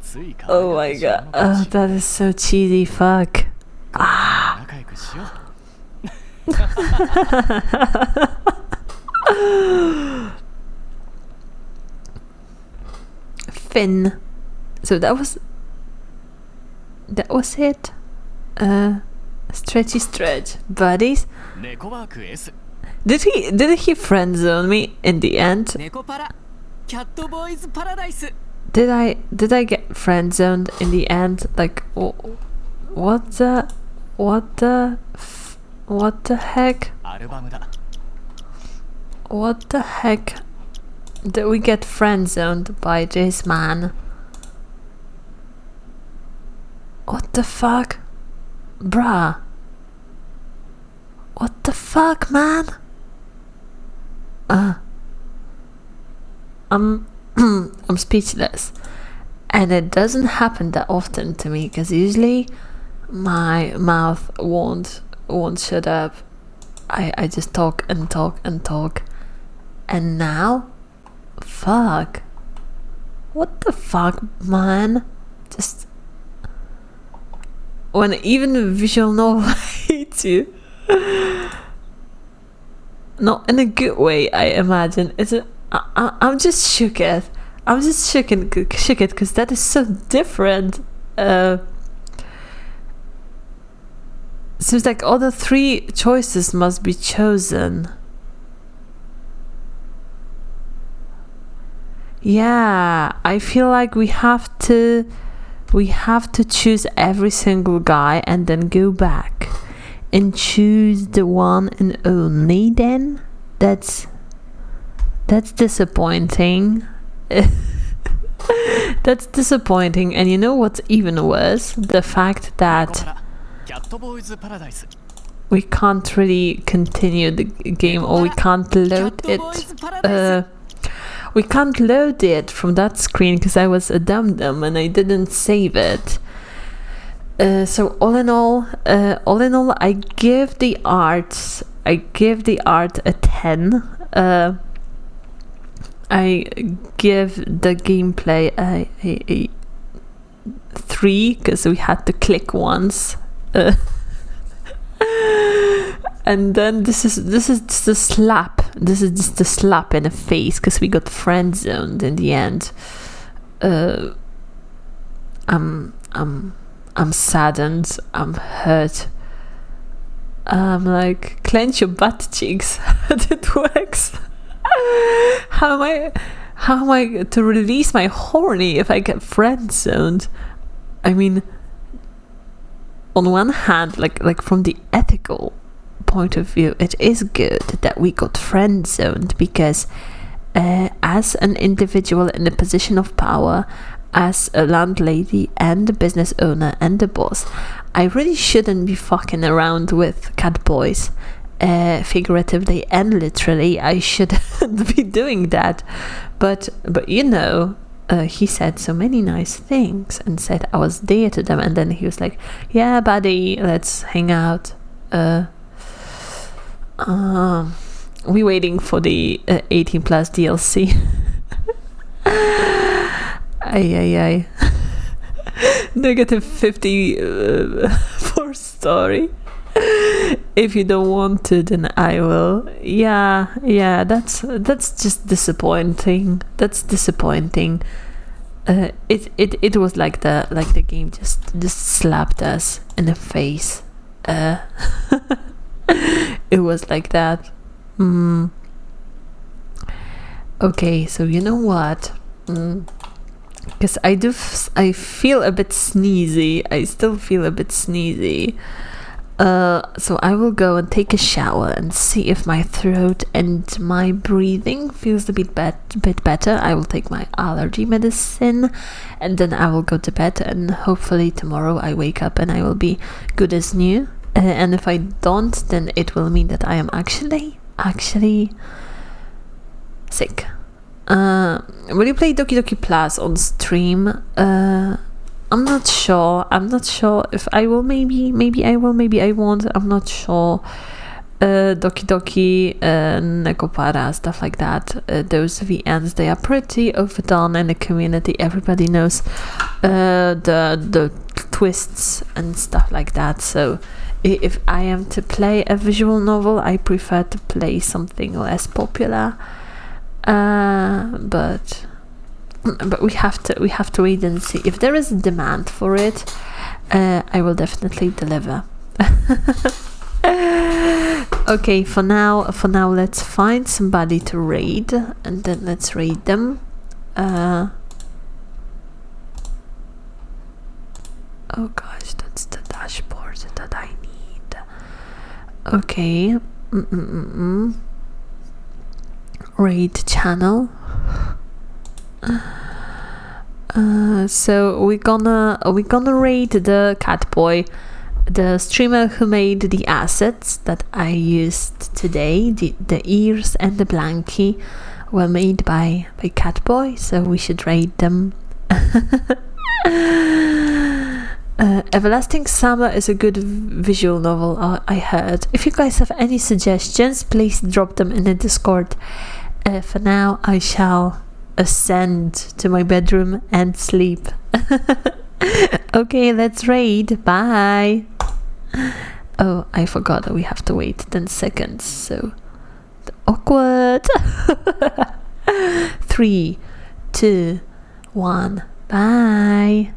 つい可愛 Oh がっ my てしまう god. のかもしれない。 That is so cheesy. Fuck. 仲良くしよう。 Finn. So that was it. Stretchy stretch. Buddies. 猫ワーク S。 Did he friend zone me in the end? 猫パラ、キャットボーイズパラダイス。 Did I get friend zoned in the end? Like what the heck? アルバムだ。 What the heck did we get friend zoned by this man? What the fuck? Bruh. What the fuck, man? I'm speechless. And it doesn't happen that often to me because usually my mouth won't shut up. I just talk and talk and talk. And now, fuck. What the fuck, man? Just when even a visual novel hates you. Not in a good way, I imagine. I'm just shook at. I'm just shook it because that is so different. Seems like all the three choices must be chosen. Yeah, I feel like we have to choose every single guy and then go back and choose the one and only. Then that's disappointing. That's disappointing. And you know what's even worse? The fact that キャットボーイズパラダイス。 we can't really continue the game, or we can't load it. We can't load it from that screen because I was a dum-dum and I didn't save it. So all in all, I give the art a 10. I give the gameplay a 3 because we had to click once. And then this is just a slap. This is just a slap in the face because we got friend zoned in the end. I'm saddened. I'm hurt. I'm like, clench your butt cheeks. It works. How am I to release my horny if I get friend zoned? I mean, on one hand, like from the ethical point of view, it is good that we got friend zoned because as an individual in a position of power, as a landlady and a business owner and a boss, I really shouldn't be fucking around with catboys. Figuratively and literally, I shouldn't be doing that. But you know, he said so many nice things and said I was dear to them, and then he was like, yeah buddy, let's hang out. We waiting for the 18 plus DLC. Ay. Negative 50 for story. If you don't want to, then I will. Yeah, that's just disappointing. That's disappointing. It was like the game just slapped us in the face. It was like that. Okay, so you know what? Because I feel a bit sneezy. I still feel a bit sneezy. So I will go and take a shower and see if my throat and my breathing feels a bit better. I will take my allergy medicine, and then I will go to bed, and hopefully tomorrow I wake up and I will be good as new. And if I don't, then it will mean that I am actually sick. Will you play Doki Doki Plus on stream? I'm not sure if I will. Maybe I will, maybe I won't. I'm not sure. Doki Doki, Nekopara, stuff like that. Those VNs, they are pretty overdone in the community. Everybody knows the twists and stuff like that. So if I am to play a visual novel, I prefer to play something less popular. But we have to wait and see. If there is a demand for it, I will definitely deliver. Okay, for now let's find somebody to raid, and then let's raid them. Oh gosh, that's the dashboard that I need. Okay. Raid channel. So we're gonna raid the Catboy, the streamer who made the assets that I used today. The ears and the blankie were made by Catboy, so we should raid them. Everlasting Summer is a good visual novel, I heard. If you guys have any suggestions, please drop them in the Discord. For now, I shall ascend to my bedroom and sleep. Okay, let's raid. Bye. Oh, I forgot that we have to wait 10 seconds, so awkward. 3, 2, 1, bye.